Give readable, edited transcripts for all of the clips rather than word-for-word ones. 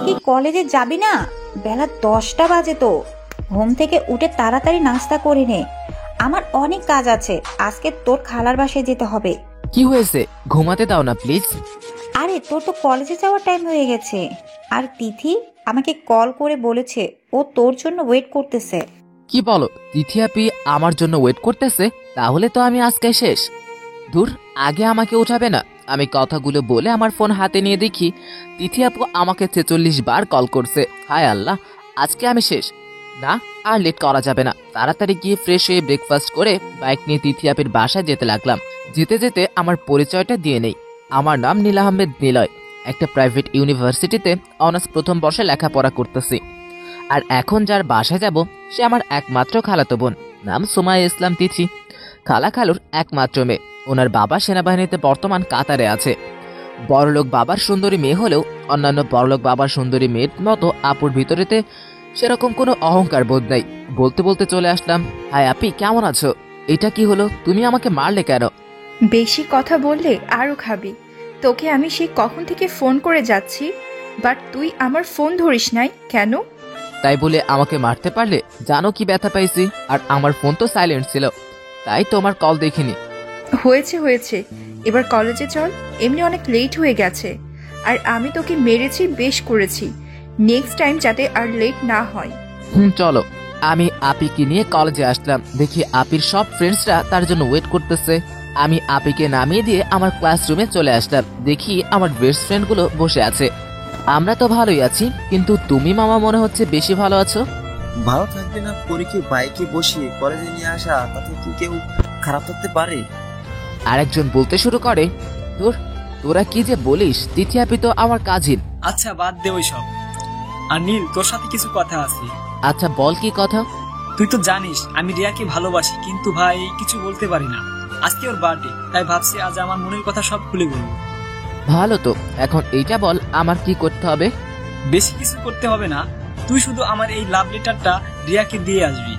কি কলেজে যাবি না? বেলা 10টা বাজে তো। ঘুম থেকে উঠে তাড়াতাড়ি নাস্তা করে নে, আমার অনেক কাজ আছে। আজকে তোর খালার বাসায় যেতে হবে। কি হয়েছে? ঘুমাতে দাও না প্লিজ। আরে তোর তো কলেজে যাওয়ার টাইম হয়ে গেছে। আর তিথি আমাকে কল করে বলেছে ও তোর জন্য ওয়েট করতেছে। কি বলো? তিথি আপি আমার জন্য ওয়েট করতেছে? তাহলে তো আমি আজকে শেষ। দূর, আগে আমাকে উঠাবে না। আমি কথাগুলো বলে আমার ফোন হাতে নিয়ে দেখি তিথি আপু আমাকে 46 বার কল করছে। হায় আল্লাহ, আজকে আমি শেষ। না, আর লেট করা যাবে না। তাড়াতাড়ি গিয়ে ফ্রেশ হয়ে ব্রেকফাস্ট করে বাইক নিয়ে তিথি আপির বাসায় যেতে লাগলাম। যেতে যেতে আমার পরিচয়টা দিয়ে নেই। আমার নাম নীল আহমেদ নিলয়। একটা প্রাইভেট ইউনিভার্সিটিতে অনার্স প্রথম বর্ষে লেখাপড়া করতেছি। আর এখন যার বাসায় যাব সে আমার একমাত্র খালাতো বোন, নাম সুমাইয়া ইসলাম তিথি। খালা খালুর একমাত্র মেয়ে। ওনার বাবা সেনাবাহিনীতে বর্তমান কাতারে আছে। বড়লোক বাবার সুন্দরী মেয়ে হলেও অন্যান্য বড়লোক বাবার সুন্দরী মেয়ের মতো আপুর ভিতরেতে সেরকম কোনো অহংকার বোধ নাই। বলতে বলতে চলে আসলাম। হাই আপি, কেমন আছো? এটা কি হলো? তুমি আমাকে মারলে কেন? বেশি কথা বললে আরও খাবি। তোকে আমি সেই কখন থেকে ফোন করে যাচ্ছি, বাট তুই আমার ফোন ধরিস নাই কেন? তাই বলে আমাকে মারতে পারলে? জানো কি ব্যথা পাইছি? আর আমার ফোন তো সাইলেন্ট ছিল, তাই তোমার কল দেখিনি। হয়েছে হয়েছে, এবার কলেজে চল। এমনি অনেক লেট হয়ে গেছে, আর আমি তোকে মেরেছি, বেশ করেছি। নেক্সট টাইম যাতে আর লেট না হয়। চলো। আমি আপিকে নিয়ে কলেজে আসলাম। দেখি আপির সব ফ্রেন্ডসরা তার জন্য ওয়েট করতেছে। আমি আপিকে নামিয়ে দিয়ে আমার ক্লাসরুমে চলে আসলাম। দেখি আমার বেস্ট ফ্রেন্ডগুলো বসে আছে। আমরা তো ভালোই আছি, কিন্তু তুমি মামা মনে হচ্ছে বেশি ভালো আছো। ভালো থাকবে না? পরীকে বাইকে বসিয়ে কলেজে নিয়ে আসা, তাতে কি কেউ খারাপ থাকতে পারে? আরেকজন বলতে শুরু করে, তোরা কি যে বলিস, তিথি আপি তো আমার কাজিন। আচ্ছা বাদ দে ওইসব। আর নীল, তোর সাথে কিছু কথা আছে। আচ্ছা বল, কি কথা? তুই তো জানিস আমি রিয়াকে ভালোবাসি, কিন্তু ভাই কিছু বলতে পারি না। আজকে ওর বার্থডে, তাই ভাবছি আজ আমার মনের কথা সব খুলে বলবো। ভালো তো, এখন এইটা বল আমার কি করতে হবে? বেশি কিছু করতে হবে না, তুই শুধু আমার এই লাভ লেটারটা রিয়াকে দিয়ে আসবি।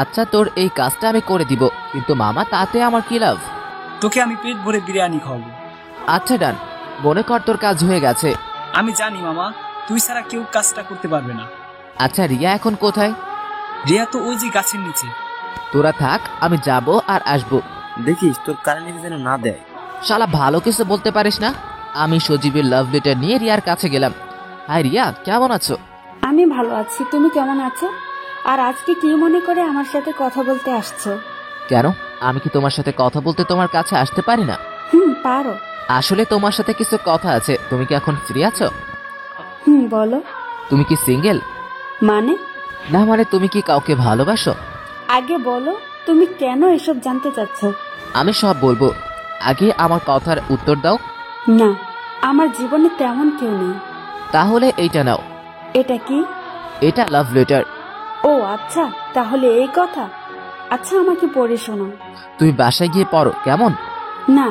আচ্ছা, তোর এই কাজটা আমি করে দিব, কিন্তু মামা তাতে আমার কি লাভ? তোকে আমি পেট ভরে বিরিয়ানি খাওয়াবো। আচ্ছা ডান, মনে কর তোর কাজ হয়ে গেছে। আমি জানি মামা, তুই ছাড়া কেউ কাজটা করতে পারবে না। আচ্ছা, রিয়া এখন কোথায়? রিয়া তো ওই যে গাছের নিচে। তোরা থাক, আমি যাব আর আসবো। দেখিস তোর কারেন্ট যেন না দেয়। শালা ভালো কিছু বলতে পারিস না। আমি সজীবের লাভ লেটার নিয়ে রিয়ার কাছে গেলাম। হাই রিয়া, কেমন আছো? আমি ভালো আছি, তুমি কেমন আছো? আর আজকে কি মনে করে আমার সাথে কথা বলতে আসছো? কেন, আমি কি তোমার সাথে কথা বলতে তোমার কাছে আসতে পারি না? পারো। আসলে তোমার সাথে কিছু কথা আছে। তুমি কি এখন ফ্রি আছো? বলো। তুমি কি সিঙ্গেল? মানে? না মানে, তুমি কি কাউকে ভালোবাসো? আগে বলো, তুমি কেন এসব জানতে চাচ্ছ? আমি সব বলবো, আগে আমার কথার উত্তর দাও। না, আমার জীবনে তেমন কেউ নেই। তাহলে এইটা নাও। এটা কি? এটা লাভ লেটার। ও আচ্ছা, তাহলে এই কথা। আচ্ছা, আমাকে পড়ে শোনাও। তুমি বাসায় গিয়ে পড়ো, কেমন? না,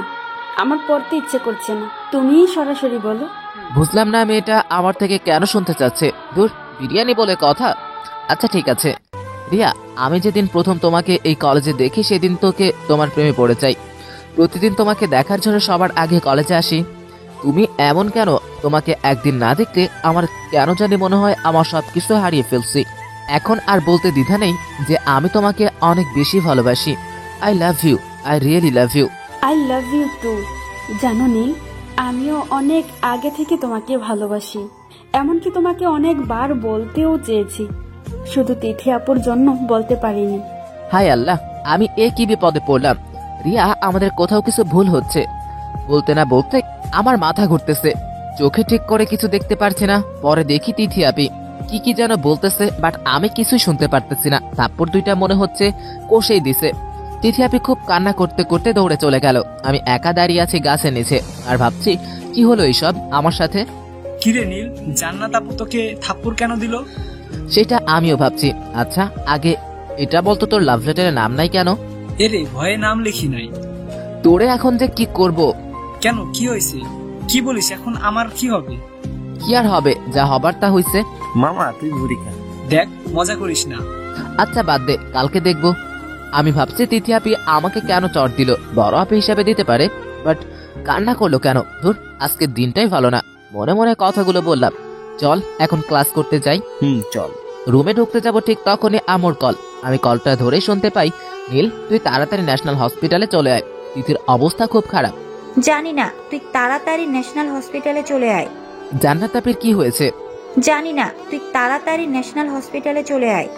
আমার পড়তে ইচ্ছে করছে না, তুমিই সরাসরি বলো। বুঝলাম না মেয়েটা আমার থেকে কেন শুনতে চাচ্ছে। দূর, বিরিয়ানি বলে কথা। আচ্ছা ঠিক আছে রিয়া, আমি যেদিন প্রথম তোমাকে এই কলেজে দেখি সেদিন তোকে তোমার প্রেমে পড়ে যাই। প্রতিদিন তোমাকে দেখার জন্য সবার আগে কলেজে আসি। তুমি এমন কেন? তোমাকে একদিন না দেখলে আমার কেন জানি মনে হয় আমার সবকিছু হারিয়ে ফেলছি। এখন আর বলতে দ্বিধা নেই যে আমি তোমাকে অনেক বেশি ভালোবাসি। I love you, I really love you. I love you too. জানো নীল, আমিও অনেক আগে থেকে তোমাকে ভালোবাসি। এমনকি তোমাকে অনেকবার বলতেও চেয়েছি, শুধু তিথি আপুর জন্য বলতে পারিনি। হায় আল্লাহ, আমি এ কি বিপদে পড়লাম। রিয়া, আমাদের কোথাও কিছু ভুল হচ্ছে। বলতে না বলতে আমার মাথা ঘুরতেছে, চোখে ঠিক করে কিছু দেখতে পারছি না। পরে দেখি তিথি আপি কি যেন বলতেছে, বাট আমি কিছুই শুনতে পারতেছি না। থাপ্পড় দুইটা মনে হচ্ছে কষেই দিছে। তিথি আপি খুব কান্না করতে করতে দৌড়ে চলে গেল। আমি একা দাঁড়িয়ে আছি গাছের নিচে, আর ভাবছি কি হলো এইসব আমার সাথে। কিরে নীল, জান্নাত আপু তোকে থাপ্পড় কেন দিল? সেটা আমিও ভাবছি। আচ্ছা আগে এটা বলতো, তোর লাভ লেটারের নাম নাই কেন? এরে ভয়ে নাম লিখি নাই। তোরে এখন যে কি করব? কেন, কি হয়েছে? কি বলিস এখন? আমার কি হবে? কি আর হবে, যা হবার তা হইছে। মামা তুই মুড়ি খা। দেখ, মজা করিস না। আচ্ছা বাদ দে, কালকে দেখবো। আমি ভাবছি তিথি আপি আমাকে কেন চট দিল। বড় আপি হিসাবে দিতে পারে, বাট কান্না করলো কেন? ধুর, আজকের দিনটাই ভালো না। মনে মনে কথাগুলো বললাম। চল এখন ক্লাস করতে যাই। চল। রুমে ঢুকতে যাব ঠিক তখনই আমর কল। আমি কলটা ধরেই শুনতে পাই, নীল তুই তাড়াতাড়ি ন্যাশনাল হসপিটালে চলে আয়, তিথির অবস্থা খুব খারাপ। জানি না, তুই তাড়াতাড়ি ন্যাশনাল হসপিটালে চলে আয়। জান্নাত আপির কি হয়েছে? জানি না, তুই তাড়াতাড়ি ন্যাশনাল হসপিটালে চলে আয়।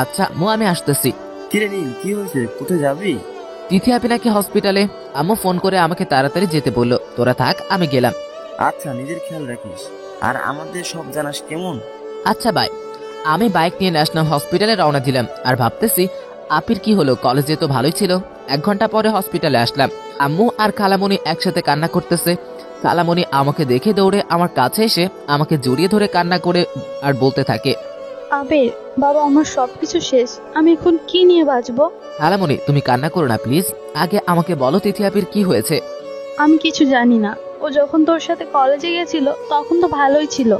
আচ্ছা আমি আসতেছি। কিরে নীল, কি হয়েছে? কোথায় যাবি? তিথি আপি নাকি হসপিটালে। আম্মু ফোন করে আমাকে তাড়াতাড়ি যেতে বললো। তোরা থাক, আমি গেলাম। আচ্ছা, নিজের খেয়াল রাখিস, আর আমাদের সব জানাস কেমন? আচ্ছা বাই। আমি বাইক নিয়ে ন্যাশনাল হসপিটালে রওনা দিলাম আর ভাবতেছি আপির কি হলো, কলেজে তো ভালোই ছিল। 1 ঘন্টা পরে হসপিটালে আসলাম। আম্মু আর খালামণি একসাথে কান্না করতেছে। খালামণি আমাকে দেখে দৌড়ে আমার কাছে এসে আমাকে জড়িয়ে ধরে কান্না করে আর বলতে থাকে, আবির বাবা, আমার সবকিছু শেষ, আমি এখন কি নিয়ে বাঁচবো? খালামণি তুমি কান্না করো না প্লিজ, আগে আমাকে বলো তিথি আপির কি হয়েছে। আমি কিছু জানি না। ও যখন তোর সাথে কলেজে গেছিল তখন তো ভালোই ছিল।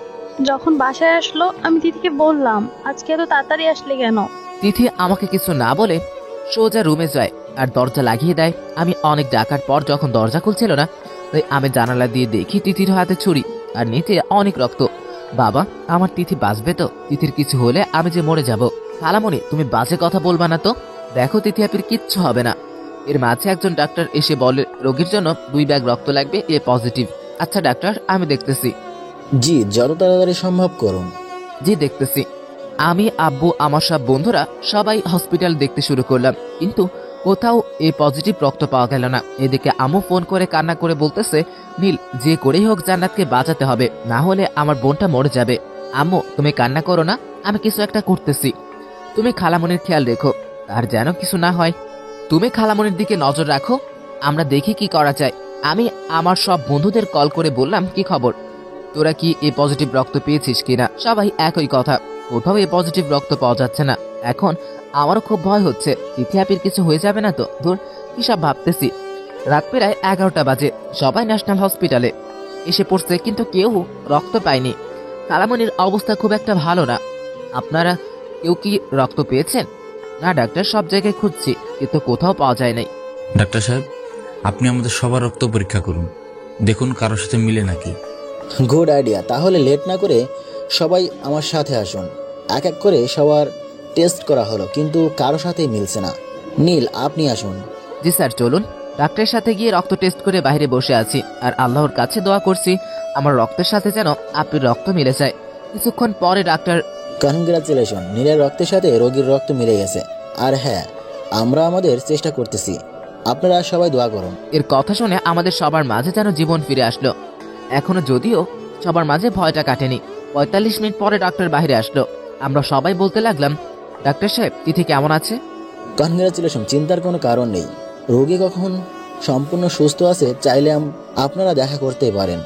যখন বাসায় আসলো আমি তিথিকে বললাম, আজকে এত তাড়াতাড়ি আসলে কেন? তিথি আমাকে কিছু না বলে সোজা রুমে যায় আর দরজা লাগিয়ে দেয়। আমি অনেক ডাকার পর যখন দরজা খুলছিল না, তাই আমি জানালা দিয়ে দেখি তিথির হাতে ছুরি আর নিচে অনেক রক্ত। বাবা, আমার তিথি বাঁচবে তো? তিথির কিছু হলে আমি যে মরে যাব। খালামণি তুমি বাজে কথা বলবা না তো, দেখো তিথি আপির কিচ্ছু হবে না। এর মাঝে একজন ডাক্তার এসে বলে রোগীর জন্য 2 ব্যাগ রক্ত লাগবে, এ পজিটিভ। আচ্ছা ডাক্তার, আমি দেখতেছি। জি, যত তাড়াতাড়ি সম্ভব করুন। জি দেখতেছি। আমি, আব্বু, আমার সব বন্ধুরা সবাই হসপিটাল দেখতে শুরু করলাম, কিন্তু কোথাও এ পজিটিভ রক্ত পাওয়া গেল না। এদিকে আম্মু ফোন করে কান্না করে বলতেছে, নীল যে করেই হোক জান্নাতকে বাঁচাতে হবে, না হলে আমার বোনটা মরে যাবে। আম্মু তুমি কান্না করো না, আমি কিছু একটা করতেছি। তুমি খালামনির খেয়াল রেখো, আর যেন কিছু না হয়। তুমি খালামনির দিকে নজর রাখো, আমরা দেখি কি করা যায়। আমি আমার সব বন্ধুদের কল করে বললাম, কি খবর, তোরা কি এ পজিটিভ রক্ত পেয়েছিস কিনা? সবাই একই কথা, কোথাও এ পজিটিভ রক্ত পাওয়া যাচ্ছে না। এখন আমারও খুব ভয় হচ্ছে, তিথি আপির কিছু হয়ে যাবে না তো? ধুর, কি সব ভাবতেছি। রাত প্রায় 11টা বাজে। সবাই ন্যাশনাল হসপিটালে এসে পড়ছে, কিন্তু কেউ রক্ত পায়নি। খালামনির অবস্থা খুব একটা ভালো না। আপনারা কেউ কি রক্ত পেয়েছেন? না ডাক্তার, সব জায়গায় খুঁজছি কিন্তু কোথাও পাওয়া যায় নাই। ডাক্তার সাহেব, আপনি আমাদের সবার রক্ত পরীক্ষা করুন, দেখুন কারোর সাথে মিলে নাকি। Good idea. তাহলে লেট না করে সবাই আমার সাথে আসুন। এক এক করে সবার টেস্ট করা হলো, কিন্তু কারো সাথেই মিলছে না। নীল, আপনি আসুন। জি স্যার, চলুন। ডাক্তারের সাথে গিয়ে রক্ত টেস্ট করে বাইরে বসে আছি আর আল্লাহর কাছে দোয়া করছি আমার রক্তের সাথে যেন আপনার রক্ত মিলে যায়। কিছুক্ষণ পরে ডাক্তার, কনগ্রাচুলেশন, নীলের রক্তের সাথে রোগীর রক্ত মিলে গেছে। আর হ্যাঁ, আমরা আমাদের চেষ্টা করতেছি, আপনারা সবাই দোয়া করুন। এর কথা শুনে আমাদের সবার মাঝে যেন জীবন ফিরে আসলো। এখনো যদিও সবার মাঝে ভয়টা কাটেনি। 45 মিনিট পরে ডাক্তার বাইরে আসলো। আমরা সবাই বলতে লাগলাম, ডাক্তার সাহেব তিথি কেমন আছে? কনগ্রাচুলেশন, চিন্তার কোনো কারণ নেই। রোগী কখন সম্পূর্ণ সুস্থ আছে চাইলে আপনারা দেখা করতে পারেন।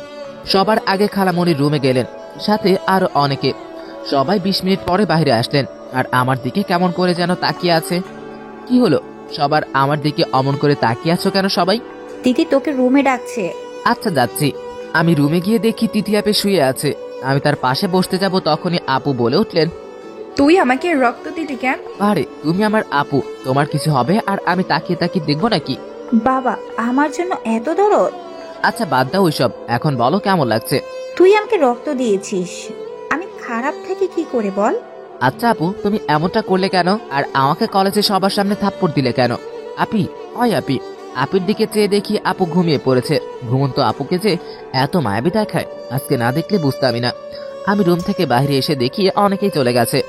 সবার আগে খালামণির রুমে গেলেন, সাথে আরো অনেকে। সবাই 20 মিনিট পরে বাইরে আসলেন আর আমার দিকে কেমন করে যেন তাকিয়ে আছে। কি হলো, সবার আমার দিকে অমন করে তাকিয়ে আছো কেন সবাই? তিথি তোকে রুমে ডাকছে। আচ্ছা যাচ্ছি। আমি রুমে গিয়ে দেখি তিথি আপে শুয়ে আছে। আমি তার পাশে বসতে যাব, তখনই আপু বলে উঠলেন, তুই আমাকে রক্ত দিলি কেন? আরে তুমি আমার আপু, তোমার কিছু হবে আর আমি তাকিয়ে তাকিয়ে দেখবো নাকি? বাবা, আমার জন্য এত দরদ? আচ্ছা বাদ দাও ওইসব, এখন বলো কেমন লাগছে? তুই আমাকে রক্ত দিয়েছিস, আমি খারাপ থাকি কি করে বল? আচ্ছা আপু, তুমি এমনটা করলে কেন আর আমাকে কলেজে সবার সামনে থাপ্পড় দিলে কেন? আপি, ওই আপি। আপির দিকে চেয়ে দেখি আপু ঘুমিয়ে পড়েছে। ঘুমন্ত আপুকে যে এত মায়াবী দেখায়, আজকে না দেখলে বুঝতামই না। আমি রুম থেকে বাইরে এসে দেখি অনেকেই চলে গেছে।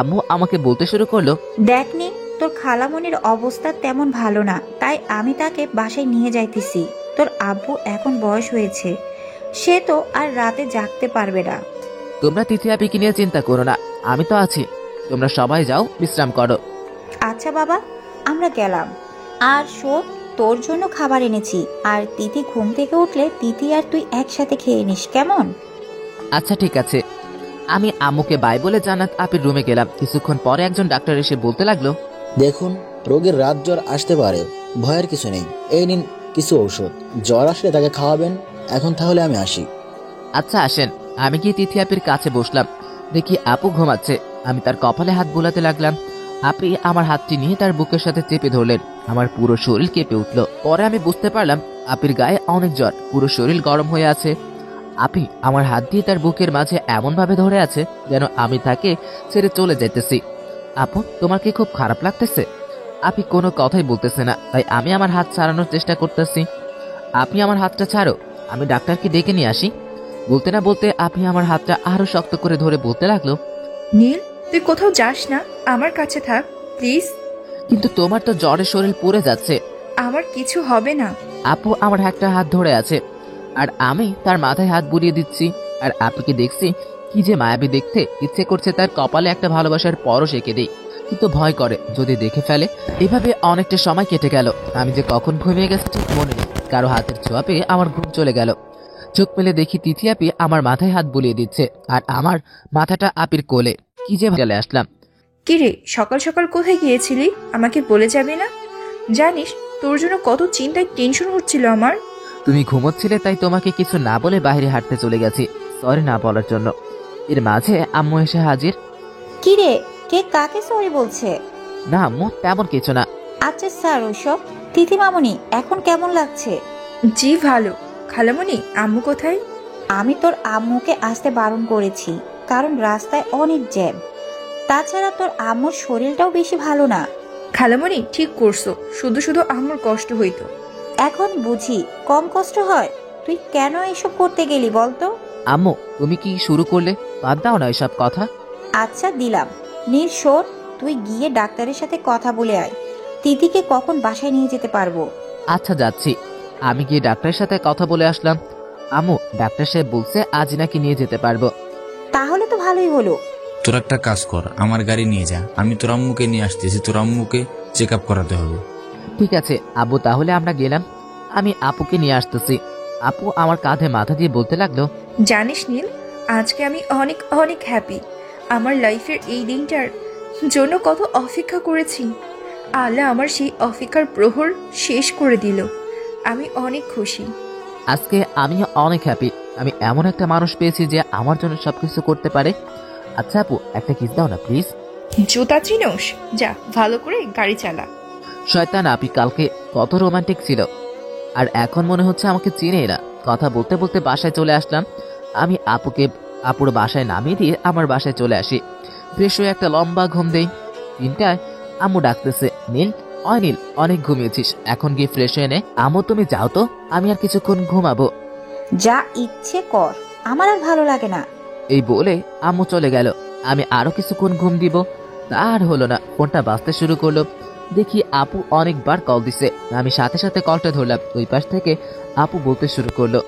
আম্মু আমাকে বলতে শুরু করলো, দেখনি তোর খালামনির অবস্থা তেমন ভালো না, তাই আমি তাকে বাসায় নিয়ে যাইতেছি। তোর আব্বু এখন বয়স হয়েছে, সে তো আর রাতে জাগতে পারবে না। তোমরা তিথি আপিকে নিয়ে চিন্তা করো না, আমি তো আছি। তোমরা সবাই যাও, বিশ্রাম করো। আচ্ছা বাবা, আমরা গেলাম। আর শোন, তোর জন্য খাবার এনেছি, আর তিথি ঘুম থেকে উঠলে তিথি আর তুই একসাথে খেয়ে নিস, কেমন? আচ্ছা ঠিক আছে। আমি আম্মুকে বাই বলে জান্নাত আপির রুমে গেলাম। কিছুক্ষণ পরে একজন ডাক্তার এসে বলতে লাগলো, দেখুন, রোগীর রাত জ্বর আসতে পারে, ভয়ের কিছু নেই। এই নিন কিছু ঔষধ, জ্বর আসলে তাকে খাওয়াবেন। এখন তাহলে আমি আসি। আচ্ছা আসেন। আমি গিয়ে তিথি আপির কাছে বসলাম। দেখি আপু ঘুমাচ্ছে। আমি তার কপালে হাত বুলাতে লাগলাম। আপনি আমার হাতটি নিয়ে তার বুকের সাথে চেপে ধরলেন। আমার পুরো শরীর কেঁপে উঠল। পরে আমি বুঝতে পারলাম আপির গায়ে অনেক জ্বর, পুরো শরীর গরম হয়ে আছে। আপি আমার হাত দিয়ে তার বুকের মাঝে এমন ভাবে ধরে আছে যেন আমি তাকে ছেড়ে চলে যেতেছি। আপু তোমার কি খুব খারাপ লাগতেছে? আপি কোনো কথাই বলতেছে না, তাই আমি আমার হাত ছাড়ানোর চেষ্টা করতেছি। আপনি আমার হাতটা ছাড়ো, আমি ডাক্তারকে ডেকে নিয়ে আসি। বলতে না বলতে আপনি আমার হাতটা আরো শক্ত করে ধরে বলতে লাগলো, নীল, তুই কোথাও যাস না, আমার কাছে থাক প্লিজ। কিন্তু তোমার তো জ্বরে শরীর পুড়ে যাচ্ছে। আমার কিছু হবে না। আপু আমার একটা হাত ধরে আছে আর আমি তার মাথায় হাত বুলিয়ে দিচ্ছি। আর আপুকে দেখছি কি যে মায়াবী দেখতে, ইচ্ছে করছে তার কপালে একটা ভালোবাসার পরশ এঁকে দিই, কিন্তু ভয় করে যদি দেখে ফেলে। এভাবে অনেকটা সময় কেটে গেল। আমি যে কখন ঘুমিয়ে গেছি ঠিক মনে নেই। কারো হাতের ছোঁয়া পেয়ে আমার ঘুম চলে গেল। চোখ মেলে দেখি তিথি আপি আমার মাথায় হাত বুলিয়ে দিচ্ছে আর আমার মাথাটা আপির কোলে। কি যে গেলে আসলাম। কিরে, সকাল সকাল কোথায় গিয়েছিলি? আমাকে বলে যাবে না? জানিস তোর জন্য কত চিন্তায় টেনশন হচ্ছিল আমার। তুমি ঘুমোচ্ছিলে তাই তোমাকে কিছু না বলে বাইরে হাঁটতে চলে গেছি, সরি না বলার জন্য। এর মাঝে আম্মু এসে হাজির। কি রে, কে কাকে সরি বলছে? না আম্মু, তেমন কিছু না। আচ্ছা স্যার ওসব। তিথি মামুনি এখন কেমন লাগছে? জি ভালো। খালামণি, আম্মু কোথায়? আমি তোর আম্মুকে আসতে বারণ করেছি, কারণ রাস্তায় অনেক জ্যাম। তাছাড়া তোর আম্মুর শরীরটাও বেশি ভালো না। খালামণি ঠিক করছো, শুধু শুধু আম্মুর কষ্ট হইতো। এখন বুঝি কম কষ্ট হয়। তুই কেন এসব করতে গেলি বলতো? আম্মু তুমি কি শুরু করলে? বাদ দাও না এসব কথা। আচ্ছা দিলাম। নীল শোন, তুই গিয়ে ডাক্তারের সাথে কথা বলে আয়। তিথিকে কখন বাসায় নিয়ে যেতে পারবো? আচ্ছা যাচ্ছি। আমি গিয়ে ডাক্তারের সাথে কথা বলে আসলাম। আম্মু ডাক্তার সাহেব বলছে আজ নাকি নিয়ে যেতে পারবো। তাহলে তো ভালোই হলো। তোর একটা কাজ কর, আমার গাড়ি নিয়ে যা, আমি তোর আম্মুকে নিয়ে আসতেছি। তোর আম্মুকে চেক আপ করাতে হবে। ঠিক আছে আব্বু, তাহলে আমরা গেলাম। আমি আপুকে নিয়ে আসতেছি। আপু আমার কাঁধে মাথা দিয়ে বলতে লাগলো, জানিস নীল, আজকে আমি অনেক অনেক হ্যাপি। আমার লাইফের এই দিনটার জন্য কত অপেক্ষা করেছি। আল্লাহ আমার সেই অপেক্ষার প্রহর শেষ করে দিল। আমি অনেক খুশি। আজকে আমি অনেক হ্যাপি। আমি এমন একটা মানুষ পেয়েছি যে আমার জন্য সবকিছু করতে পারে। আচ্ছা আপু, একটা কিস দাও না প্লিজ। জুতা চিনোস? যা ভালো করে গাড়ি চালা। শয়তান আপি কালকে কত রোমান্টিক ছিল, আর এখন মনে হচ্ছে আমাকে চিনেই না। কথা বলতে বলতে বাসায় চলে আসলাম। আমি আপুর বাসায় নামিয়ে দিয়ে আমার বাসায় চলে আসি। ফ্রেশ হয়ে একটা লম্বা ঘুম দেই। 3টায় আম্মু ডাকতেছে, নীল নীল অনেক ঘুমিয়েছিস, এখন গিয়ে ফ্রেশ হয়ে নে। আম্মু তুমি যাও তো, আমি আর কিছুক্ষণ ঘুমাবো। যা ইচ্ছে কর, আমার আর ভালো লাগে না। এই বলে আম্মু চলে গেল। আমি আরো কিছুক্ষণ ঘুম দিব, তার হলো না। ফোনটা বাজতে শুরু করলো। দেখি আপু অনেকবার কল দিছে। আমি সাথে সাথে কলটা ধরলাম। ওই পাশ থেকে আপু বলতে শুরু করলো,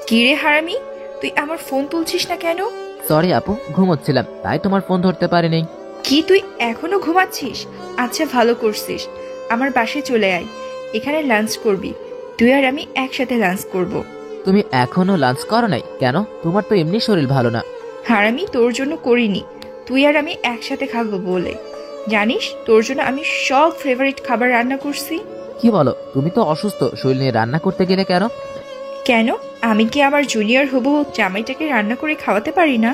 কিরে হারামি, তুই আমার ফোন তুলছিস না কেন? সরি আপু, ঘুমোচ্ছিলাম তাই তোমার ফোন ধরতে পারিনি। কি তুই এখনো ঘুমাচ্ছিস? আচ্ছা ভালো করছিস। আমার বাসায় চলে আয়, এখানে লাঞ্চ করবি। তুই আর আমি একসাথে লাঞ্চ করব। তুমি এখনো লাঞ্চ করো নাই কেন? তোমার তো এমনি শরীর ভালো না। হারামি, তোর জন্য করিনি, তুই আর আমি একসাথে খাবো বলে। জানিস তোর জন্য আমি সব ফেভারিট খাবার রান্না করছি। কি বলো? তুমি তো অসুস্থ, শরীর নিয়ে রান্না করতে গেলে কেন? কেন, আমি কি আমার জুনিয়র হবু জামাইটাকে রান্না করে খাওয়াতে পারি না?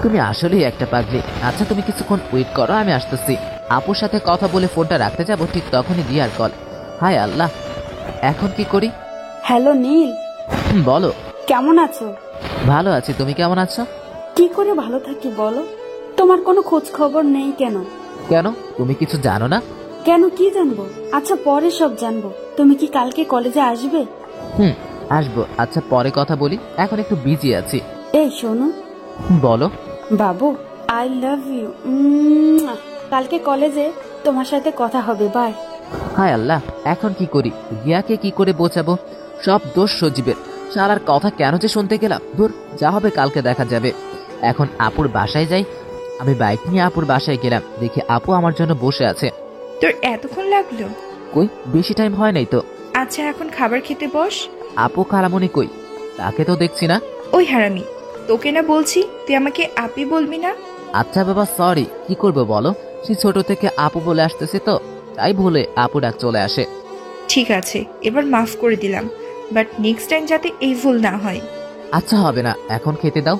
তুমি আসলেই একটা পাগলি। আচ্ছা তুমি কিছুক্ষণ ওয়েট করো, আমি আসতেছি। আপুর সাথে কথা বলে ফোনটা রাখতে যাবো, ঠিক তখনই দিয়ার কল। হায় আল্লাহ, এখন কি করি? হ্যালো নীল, বলো। কেমন আছো? ভালো আছি, তুমি কেমন আছো? কি করে ভালো থাকি বলো? তোমার কোনো খোঁজ খবর নেই কেন? কেন, তুমি কিছু জানো না? কেন, কি জানবো? আচ্ছা পরে সব জানবো। তুমি কি কালকে কলেজে আসবে? আসবো। আচ্ছা পরে কথা বলি, এখন একটু বিজি আছি। এই শোনো। বলো। বাবু, আই লাভ ইউ। কালকে কলেজে তোমার সাথে কথা হবে। বাই। হায় আল্লাহ, এখন কি করি? রিয়াকে কি করে বোঝাবো? সব দোষ সজীবের। শালার কথা কেন যে শুনতে গেলাম। দূর, যা হবে কালকে দেখা যাবে। এখন আপুর বাসায় যাই। আমি বাইক নিয়ে আপুর বাসায় গেলাম। দেখি আপু আমার জন্য বসে আছে। তোর এতক্ষণ লাগলো? কই, বেশি টাইম হয় নাই তো। আচ্ছা এখন খাবার খেতে বস। আপু খালামণি কই? তাকে তো দেখছি না। ওই হারামি, তোকে না বলছি তুই আমাকে আপি বলবি না? আচ্ছা বাবা সরি, কি করবো বলো? সে ছোট থেকে আপু বলে আসতেছে তো, তাই ভুলে আপু ডাক চলে আসে। ঠিক আছে, এবার মাফ করে দিলাম, বাট নেক্সট টাইম যাতে এই ভুল না হয়। আচ্ছা হবে না, এখন খেতে দাও।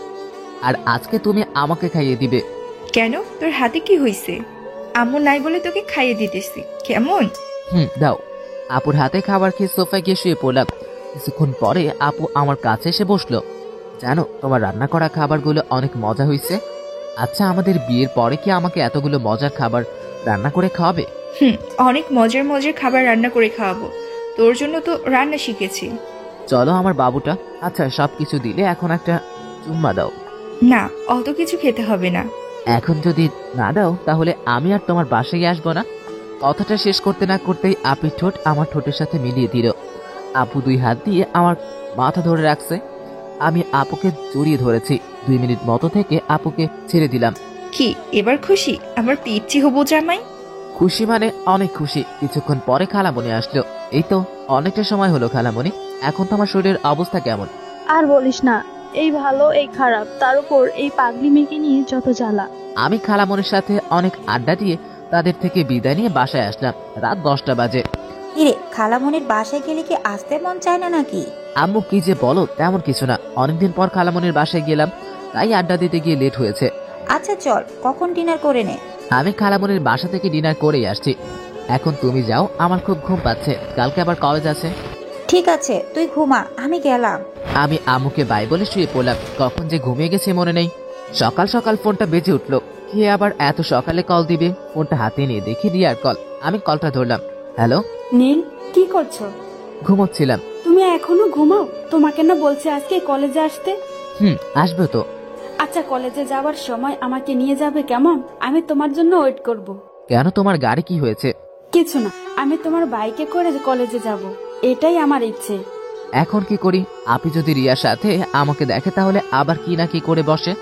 আর আজকে তুমি আমাকে খাইয়ে দিবে। কেন, তোর হাতে কি হয়েছে? আম্মু নাই বলে তোকে খাইয়ে দিতেছি, কেমন? দাও। আপুর হাতে খাবার খেয়ে সোফায় গিয়ে শুয়ে পড়লাম। কিছুক্ষণ পরে আপু আমার কাছে এসে বসলো। জানো তোমার রান্না করা খাবারগুলো অনেক মজা হয়েছে। আচ্ছা, আমাদের বিয়ের পরে কি আমাকে এতগুলো মজার খাবার রান্না করে খাওয়াবে? অনেক মজার মজার খাবার রান্না করে খাওয়াবো। তোর জন্য তো রান্না শিখেছি। চলো আমার বাবুটা। আচ্ছা, সবকিছু দিলে এখন একটা চুম্মা দাও। না, অত কিছু খেতে হবে না। এখন যদি না দাও তাহলে আমি আর তোমার বাসায় আসবো না। কথাটা শেষ করতে না করতেই আপির ঠোঁট আমার ঠোঁটের সাথে মিলিয়ে দিল। আপু 2 হাত দিয়ে আমার মাথা ধরে রাখছে। আমি আপুকে জড়িয়ে ধরেছি। 2 মিনিট মতো থেকে আপুকে ছেড়ে দিলাম। কি এবার খুশি আমার পিচ্চি হবু জামাই? খুশি মানে অনেক খুশি। কিছুক্ষণ পরে খালামণি আসলো। এই তো অনেকটা সময় হলো খালামণি। এখন তো আমার শরীরের অবস্থা কেমন? আর বলিস না, এই ভালো এই খারাপ, তার উপর এই পাগলি মেয়েকে নিয়ে যত জ্বালা। আমি খালামণির সাথে অনেক আড্ডা দিয়ে তাদের থেকে বিদায় নিয়ে বাসায় আসলাম। রাত 10টা বাজে। কিরে, খালামণির বাসায় গেলে কি আসতে মন চায় না নাকি? আম্মু কি যে বলো, তেমন কিছু না। অনেকদিন পর খালামণির বাসায় গেলাম, তাই আড্ডা দিতে গিয়ে লেট হয়েছে। আচ্ছা চল, কখন ডিনার করে নে? আমি খালামণির বাসা থেকে ডিনার করেই আসছি। এখন তুমি যাও, আমার খুব ঘুম পাচ্ছে। কালকে আবার কলেজ আছে। ঠিক আছে, তুই ঘুমা, আমি গেলাম। আমি আম্মুকে বাই বলে শুয়ে পড়লাম। কখন যে ঘুমিয়ে গেছে মনে নেই। সকাল সকাল ফোনটা বেজে উঠলো। কে আবার এত সকালে কল দিবে? ফোনটা হাতে নিয়ে দেখি রিয়ার কল। আমি কলটা ধরলাম। হ্যালো নীল, কি করছো? ঘুমোচ্ছিলাম। তুমি এখনো ঘুমাও? তোমাকে না বলছে আজকে কলেজে আসতে? আসবে তো। আচ্ছা, কলেজে যাওয়ার সময় আমাকে নিয়ে যাবে কেমন? আমি তোমার জন্য ওয়েট করব। কেন, তোমার গাড়ি কি হয়েছে? কিছু না, আমি তোমার বাইকে করে কলেজে যাব, এটাই আমার ইচ্ছে। এখন কি করি? আপনি যদি রিয়ার সাথে আমাকে দেখে তাহলে আবার কি না কি করে বসে।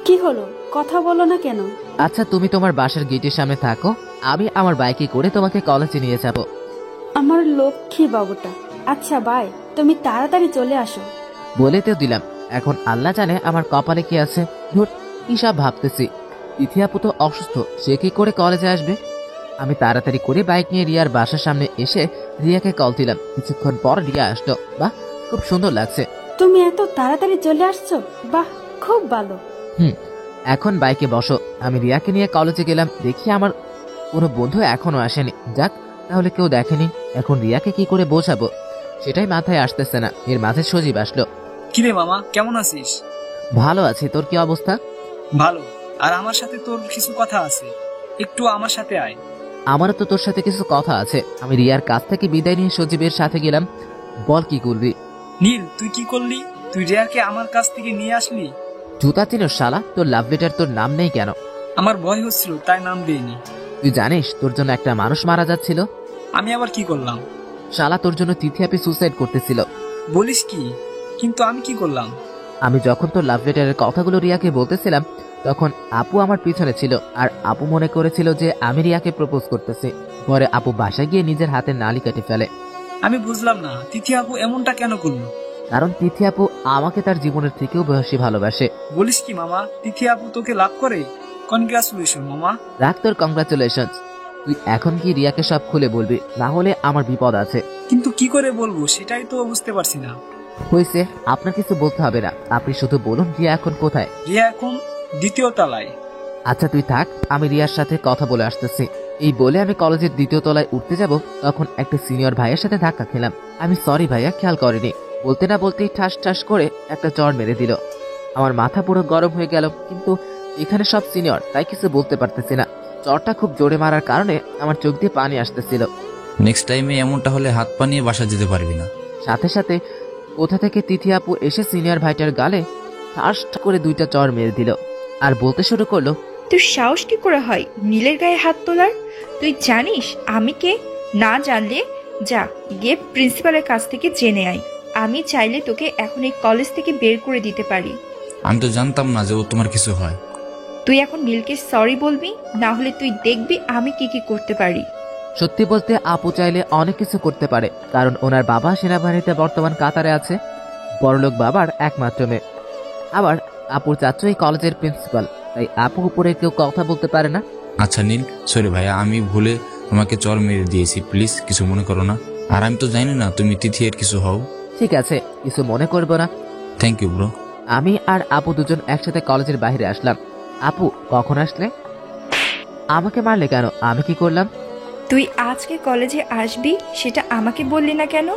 কি হলো, কথা বলো না কেন? আচ্ছা, তুমি তোমার বাসার গেটের সামনে থাকো, আমি আমার বাইকে করে তোমাকে কলেজে নিয়ে যাব। আমার লক্ষ্মী বাবুটা। আচ্ছা বাই, তুমি তাড়াতাড়ি চলে আসো। বলে তো দিলাম। এখন আল্লাহ জানে আমার কপালে কি আছে। ধুর, কি সব ভাবতেছি। তিথি আপু তো অসুস্থ, সে কি করে কলেজে আসবে? আমি তাড়াতাড়ি করে বাইক নিয়ে রিয়ার বাসার সামনে এসে রিয়াকে কল দিলাম। কিছুক্ষণ পর রিয়া আসলো। বাহ, খুব সুন্দর লাগছে। তুমি এত তাড়াতাড়ি চলে আসছো, বাহ, খুব ভালো। এখন বাইকে বসো। আমি রিয়াকে নিয়ে কলেজে গেলাম। দেখি আমার কোনো বন্ধু এখনো আসেনি। যাক, তাহলে কেউ দেখেনি। এখন রিয়াকে কি করে বোঝাবো সেটাই মাথায় আসতেছে না। এর মাঝে সজীব আসলো। কিরে মামা, কেমন আছিস? ভালো আছি, তোর কি অবস্থা? ভালো। আর আমার সাথে তোর কিছু কথা আছে, একটু আমার সাথে আয়। আমারও তো তোর সাথে কিছু কথা আছে। আমি রিয়ার কাছ থেকে বিদায় নিয়ে সজীবের সাথে গেলাম। বল কি করবি? নীল, তুই কি করলি? তুই রিয়াকে আমার কাছ থেকে নিয়ে আসলি? জুতা চিনো শালা? তোর লাভ লেটার তোর নাম নেই কেন? আমার ভয় হচ্ছিল, তাই নাম দেইনি। তুই জানিস তোর জন্য একটা মানুষ মারা যাচ্ছিল? আমি আবার কি করলাম? শালা, তোর জন্য তিথি আপি সুসাইড করতেছিল। বলিস কি? কিন্তু আমি কি করলাম? আমি যখন তোর লাভ লেটারের কথাগুলো রিয়াকে বলতেছিলাম তখন আপু আমার পিছনে ছিল। আর আপু মনে করেছিল যে আমি রিয়াকে প্রপোজ করতেছি। পরে আপু বাসায় গিয়ে নিজের হাতে নালি কেটে ফেলে। আমি বুঝলাম না, তিথি আপু এমনটা কেন করলো? কারণ তিথি আপু আমাকে তার জীবনের থেকেও বেশি ভালোবাসে। বলিস কি মামা, তিথি আপু তোকে লাভ করে? কনগ্রাচুলেশন মামা। রাখ তোর কংগ্রাচুলেশন। তুই এখন কি রিয়াকে সব খুলে বলবি? না হলে আমার বিপদ আছে। কিন্তু কি করে বলবো সেটাই তো বুঝতে পারছি না। হয়েছে, আপনার কিছু বলতে হবে না। আপনি শুধু বলুন রিয়া এখন কোথায়। রিয়া এখন 2য় তলায়। আচ্ছা তুই থাক, আমি রিয়ার সাথে কথা বলে আসতেছি। এই বলে আমি কলেজের 2য় তলায় উঠতে যাব, তখন একটা সিনিয়র ভাইয়ের সাথে ধাক্কা খেলাম। আমি সরি ভাইয়া, খেয়াল করিনি। বলতে না বলতেই ঠাস ঠাস করে একটা চড় মেরে দিল। আমার মাথা পুরো গরম হয়ে গেল, কিন্তু এখানে সব সিনিয়র, তাই কিছু বলতে পারতেছি না। চড়টা খুব জোরে মারার কারণে আমার চোখ দিয়ে পানি আসতেছিল। নেক্সট টাইমে এমনটা হলে হাত পা নিয়ে বাসা যেতে পারবি না। সাথে সাথে কোথা থেকে তিথি আপু এসে সিনিয়র ভাইটার গালে ঠাস করে 2টা চড় মেরে দিল আর বলতে শুরু করলো, তোর সাহস কি করে হয় নীলের গায়ে হাত তোলার? তুই জানিস আমি কে? না জানলে যা গিয়ে প্রিন্সিপালের কাছ থেকে জেনে আয়। আমি চাইলে তোকে এখন এই কলেজ থেকে বের করে দিতে পারি। আমি তো জানতাম না যে ও তোমার কিছু হয়। তুই এখন নীলকে সরি বলবি, না হলে তুই দেখবি আমি কি কি করতে পারি। সত্যি বলতে আপু চাইলে অনেক কিছু করতে পারে, কারণ ওনার বাবা সেনাবাহিনীতে বর্তমান কাতারে আছে। বড়লোক বাবার একমাত্র মেয়ে। আবার আপুর চাচু এই কলেজের প্রিন্সিপাল, তাই আপু উপরে কেউ কথা বলতে পারে না। আচ্ছা নীল, সরি ভাইয়া, আমি ভুলে তোমাকে চর মেরে দিয়েছি, প্লিজ কিছু মনে করো না। আর আমি তো জানি না তুমি তিথি এর কিছু হও। ঠিক আছে, কিছু মনে করবো না। Thank you bro. আমি আর আপু দুজন একসাথে কলেজের বাইরে আসলাম। আপু কখন আসলে? আমাকে মারলে কেন? আমি কি করলাম? তুই আজকে কলেজে আসবি সেটা আমাকে বললি না কেন?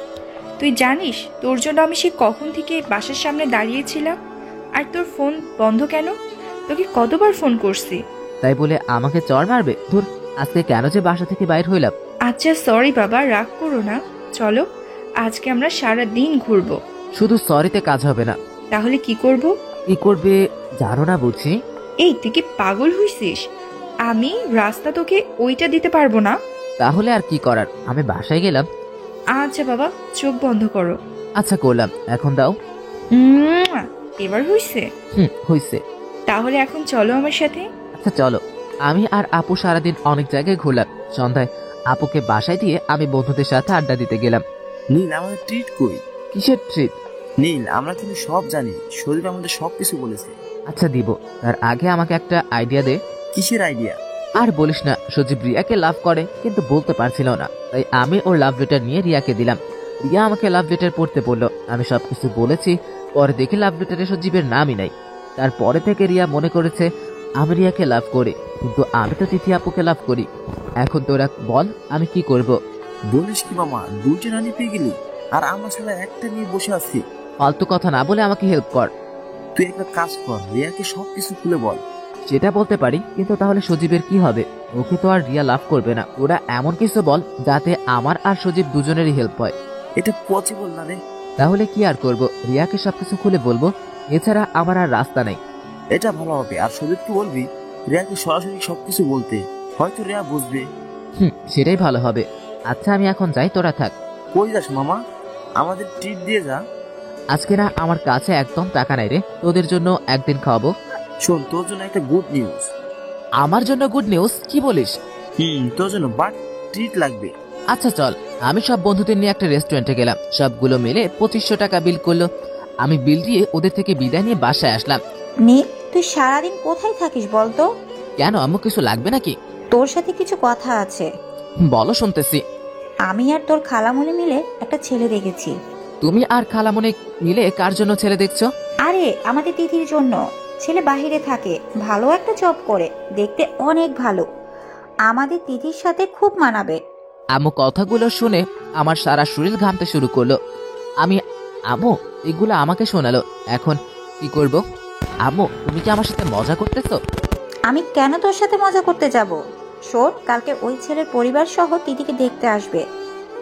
তুই জানিস তোর জন্য আমি সে কখন থেকে বাসার সামনে দাঁড়িয়েছিলাম। আর তোর ফোন বন্ধ কেন? তোকে কতবার ফোন করছি। তাই বলে আমাকে চড় মারবে? ধুর, আজকে কেন যে বাসা থেকে বাইর হইলাম। আচ্ছা সরি বাবা, রাগ করো না। চলো আজকে আমরা সারা দিন ঘুরবো। শুধু সরিতে কাজ হবে না। তাহলে কি করব? কি করবে জানো না বুঝি? এই তুই কি পাগল হইছিস? আমি রাস্তা তোকে ওইটা দিতে পারবো না। তাহলে আর কি করার, আমি বাসায় গেলাম। আচ্ছা বাবা, চোখ বন্ধ করো। আচ্ছা করলাম, এখন দাও। এবার হইছে? হইছে। তাহলে এখন চলো আমার সাথে। আচ্ছা চলো। আমি আর আপু সারাদিন অনেক জায়গায় ঘুরলাম। সন্ধ্যায় আপুকে বাসায় দিয়ে আমি বন্ধুদের সাথে আড্ডা দিতে গেলাম। নীল, আমাদের ট্রিট কই? কিসের ট্রিট? নীল, আমরা কিন্তু সব জানি, শরীফ আমাদের সবকিছু বলেছে। আচ্ছা দিব, তার আগে আমাকে একটা আইডিয়া দে। কিসের আইডিয়া? আর বলিস না, সজীব রিয়াকে লাভ করে কিন্তু বলতে পারছিল না, তাই আমি ওর লাভ লেটার নিয়ে রিয়াকে দিলাম। রিয়া আমাকে লাভ লেটার পড়তে বললো, আমি সবকিছু বলেছি। পরে দেখি লাভ লেটারে সজীবের নামই নাই। তারপরে থেকে রিয়া মনে করেছে আমি রিয়াকে লাভ করি, কিন্তু আমি তো তিথি আপুকে লাভ করি। এখন তোরা বল আমি কি করব? বলিস কি মামা, দুইটা রানী পেয়ে গেলি আর আমরা ছাড়া একটা নিয়ে বসে আছি। ফালতু কথা না বলে আমাকে হেল্প কর। তুই একটা কাজ কর, রিয়াকে সবকিছু খুলে বল। সেটা বলতে পারি, কিন্তু তাহলে সজীবের কি হবে? ওকে তো আর রিয়া লাভ করবে না। ওরা এমন কিছু বল যাতে আমার আর সজীব দুজনেরই হেল্প হয়। এটা পসিবল না রে। তাহলে কি আর করব, রিয়াকে সবকিছু খুলে বলবো, এছাড়া আমার আর রাস্তা নেই। এটা ভালো হবে। আর সজীবকে বলবি রিয়াকে সরাসরি সবকিছু বলতে, হয়তো রিয়া বুঝবে। সেটাই ভালো হবে। আচ্ছা আমি এখন যাই, তোরা থাক। কই যাস মামা? আমাদের ট্রিট দিয়ে যা। আজকে না আমার কাছে একদম টাকা নাই রে, তোদের জন্য একদিন খাওয়াবো। শোন, তোর জন্য একটা গুড নিউজ। আমার জন্য গুড নিউজ? কি বলিস? তোর জন্য বাট ট্রিট লাগবে। আচ্ছা চল। আমি সব বন্ধুদের নিয়ে একটা রেস্টুরেন্টে গেলাম, সবগুলো মিলে 2500 টাকা বিল করলো। আমি বিল দিয়ে ওদের থেকে বিদায় নিয়ে বাসায় আসলাম। নীল, তুই সারাদিন কোথায় থাকিস বলতো? কেন, আম্মু কিছু লাগবে নাকি? তোর সাথে কিছু কথা আছে। বলো, শুনতেছি। আমি আর তোর খালামণি মিলে একটা ছেলে দেখেছি। তুমি আর খালামণি মিলে কার জন্য ছেলে দেখছো? আরে আমাদের তিথির জন্য। ছেলে বাহিরে থাকে, ভালো একটা জব করে, দেখতে অনেক ভালো, আমাদের তিথির সাথে খুব মানাবে। আম্মু কথাগুলো শুনে আমার সারা শরীর ঘামতে শুরু করলো। আম্মু এগুলো আমাকে শোনালো, এখন কি করব? আম্মু তুমি কি আমার সাথে মজা করতেছো? আমি কেন তোর সাথে মজা করতে যাব? শোন, কালকে ওই ছেলের পরিবার সহ তিথিকে দেখতে আসবে।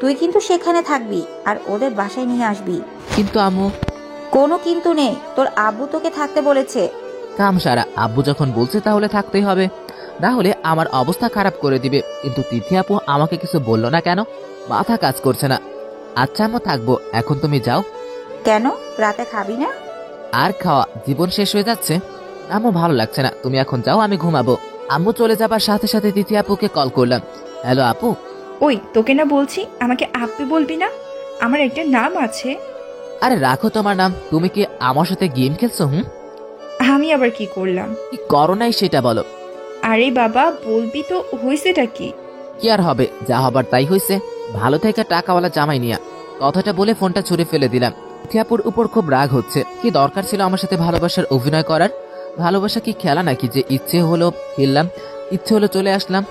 তুই কিন্তু সেখানে থাকবি আর ওদের বাসায় নিয়ে আসবি। কিন্তু আম্মু। কোনো কিন্তু নেই, তোর আব্বু তোকে থাকতে বলেছে। কাম সারা, আব্বু যখন বলছে তাহলে থাকতেই হবে, না হলে আমার অবস্থা খারাপ করে দিবে। কিন্তু তিথি আপু আমাকে কিছু বললো না কেন? মাথা কাজ করছে না। আচ্ছা আম্মু থাকবো, এখন তুমি যাও। কেন, রাতে খাবি না? আর খাওয়া, জীবন শেষ হয়ে যাচ্ছে। আম্মু ভালো লাগছে না, তুমি এখন যাও, আমি ঘুমাবো। আম্মু চলে যাবার সাথে সাথে তিথি আপুকে কল করলাম। হ্যালো আপু। ওই তোকে না বলছি আমাকে আপনি বলবি না, আমার একটা নাম আছে। আরে রাখো তোমার নাম, তুমি কি আমার সাথে গেম খেলছো? আমি আবার কি করলাম? কি করো নাই সেটা বলো। আরে বাবা বলবি তো, হয়েছেটা কি? কি আর হবে, যা হবার তাই হয়েছে। ভালো থেকে টাকাওয়ালা জামাই নিয়া। কথাটা বলে ফোনটা ছুঁড়ে ফেলে দিলাম। তিথিয়াপুর উপর খুব রাগ হচ্ছে। কি দরকার ছিল আমার সাথে ভালোবাসার অভিনয় করার? ভালোবাসা কি খেলা নাকি যে ইচ্ছে হলো খেললাম, ইচ্ছে হলো চলে আসলাম?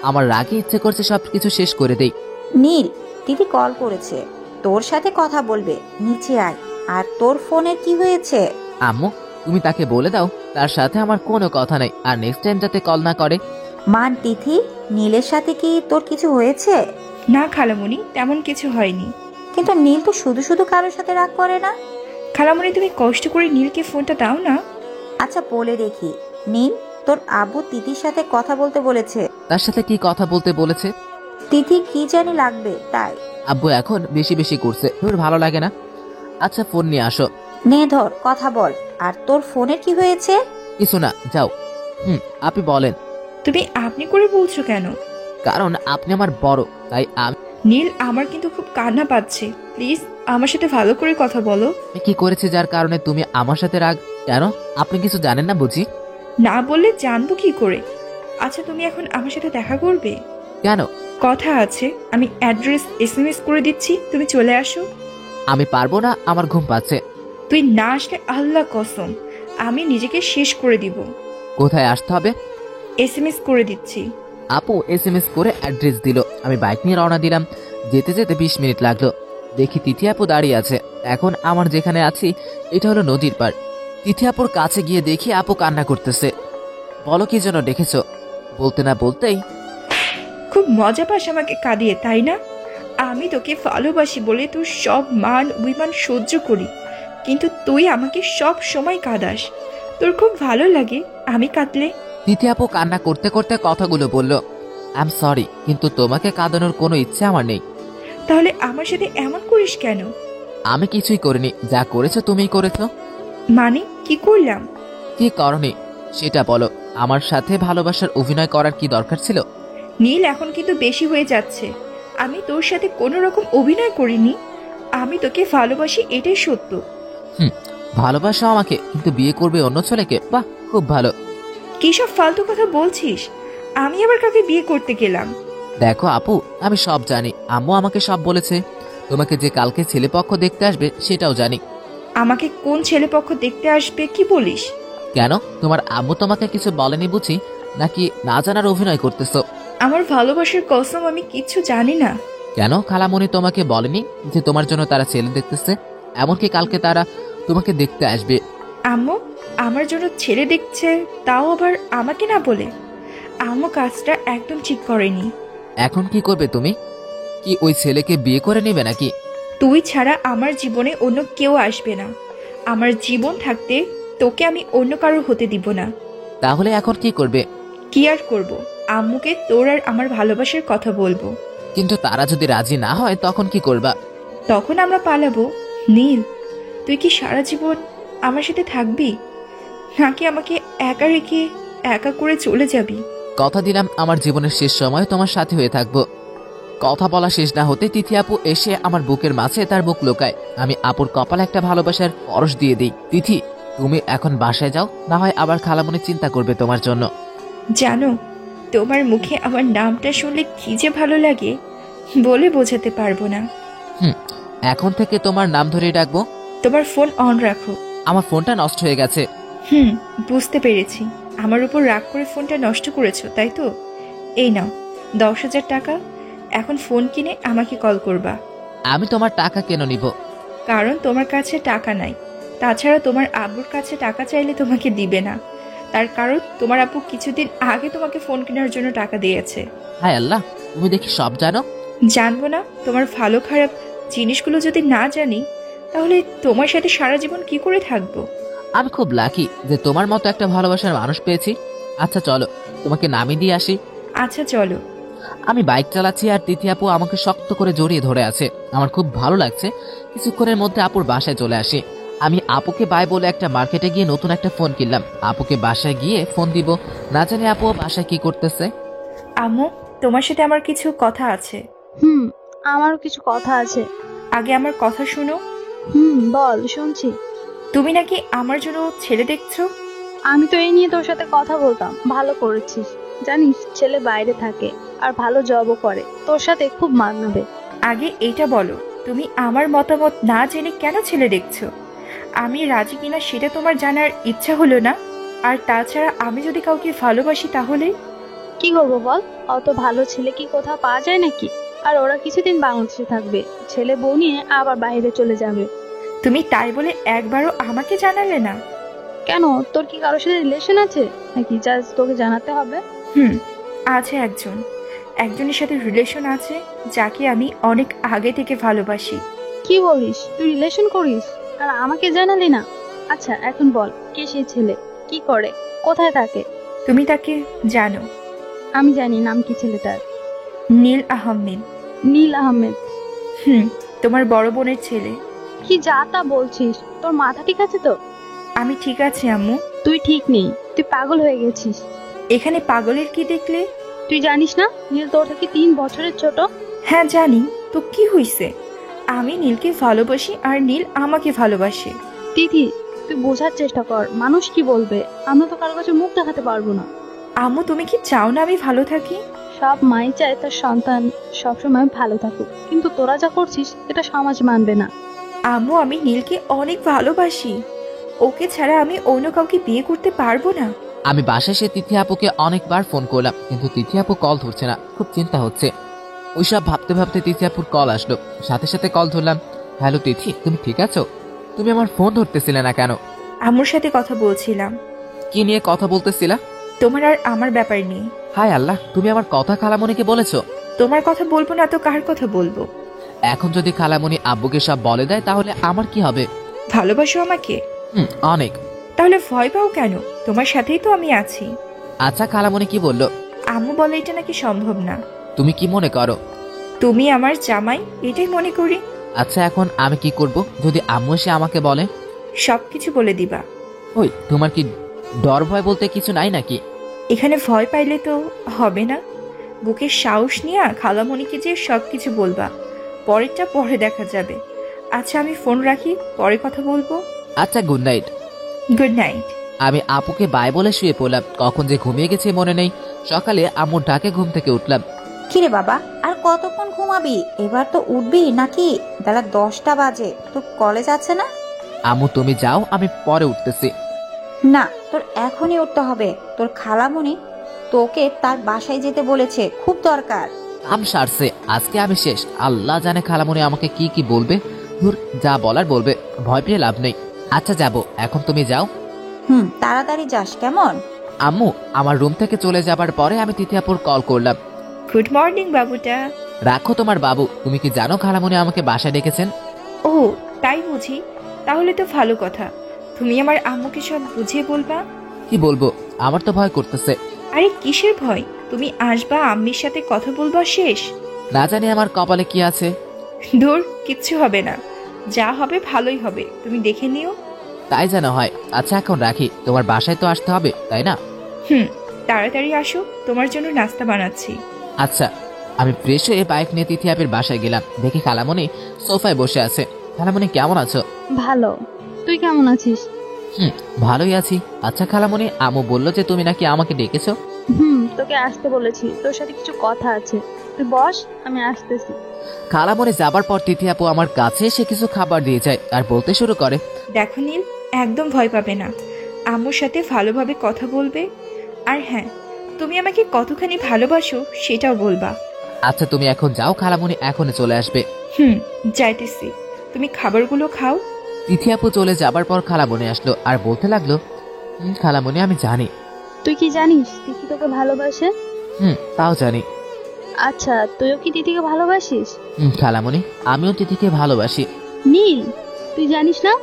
আমার রাগে ইচ্ছে করছে সবকিছু শেষ করে দেই। নীল, দিদি কল করেছে, তোর সাথে কথা বলবে, নিচে আয়। আর তোর ফোনের কি হয়েছে? আম্মু তুমি তাকে বলে দাও তার সাথে আমার কোনো কথা নাই, আর নেক্সট টাইম যাতে কল না করে। মান তিথি, নীলের সাথে কি তোর কিছু হয়েছে? না খালামণি, তেমন কিছু হয়নি। কিন্তু নীল তো শুধু শুধু কারোর সাথে রাগ করে না। খালামণি তুমি কষ্ট করে নীলকে ফোনটা দাও না। আচ্ছা বলে দেখি। নীল, তোর আব্বু তিথির সাথে কথা বলতে বলেছে। তার সাথে কি কথা বলতে বলেছে? তিথি কি জানি লাগবে তাই। আব্বু এখন বেশি বেশি করছে, তোর ভালো লাগে না। আচ্ছা ফোন নিয়ে আসো। নে ধর, কথা বল। আর তোর ফোনের কি হয়েছে? কিছু না, যাও। আপনি বলেন। তুমি আপনি করে বলছো কেন? কারণ আপনি আমার বড়, তাই আমি। নীল, আমার কিন্তু খুব কান্না পাচ্ছে, প্লিজ আমার সাথে ভালো করে কথা বলো। কি করেছে যার কারণে তুমি আমার সাথে রাগ? কেন, আপনি কিছু জানেন না বুঝি? না বললে জানবো কি করে? আচ্ছা তুমি এখন আমার সাথে দেখা করবে? কেন? কথা আছে, আমি অ্যাড্রেস SMS করে দিচ্ছি, তুমি চলে আসো। আমি পারবো না, আমার ঘুম পাচ্ছে। তুই না আসলে আল্লাহ কসম আমি নিজেকে শেষ করে দিব। কোথায় আসতে হবে? SMS করে দিচ্ছি। আপু SMS করে অ্যাড্রেস দিল। আমি বাইক নিয়ে রওনা দিলাম। যেতে যেতে 20 মিনিট লাগলো। দেখি তিথি আপু দাঁড়িয়ে আছে। এখন আমার যেখানে আছি এটা হলো নদীর পাড়। তিথি আপুর কাছে গিয়ে দেখি আপু কান্না করতেছে। বলো কি জন্য ডেকেছো? বলতে না বলতেই খুব মজা পাস আমাকে কাঁদিয়ে, তাই না? আমি তোকে ভালোবাসি বলে তোর সব মান অভিমান সহ্য করি, কিন্তু তুই আমাকে সব সময় কাঁদাস। তোর খুব ভালো লাগে আমি কাঁদলে? তিথি আপু কান্না করতে করতে কথাগুলো বলল। আই এম সরি, কিন্তু তোমাকে কাঁদানোর কোনো ইচ্ছে আমার নেই। তাহলে আমার সাথে এমন করিস কেন? আমি কিছুই করিনি, যা করেছো তুমিই করেছো। মানে কি করলাম? কি করনি সেটা বলো। আমার সাথে ভালোবাসার অভিনয় করার কি দরকার ছিল? নীল, এখন কিন্তু বেশি হয়ে যাচ্ছে। আমি তোর সাথে কোনো রকম অভিনয় করিনি। আমি তোকে ভালোবাসি, এটাই সত্য। ভালোবাসো আমাকে, কিন্তু বিয়ে করবে অন্য ছেলেকে? বাহ, খুব ভালো। কি সব ফালতু কথা বলছিস? আমি আবার কাকে বিয়ে করতে গেলাম? দেখো আপু, আমি সব জানি, আম্মু আমাকে সব বলেছে। তোমাকে যে কালকে ছেলেপক্ষ দেখতে আসবে সেটাও জানি। আমাকে কোন ছেলেপক্ষ দেখতে আসবে কি বলিস? কেন, তোমার আম্মু তোমাকে কিছু বলেনি বুঝি, নাকি না জানার অভিনয় করতেছো? আমার ভালোবাসার কসম, আমি কিচ্ছু জানি না। কেন খালামণি তোমাকে বলেনি যে তোমার জন্য তারা ছেলে দেখতেছে? এমনকি কালকে তারা তোমাকে দেখতে আসবে। আম্মু আমার জন্য ছেলে দেখছে, তাও আবার আমাকে না বলে? আম্মু কাজটা একদম ঠিক করেনি। এখন কি করবে তুমি? কি ওই ছেলেকে বিয়ে করে নেবে নাকি? তুই ছাড়া আমার জীবনে অন্য কেউ আসবে না। আমার জীবন থাকতে তোকে আমি অন্য কারোর হতে দিব না। তাহলে এখন কি করবে? কি আর করব, আম্মুকে তোর আর আমার ভালোবাসার কথা বলবো। কিন্তু তারা যদি রাজি না হয় তখন কি করবা? তখন আমরা পালাবো। নীল, তুই কি সারা জীবন আমার সাথে থাকবি, নাকি আমাকে একা রেখে একা করে চলে যাবি? কথা দিলাম আমার জীবনের শেষ সময় তোমার সাথে হয়ে থাকবো। কথা বলা শেষ না হতে তিথি আপু এসে আমার বুকের মাঝে তার বুক লোকায়। আমি আপুর কপালে একটা ভালোবাসার পরশ দিয়ে দিই। তিথি, তুমি এখন বাসায় যাও, না হয় আবার খালামণি চিন্তা করবে তোমার জন্য। জানো, তোমার মুখে আমার নামটা শুনলে কি যে ভালো লাগে, বলে বোঝাতে পারবো না। এখন থেকে তোমার নাম ধরেই ডাকবো। তোমার ফোন অন রাখো। আমার ফোনটা নষ্ট হয়ে গেছে। বুঝতে পেরেছি। আমার উপর রাগ করে ফোনটা নষ্ট করেছো, তাই তো? এই নাও 10,000 টাকা। এখন ফোন কিনে আমাকে কল করবা। আমি তোমার টাকা কেন নিব? কারণ তোমার কাছে টাকা নাই। তাছাড়া তোমার আব্বুর কাছে টাকা চাইলে তোমাকে দিবে না। তার কারণ তোমার আব্বু কিছুদিন আগে তোমাকে ফোন কেনার জন্য টাকা দিয়েছে। হায় আল্লাহ, তুমি দেখি সব জানো। জানবো না? তোমার ভালো খারাপ জিনিসগুলো যদি না জানি, তাহলে তোমার সাথে সারা জীবন কি করে থাকবো? আমি খুব লাকি যে তোমার মতো একটা ভালোবাসার মানুষ পেয়েছি। আচ্ছা চলো, তোমাকে নামিয়ে দিয়ে আসি। আচ্ছা চলো। আমি বাইক চালাচ্ছি আর তিথি আপু আমাকে শক্ত করে জড়িয়ে ধরে আছে। আমার খুব ভালো লাগছে। কিছুক্ষণের মধ্যে আপুর বাসায় চলে আসি। আমি আপুকে বাই বলে একটা মার্কেটে গিয়ে নতুন একটা ফোন কিনলাম। আপুকে বাসায় গিয়ে ফোন দিব, না জানি আপু বাসায় কি করতেছে। আম্মু, তোমার সাথে আমার কিছু কথা আছে। আমারও কিছু কথা আছে। আগে আমার কথা শুনো। বল, শুনছি। তুমি নাকি আমার জন্য ছেলে দেখছো? আমি তো এই নিয়ে তোর সাথে কথা বলতাম। ভালো করেছিস। জানিস, ছেলে বাইরে থাকে আর ভালো জবও করে, তোর সাথে খুব মানাবে। আগে এইটা বলো, তুমি আমার মতামত না জেনে কেন ছেলে দেখছো? আমি রাজি কিনা সেটা তোমার জানার ইচ্ছা হলো না? আর তাছাড়া আমি যদি কাউকে ভালোবাসি তাহলে কি করবো বল? অত ভালো ছেলে কি কোথাও পাওয়া যায় নাকি? আর ওরা কিছুদিন বাংলাদেশে থাকবে, ছেলে বউ নিয়ে আবার বাইরে চলে যাবে। তুমি তাই বলে একবারও আমাকে জানালে না? কেন, তোর কি কারোর সাথে রিলেশন আছে নাকি জাস্ট তোকে জানাতে হবে? আছে একজনের সাথে রিলেশন আছে, যাকে আমি অনেক আগে থেকে ভালোবাসি। কি বলিস? তুই রিলেশন করিস আর আমাকে জানালি না? আচ্ছা এখন বল, কে সেই ছেলে, কি করে, কোথায় থাকে? তুমি তাকে জানো? আমি জানি। নাম কি ছেলেটার? নীল আহমেদ। নীল আহমেদ? তোমার বড় বোনের ছেলে। কি যা তা বলছিস? তোর মাথা ঠিক আছে তো? আমি ঠিক আছি আম্মু। তুই ঠিক নেই, তুই পাগল হয়ে গেছিস। এখানে পাগলের কি দেখলে? তুই জানিস না নীল তোর থেকে 3 বছরের ছোট? হ্যাঁ জানি, তো কি হইছে? আমি নীলকে ভালোবাসি আর নীল আমাকে ভালোবাসে। তিথি, তুই বোঝার চেষ্টা কর, মানুষ কি বলবে। আমরা তো কারো কাছে মুখ দেখাতে পারবো না। আম্মু, তুমি কি চাও না আমি ভালো থাকি? সব মাই চায় তার সন্তান সবসময় ভালো থাকুক, কিন্তু তোরা যা করছিস এটা সমাজ মানবে না। আম্মু, আমি নীলকে অনেক ভালোবাসি। ওকে ছাড়া আমি অন্য কাউকে বিয়ে করতে পারবো না। আমি বাসায় এসে তিথি আপুকে অনেকবার ফোন করলাম, কিন্তু তিথি আপু কল ধরছে না। খুব চিন্তা হচ্ছে। ওইসব ভাবতে ভাবতে তিথি আপুর কল আসলো, সাথে সাথে কল ধরলাম। হ্যালো তিথি, তুমি ঠিক আছো? তুমি আমার ফোন ধরতেছিলে না কেন? আম্মুর সাথে কথা বলছিলাম। কি নিয়ে কথা বলতেছিলা? তোমার আর আমার ব্যাপার নিয়ে। হায় আল্লাহ, তুমি আমার কথা খালামণিকে বলেছো? তোমার কথা বলবো না তো কার কথা বলবো? এখন যদি খালামণি আব্বুকে সব বলে দেয় তাহলে আমার কি হবে? ভালোবাসো আমাকে? অনেক। তাহলে ভয় পাও কেন? তোমার সাথেই তো আমি আছি। আচ্ছা, খালামণি কি বললো? আম্মু বলে এটা নাকি সম্ভব না। তুমি কি মনে করো? তুমি আমার জামাই, এটাই মনে করি। আচ্ছা, এখন আমি কি করব যদি আম্মু এসে আমাকে বলে? সবকিছু বলে দিবা। ওই, তোমার কি ডর ভয় বলতে কিছু নাই নাকি? এখানে ভয় পাইলে তো হবে না। বুকের সাহস নিয়ে খালামণিকে যে সবকিছু বলবা, পরেরটা পরে দেখা যাবে। আচ্ছা, আমি ফোন রাখি, পরে কথা বলবো। আচ্ছা, গুড নাইট। Good night. আমি আপুকে বাই বলে শুয়ে পড়লাম। কখন যে ঘুমিয়ে গেছে মনে নেই। সকালে আম্মুর ডাকে ঘুম থেকে উঠলাম। কিরে বাবা, আর কতক্ষণ ঘুমাবি? এবার তো উঠবি নাকি? বেলা 10টা বাজে, তোর কলেজ আছে না? আম্মু তুমি যাও, আমি পরে উঠতেছি। না, তোর এখনই উঠতে হবে। তোর খালামণি তোকে তার বাসায় যেতে বলেছে, খুব দরকার। কাম সারছে, আজকে আমি শেষ। আল্লাহ জানে খালামণি আমাকে কি কি বলবে। ধুর, যা বলার বলবে, ভয় পেয়ে লাভ নেই। আচ্ছা যাব, এখন তুমি যাও। তাড়াতাড়ি যাস কেমন? আম্মু আমার রুম থেকে চলে যাবার পরে আমি তিথিয়াপুর কল করলাম। গুড মর্নিং বাবুটা। রাখো তোমার বাবু। তুমি কি জানো খালামণি আমাকে বাসায় ডেকেছেন? ও, তাই বুঝি? তাহলে তো ভালো কথা। তুমি আমার আম্মুকে সব বুঝিয়ে বলবা। কি বলবো, আমার তো ভয় করতেছে। আরে কিসের ভয়? তুমি আসবা, আম্মির সাথে কথা বলবা, শেষ। না জানি আমার কপালে কি আছে। ধুর, কিচ্ছু হবে না। যা হবে ভালোই হবে, তুমি দেখে নিও। তাই যেন হয়। আচ্ছা, এখন রাখি। তোমার বাসায় তো আসতে হবে, তাই না? তাড়াতাড়ি আসো, তোমার জন্য নাস্তা বানাচ্ছি। আচ্ছা। আমি ফ্রেশ হয়ে বাইক নিয়ে তিথিয়াপের বাসায় গেলাম। দেখি খালামণি সোফায় বসে আছে। খালামণি কেমন আছো? ভালো। তুই কেমন আছিস? ভালোই আছি। আচ্ছা খালামণি, আম্মু বললো যে তুমি নাকি আমাকে ডেকেছো। তোকে আসতে বলেছি, তোর সাথে কিছু কথা আছে। তুই বস, আমি আসতেছি। খালামণি যাবার পর তিথিয়াপু আমার কাছে এসে কিছু খাবার দিয়ে যায় আর বলতে শুরু করে, দেখো নীল, একদম ভয় পাবে না। আম্মুর সাথে ভালোভাবে কথা বলবে। আর হ্যাঁ, তুমি আমাকে কতখানি ভালোবাসো সেটাও বলবা। আচ্ছা তুমি এখন যাও, খালামণি এখনই চলে আসবে। যাইতেছি। তুমি খাবারগুলো খাও। তিথিয়াপু চলে যাবার পর খালামণি আসলো আর বলতে লাগলো, খালামণি আমি জানি। তুই কি জানিস তিথি তোকে ভালোবাসে? তাও জানি। আচ্ছা, তুইও কি তিথিকে ভালোবাসিস? খালামণি আমিও তিথিকে ভালোবাসি। নীল, তুই জানিস না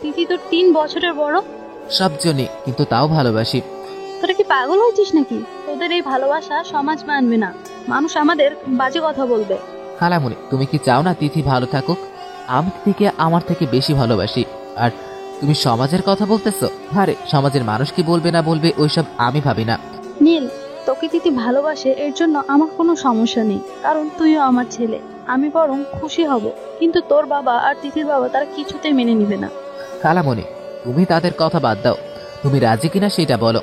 তিথি তোর 3 বছরের বড়? সব জানি, কিন্তু তাও ভালোবাসি। তোরা কি পাগল হয়েছিস নাকি? তোদের এই ভালোবাসা সমাজ মানবে না। মানুষ আমাদের বাজে কথা বলবে। খালামণি তুমি কি চাও না তিথি ভালো থাকুক? আমি তিথিকে আমার থেকে বেশি ভালোবাসি। আর তুমি সমাজের কথা বলতেছো? আরে সমাজের মানুষ কি বলবে না বলবে ওইসব আমি ভাবি না। নীল, তোকে তিথি ভালোবাসে, এর জন্য আমার কোনো সমস্যা নেই, কারণ তুইও আমার ছেলে। আমি বরং খুশি হব, কিন্তু তোর বাবা আর তিথির বাবা তারা কিছুতেই মেনে নিবে না। খালামণি তুমি তাদের কথা বাদ দাও, তুমি রাজি কিনা সেটা বলো।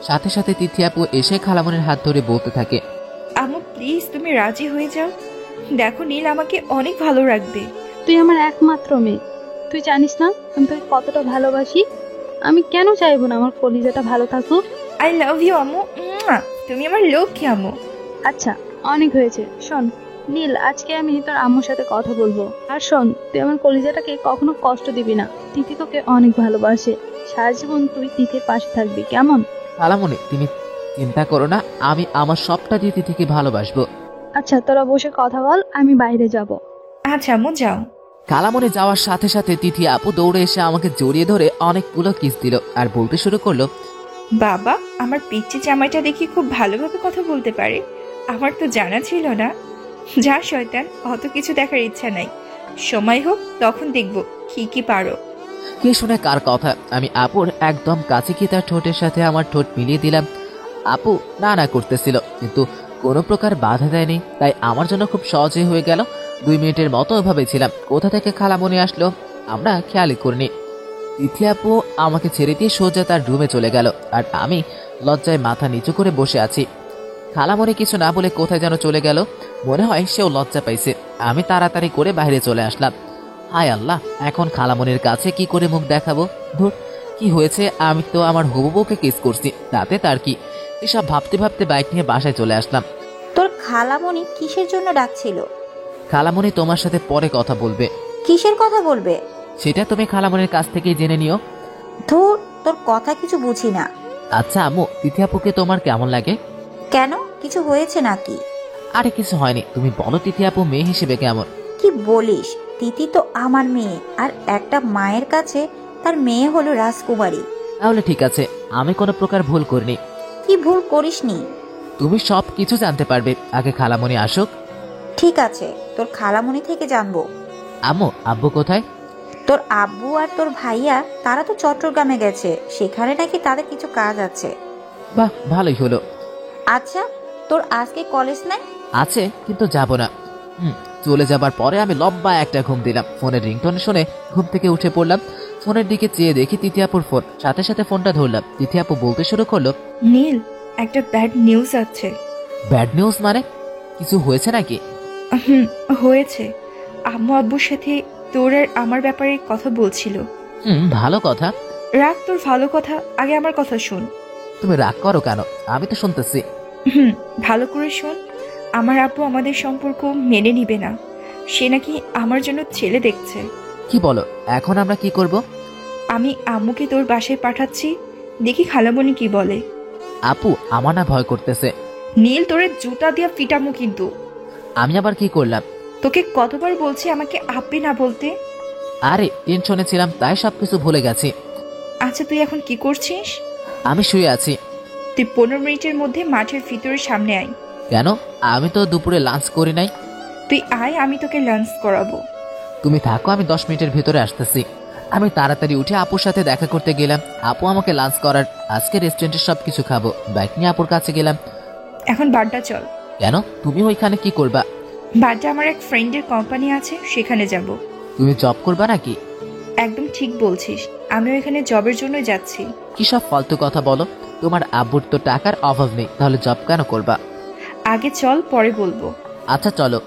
সাথে সাথে তিথি আপু এসে খালামণির হাত ধরে বলতে থাকে, আম্মু প্লিজ তুমি রাজি হয়ে যাও। দেখো নীল আমাকে অনেক ভালো রাখবে। তুই আমার একমাত্র মেয়ে। তুই জানিস না আমি তোকে কতটা ভালোবাসি। আমি কেন চাইবো না আমার কলিজাটা ভালো থাকুক? আই লাভ ইউ আম্মু। তুমি আমার লক্ষ্মী আম্মু। আচ্ছা, অনেক হয়েছে। শোন নীল, আজকে আমি তোর আম্মুর সাথে কথা বলবো। আর শোন, তুই আমার কলিজাটাকে কখনো কষ্ট দিবি না। তিথি তোকে অনেক ভালোবাসে। সারা জীবন তুই তিথির পাশে থাকবি, কেমন? খালামণি তুমি চিন্তা করো না, আমি আমার সবটা দিয়ে তিথিকে ভালোবাসবো। আচ্ছা, তোরা বসে কথা বল, আমি বাইরে যাব। আচ্ছা আম্মু যাও। খালামণি যাওয়ার সাথে সাথে তিথি আপু দৌড়ে এসে আমাকে জড়িয়ে ধরে অনেকগুলো কিস দিল আর বলতে শুরু করলো, বাবা আমার পিচ্চি জামাইটা দেখি খুব ভালোভাবে কথা বলতে পারে। আমার তো জানা ছিল না। যা শয়তান, অত কিছু দেখার ইচ্ছা নাই। সময় হোক তখন দেখবো কি পারো। কে শুনে কার কথা? আমি আপুর একদম কাছে গিয়ে তার ঠোঁটের সাথে আমার ঠোঁট মিলিয়ে দিলাম। আপু না করতেছিল, কিন্তু কোনো প্রকার বাধা দেয়নি, তাই আমার জন্য খুব সহজে হয়ে গেল। 2 মিনিটের মতো ওভাবে ছিলাম। কোথা থেকে খালামণি আসলো আমরা খেয়ালই করিনি। তিথি আপু আমাকে ছেড়ে দিয়ে সোজা তার রুমে চলে গেল আর আমি লজ্জায় মাথা নিচু করে বসে আছি। খালামণি কিছু না বলে কোথায় যেন চলে গেল। মনে হয় সেও লজ্জা পাইছে। আমি তাড়াতাড়ি করে বাইরে চলে আসলাম। হায় আল্লাহ, এখন খালামণির কাছে কি করে মুখ দেখাবো? ধুর, কি হয়েছে? আমি তো আমার হবু বউকে কিস করছি, তাতে তার কি? এসব ভাবতে ভাবতে বাইক নিয়ে বাসায় চলে আসলাম। তোর খালামণি কিসের জন্য ডাকছিল? খালামণি তোমার সাথে পরে কথা বলবে। কিসের কথা বলবে? সেটা তুমি খালামণির কাছ থেকেই জেনে নিও। ধুর, তোর কথা কিছু বুঝি না। আচ্ছা আম্মু, তিথি আপুকে তোমার কেমন লাগে? কেন, কিছু হয়েছে নাকি? আরে কিছু হয়নি, তুমি বলো তিথি আপু মেয়ে হিসেবে কেমন? কি বলিস, তিথি তো আমার মেয়ে, আর একটা মায়ের কাছে তার মেয়ে হলো রাজকুমারী। তাহলে ঠিক আছে, আমি কোনো প্রকার ভুল করিনি। কি ভুল করিসনি? তুমি সব কিছু জানতে পারবে, আগে খালামণি আসুক। ঠিক আছে, তোর খালামণি থেকে জানবো। আম্মু, আব্বু কোথায়? তোর আব্বু আর তোর ভাইয়া তারা তো চট্টগ্রামে গেছে, সেখানে নাকি তাদের কিছু কাজ আছে। বাহ, ভালোই হলো। আচ্ছা, তোর আজকে কলেজ নাই? আছে, কিন্তু যাব না। চলে যাবার পরে আমি লম্বা একটা ঘুম দিলাম। ফোনের রিংটোন শুনে ঘুম থেকে উঠে পড়লাম। ফোনের দিকে চেয়ে দেখি তিথি আপুর ফোন। সাথে সাথে ফোনটা ধরলাম। তিথি আপু বলতে শুরু করলো, নীল, একটা ব্যাড নিউজ আছে। ব্যাড নিউজ মানে? কিছু হয়েছে নাকি? হয়েছে। আম্মু আব্বুর সাথে তোর আর আমার ব্যাপারে কথা বলছিল। ভালো কথা। রাগ তোর ভালো কথা, আগে আমার কথা শোন। তুমি রাগ করো কেন? আমি তো শুনতেছি। ভালো করে শোন। আমার আব্বু আমাদের সম্পর্ক মেনে নিবে না। সে নাকি আমার জন্য ছেলে দেখছে। কি বলো? এখন আমরা কি করব? আমি আম্মুকে তোর বাসায় পাঠাচ্ছি, দেখি খালামণি কি বলে। আপু, আমার না ভয় করতেছে। নীল, তোরে জুতা দিয়া পিটামু কিন্তু। আমি আবার কি করলাম? তোকে কতবার বলছি আমাকে আব্বি না বলতে। আরে টেনশনে ছিলাম, তাই সবকিছু ভুলে গেছি। আচ্ছা, তুই এখন কি করছিস? আমি শুয়ে আছি। তুই 15 মিনিটের মধ্যে মাঠের ভিতরের সামনে আয়। কেন? আমি তো দুপুরে লাঞ্চ করি নাই। তুই আয়, আমি তোকে লাঞ্চ করাবো। তুমি থাকো, আমি 10 মিনিটের ভিতরে আসতেছি। আমি তাড়াতাড়ি উঠে আপুর সাথে দেখা করতে গেলাম। আপু আমাকে লাঞ্চ করার, আজকে রেস্টুরেন্টে সবকিছু খাবো। বাইক নিয়ে আপুর কাছে গেলাম। এখন বাড্ডা চল। কেন? তুমি ওইখানে কি করবা? বাড্ডা আমার এক ফ্রেন্ডের কোম্পানি আছে, সেখানে যাব। তুমি জব করবা নাকি? একদম ঠিক বলছিস, আমি ওইখানে জবের জন্য যাচ্ছি। কি সব ফালতু কথা বলো? তোমার আব্বুর তো টাকার অভাব নেই, তাহলে জব কেন করবা? আগে চল, পরে বলবো। আচ্ছা চলো।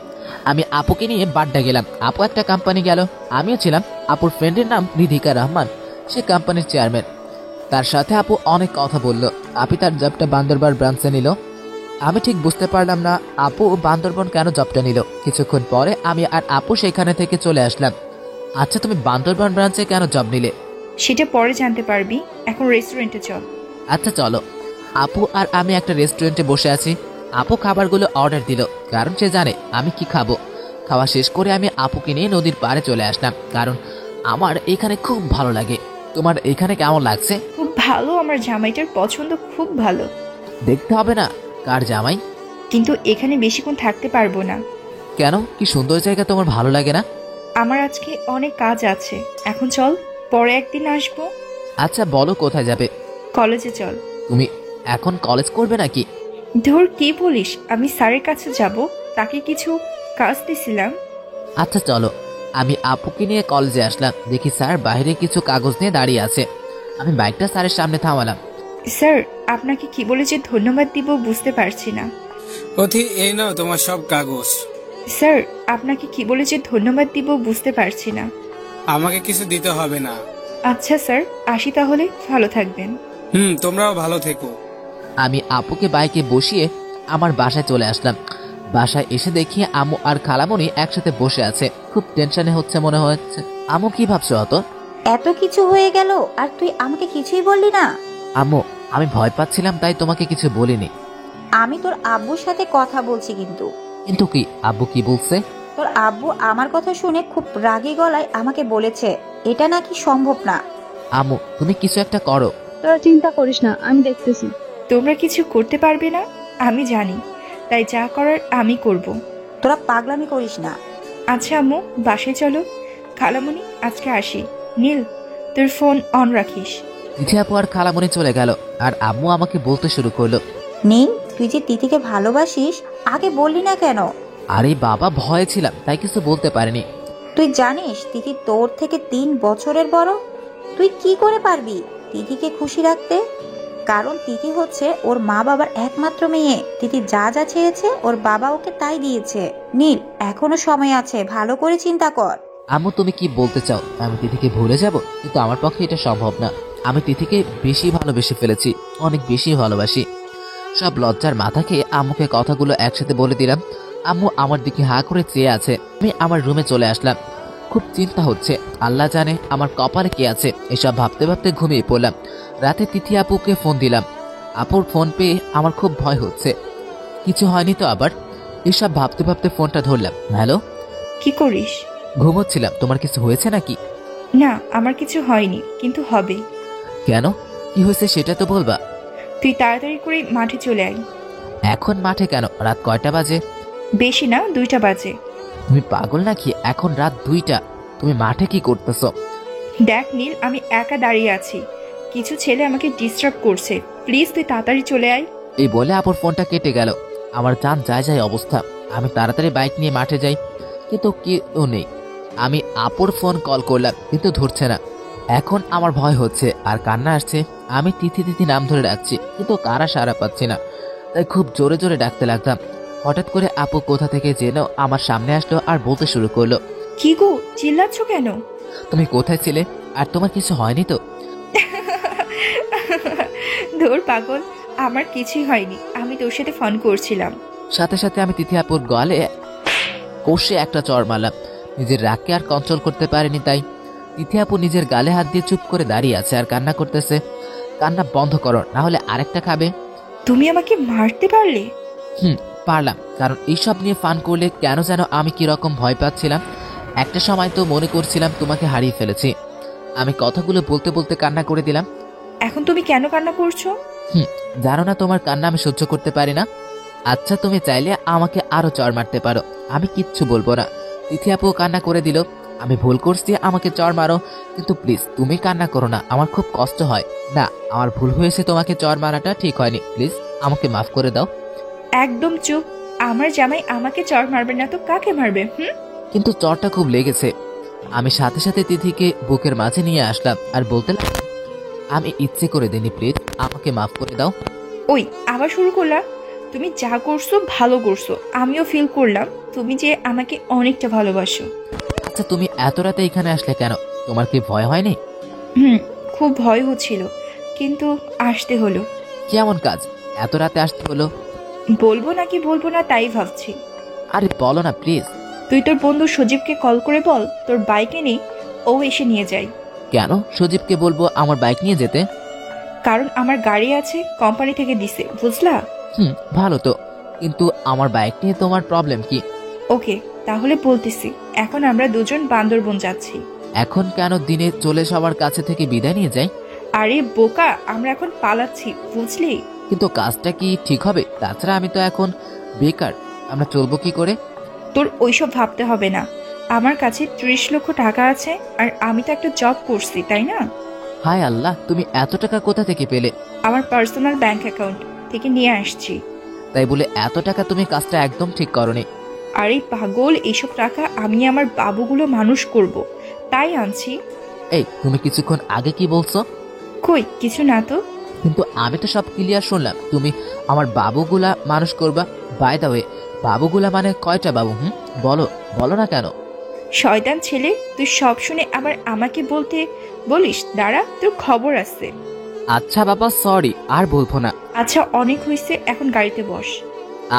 আমি আপুকে নিয়ে বাড্ডা গেলাম। আপু একটা কোম্পানি গেল, আমিও ছিলাম। আপুর ফ্রেন্ডের নাম রিধিকা রহমান, সে কোম্পানির চেয়ারম্যান। তার সাথে আপু অনেক কথা বলল। আপি তার জবটা বান্দরবান ব্রাঞ্চে নিল। আমি ঠিক বুঝতে পারলাম না আপু বান্দরবন কেন জবটা নিল। কিছুক্ষণ পরে আমি আর আপু সেখানে থেকে চলে আসলাম। আচ্ছা, তুমি বান্দরবান ব্রাঞ্চে কেন জব নিলে? সেটা পরে জানতে পারবি, এখন রেস্টুরেন্টে চল। আচ্ছা চলো। আপু আর আমি একটা রেস্টুরেন্টে বসে আছি। আপু খাবারগুলো অর্ডার দিল, কারণ সে জানে আমি কি খাবো। খাওয়া শেষ করে আমি আপুকে নিয়ে নদীর পাড়ে চলে আসলাম, কারণ আমার এখানে খুব ভালো লাগে। তোমার এখানে কেমন লাগছে? খুব ভালো, আমার জামাইটার পছন্দ খুব ভালো। দেখতে হবে না কার জামাই? কিন্তু এখানে বেশিক্ষণ থাকতে পারবো না। কেন? কি সুন্দর জায়গা, তোমার ভালো লাগে না? আমার আজকে অনেক কাজ আছে, এখন চল, পরে একদিন আসবো। আচ্ছা বলো, কোথায় যাবে? কলেজে চল। তুমি এখন কলেজ করবে নাকি? ধর, কি বলিস? আমি স্যারের কাছে যাব, তাকে কিছু কাজ দিছিলাম। আচ্ছা চলো। আমি আপুকে নিয়ে কলেজে আসলাম। দেখি স্যার বাইরে কিছু কাগজ নিয়ে দাঁড়িয়ে আছে। আমি বাইকটা স্যারের সামনে থামালাম। স্যার, আপনাকে কি বলে যে ধন্যবাদ দিব বুঝতে পারছি না। অথি, এই নাও তোমার সব কাগজ। স্যার, আপনাকে কি বলে যে ধন্যবাদ দিব বুঝতে পারছি না। আমাকে কিছু দিতে হবে না। আচ্ছা স্যার, আসি তাহলে, ভালো থাকবেন। তোমরাও ভালো থেকো। আমি আপুকে বাইকে বসিয়ে আমার বাসায় চলে আসলাম। বাসায় এসে দেখি আম্মু আর খালামণি একসাথে বসে আছে। খুব টেনশনে হচ্ছে মনে হচ্ছে। আম্মু, কি ভাবছো অত? এত কিছু হয়ে গেল আর তুই আমাকে কিছুই বললি না? আম্মু, আমি ভয় পাচ্ছিলাম, তাই তোমাকে কিছু বলিনি। আমি তোর আব্বুর সাথে কথা বলছি। কিন্তু কিন্তু কি? আব্বু কি বলছে? তোর আব্বু আমার কথা শুনে খুব রাগী গলায় আমাকে বলেছে এটা নাকি সম্ভব না। আম্মু, তুমি কিছু একটা করো। তোরা চিন্তা করিস না, আমি দেখতেছি। তোমরা কিছু করতে পারবে না, আমি জানি, তাই যা করার আমি করব। তোরা পাগলামি করিস না। আচ্ছা আম্মু, বাসায় চলো। খালামণি, আজকে আসি। নীল, তোর ফোন অন রাখিস। তিথি আপু আর খালামণি চলে গেল, আর আম্মু আমাকে বলতে শুরু করলো, নীল, তুই যে তিথিকে ভালোবাসিস, আগে বললি না কেন? আরে বাবা, ভয়ে ছিলাম তাই কিছু বলতে পারিনি। তুই জানিস তিথি তোর থেকে 3 বছরের বড়। তুই কি করে পারবি তিথিকে খুশি রাখতে? কারণ তিথি হচ্ছে ওর মা বাবার একমাত্র মেয়ে। তিথি যা যা চেয়েছে ওর বাবা ওকে তাই দিয়েছে। নীল, এখনো সময় আছে, ভালো করে চিন্তা কর। আম্মু, তুমি কি বলতে চাও? আমি তিথিকে ভুলে যাব? কিন্তু আমার পক্ষে এটা সম্ভব না। আমি তিথিকে বেশি ভালোবেসে ফেলেছি, অনেক বেশি ভালোবাসি। সব লজ্জার মাথা খেয়ে আম্মুকে কথাগুলো একসাথে বলে দিলাম। আম্মু আমার দিকে হা করে চেয়ে আছে। আমি আমার রুমে চলে আসলাম। খুব খুব চিন্তা হচ্ছে, আল্লাহ জানে আমার কপালে কি আছে। এসব ভাবতে ভাবতে ঘুমিয়ে পড়লাম। রাতে তিথি আপুকে ফোন দিলাম। আপুর ফোন পেয়ে আমার খুব ভয় হচ্ছে, কিছু হয়নি তো আবার। এসব ভাবতে ভাবতে ফোনটা ধরলাম। হ্যালো। কি করিস? ঘুমোচ্ছিলাম। তোমার কিছু হয়েছে নাকি? না, আমার কিছু হয়নি, কিন্তু হবে। কেন, কি হয়েছে সেটা তো বলবা। তুই তাড়াতাড়ি করে মাঠে চলে আয়। এখন মাঠে কেন? রাত কয়টা বাজে? বেশি না, 2টা বাজে। তুমি পাগল নাকি? এখন রাত 2টা, তুমি মাঠে কি করতেছো? দেখ নীল, আমি একা দাঁড়িয়ে আছি, কিছু ছেলে আমাকে ডিস্টার্ব করছে, প্লিজ তুই তাড়াতাড়ি চলে আয়। এই বলে আপুর ফোনটা কেটে গেল। আমার জান যায় যায় অবস্থা। আমি তাড়াতাড়ি বাইক নিয়ে মাঠে যাই, কিন্তু কেউ নেই। আমি আপুর ফোন কল করলাম, কিন্তু ধরছে না। এখন আমার ভয় হচ্ছে আর কান্না আসছে। আমি তিথি তিথি নাম ধরে ডাকছি, কিন্তু কারা সাড়া পাচ্ছি না। তাই খুব জোরে জোরে ডাকতে লাগলাম। হঠাৎ করে আপু কোথা থেকে যেন আমার সামনে আসলো আর বলতে শুরু করলো, কি গো, চিল্লাচ্ছ কেন? তুমি কোথায় ছিলে? আর তোমার কিছু হয়নি তো? ধুর পাগল, আমার কিছুই হয়নি, আমি তোর সাথে ফোন করছিলাম। সাথে সাথে আমি তিথি আপুর গলে কষে একটা চড় মারলাম। নিজের রাগকে আর কন্ট্রোল করতে পারিনি। তাই তিথি আপু নিজের গালে হাত দিয়ে চুপ করে দাঁড়িয়ে আছে আর কান্না করতেছে। কান্না বন্ধ করো, না হলে আরেকটা খাবে। তুমি আমাকে মারতে পারলে? পারলাম, কারণ এইসব নিয়ে ফান করলে কেন যেন আমি কিরকম ভয় পাচ্ছিলাম। একটা সময় তো মনে করছিলাম তোমাকে হারিয়ে ফেলেছি। আমি কথাগুলো বলতে বলতে কান্না করে দিলাম। এখন তুমি কেন কান্না করছো? জানো না তোমার কান্না আমি সহ্য করতে পারি না। আচ্ছা, তুমি চাইলে আমাকে আরো চড় মারতে পারো, আমি কিচ্ছু বলবো না। তিথি আপু কান্না করে দিল। আমি ভুল করছি, আমাকে চড় মারো, কিন্তু প্লিজ তুমি কান্না করো না, আমার খুব কষ্ট হয়। না, আমার ভুল হয়েছে, তোমাকে চড় মারাটা ঠিক হয়নি, প্লিজ আমাকে মাফ করে দাও। একদম চুপ, আমার জামাই আমাকে চড় মারবে না তো কাকে মারবে? কিন্তু চড়টা খুব লেগেছে। আমি সাথে সাথে তিথিকে বুকের মাঝে নিয়ে আসলাম আর বলতে লাগলাম, আমি ইচ্ছে করে দিনি, প্লিজ আমাকে মাফ করে দাও। ওই আবার শুরু করলাম? তুমি যা করছো ভালো করছো, আমিও ফিল করলাম তুমি যে আমাকে অনেকটা ভালোবাসো। আচ্ছা, তুমি এত রাতে এখানে আসলে কেন? তোমার কি ভয় হয়নি? খুব ভয় হচ্ছিল, কিন্তু আসতে হলো। কেমন কাজ এত রাতে আসতে হলো? বলবো নাকি বলবো না তাই ভাবছি। আরে বলো না প্লিজ। তুই তোর বন্ধু সজীবকে কল করে বল তোর বাইক এনে ও এসে নিয়ে যায়। কেন সজীবকে বলবো আমার বাইক নিয়ে যেতে? কারণ আমার গাড়ি আছে, কোম্পানি থেকে দিছে, বুঝলা? ভালো তো, কিন্তু আমার বাইক নিয়ে তোমার প্রবলেম কি? ওকে, তাহলে বলতেছি, এখন আমরা দুজন বান্দরবন যাচ্ছি। এখন কেন? দিনে চলে সবার কাছে থেকে বিদায় নিয়ে যাই। আরে বোকা, আমরা এখন পালাচ্ছি, বুঝলি? কিন্তু কাজটা কি ঠিক হবে? তাছাড়া আমি তো এখন বেকার, আমরা চলবো কি করে? তোর ওইসব ভাবতে হবে না, আমার কাছে 30 লক্ষ টাকা আছে, আর আমি তো একটা জব করছি, তাই না? হায় আল্লাহ, তুমি এত টাকা কোথা থেকে পেলে? আমার পার্সোনাল ব্যাংক অ্যাকাউন্ট থেকে নিয়ে আসছি। তাই বলে এত টাকা? তুমি কাজটা একদম ঠিক করনি। আরে পাগল, এইসব টাকা আমি আমার বাবুগুলো মানুষ করব, তাই আনছি। এই, তুমি কিছুক্ষণ আগে কি বলছো? কই কিছু না তো। কিন্তু আমি তো সব ক্লিয়ার শুনলাম, তুমি আমার বাবুগুলা মানুষ করবা। বাই দা ওয়ে, বাবুগুলা মানে কয়টা বাবু? বলো বলো না কেন? শয়তান ছেলে, তুই সব শুনে আবার আমাকে বলতে বলিস? দাঁড়া, তোর খবর আছে। আচ্ছা বাবা, সরি, আর বলবো না। আচ্ছা অনেক হয়েছে, এখন গাড়িতে বস।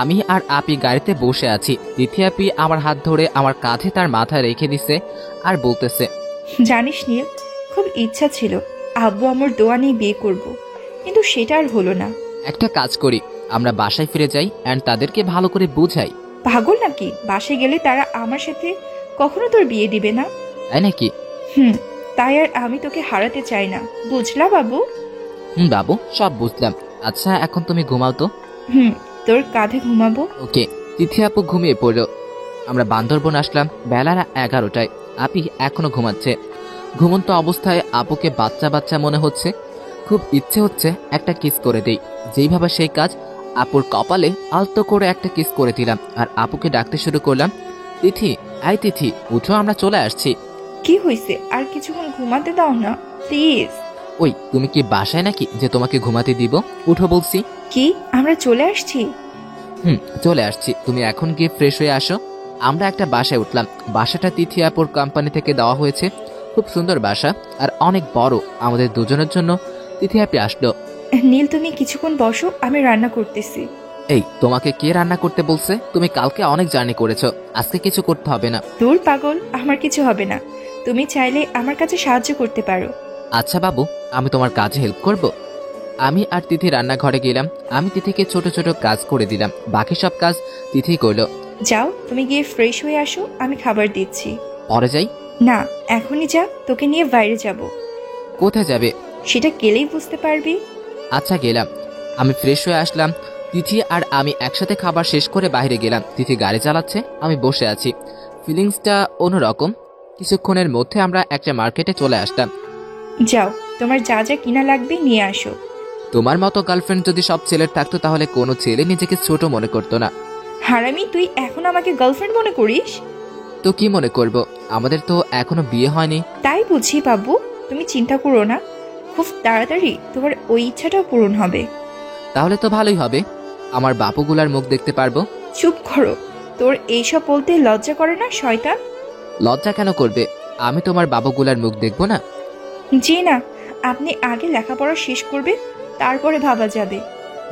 আমি আর আপি গাড়িতে বসে আছি। তিথি আপি আমার হাত ধরে আমার কাঁধে তার মাথা রেখে দিছে আর বলতেছে, জানিস নীল, খুব ইচ্ছা ছিল আব্বু আমার দোয়া নিয়ে বিয়ে করব, কিন্তু সেটা আর হলো না। একটা কাজ করি, আমরা বাসায় ফিরে যাই এন্ড তাদেরকে ভালো করে বুঝাই। পাগল নাকি? বাসায় গেলে তারা আমার সাথে কখনো তোর বিয়ে দিবে না। তাই নাকি? তাই আর আমি তোকে হারাতে চাই না, বুঝলা বাবু? বাবু, সব বুঝলাম। আচ্ছা, এখন তুমি ঘুমাও তো। তোর কাঁধে ঘুমাবো। ওকে। তিথি আপু ঘুমিয়ে পড়ল। আমরা বান্দরবন আসলাম বেলা 11টায়। আপি এখনো ঘুমাচ্ছে। ঘুমন্ত অবস্থায় আপুকে বাচ্চা বাচ্চা মনে হচ্ছে। খুব ইচ্ছে হচ্ছে একটা কিস করে দেই। যেইভাবে সেই কাজ, আপুর কপালে আলতো করে একটা কিস করে দিলাম আর আপুকে ডাকতে শুরু করলাম, তিথি, আই তিথি, উঠো, আমরা চলে আসছি। কি হয়েছে? আর কিছুক্ষণ ঘুমাতে দাও না প্লিজ। ওই, তুমি কি বাসায় নাকি যে তোমাকে ঘুমাতে দিব? উঠো বলছি। কি, আমরা চলে আসছি? চলে আসছি, তুমি এখন গিয়ে ফ্রেশ হয়ে আসো। আমরা একটা বাসায় উঠলাম। বাসাটা তিথি আপুর কোম্পানি থেকে দেওয়া হয়েছে। খুব সুন্দর বাসা আর অনেক বড়। আমাদের দুজনের জন্য তিথি আপি আসলো। নীল, তুমি কিছুক্ষণ বসো, আমি রান্না করতেছি। এই তোমাকে কে রান্না করতে বলছে? তুমি কালকে অনেক জার্নি করেছো, আজকে কিছু করতে হবে না। দূর পাগল, আমার কিছু হবে না। তুমি চাইলে আমার কাছে সাহায্য করতে পারো। আচ্ছা বাবু, আমি তোমার কাজে হেল্প করব। আমি আর তিথি রান্নাঘরে গেলাম। আমি তিথিকে ছোট ছোট কাজ করে দিলাম, বাকি সব কাজ তিথি করলো। যাও, তুমি গিয়ে ফ্রেশ হয়ে আসো, আমি খাবার দিচ্ছি। পরে যাই? না, এখনই যা, তোকে নিয়ে বাইরে যাব। কোথায় যাবে? সেটা গেলেই বুঝতে পারবি। আচ্ছা গেলাম। আমি ফ্রেশ হয়ে আসলাম। তিথি আর আমি একসাথে খাবার শেষ করে বাইরে গেলাম। তিথি গাড়ি চালাচ্ছে, আমি বসে আছি। ফিলিংসটা অন্যরকম। কিছুক্ষণের মধ্যে আমরা একটা মার্কেটে চলে আসলাম। যাও, তোমার যা যা কিনা লাগবে নিয়ে আসো। তোমার মতো গার্লফ্রেন্ড যদি সব ছেলের থাকতো তাহলে কোনো ছেলে নিজেকে ছোট মনে করতো না। হারামি, তুই এখন আমাকে গার্লফ্রেন্ড মনে করিস? তো কি মনে করব, আমাদের তো এখনো বিয়ে হয়নি। তাই বুঝি বাবু, তুমি চিন্তা করো না, খুব তাড়াতাড়ি তোমার ওই ইচ্ছাটাও পূরণ হবে। তাহলে তো ভালোই হবে, আমার বাপুগুলার মুখ দেখতে পারবো। চুপ করো, তোর এইসব বলতে লজ্জা করে না শয়তান? লজ্জা কেন করবে? আমি তোমার বাবুগুলার মুখ দেখবো না? জি না, আপনি আগে লেখাপড়া শেষ করবে, তারপরে ভাবা যাবে।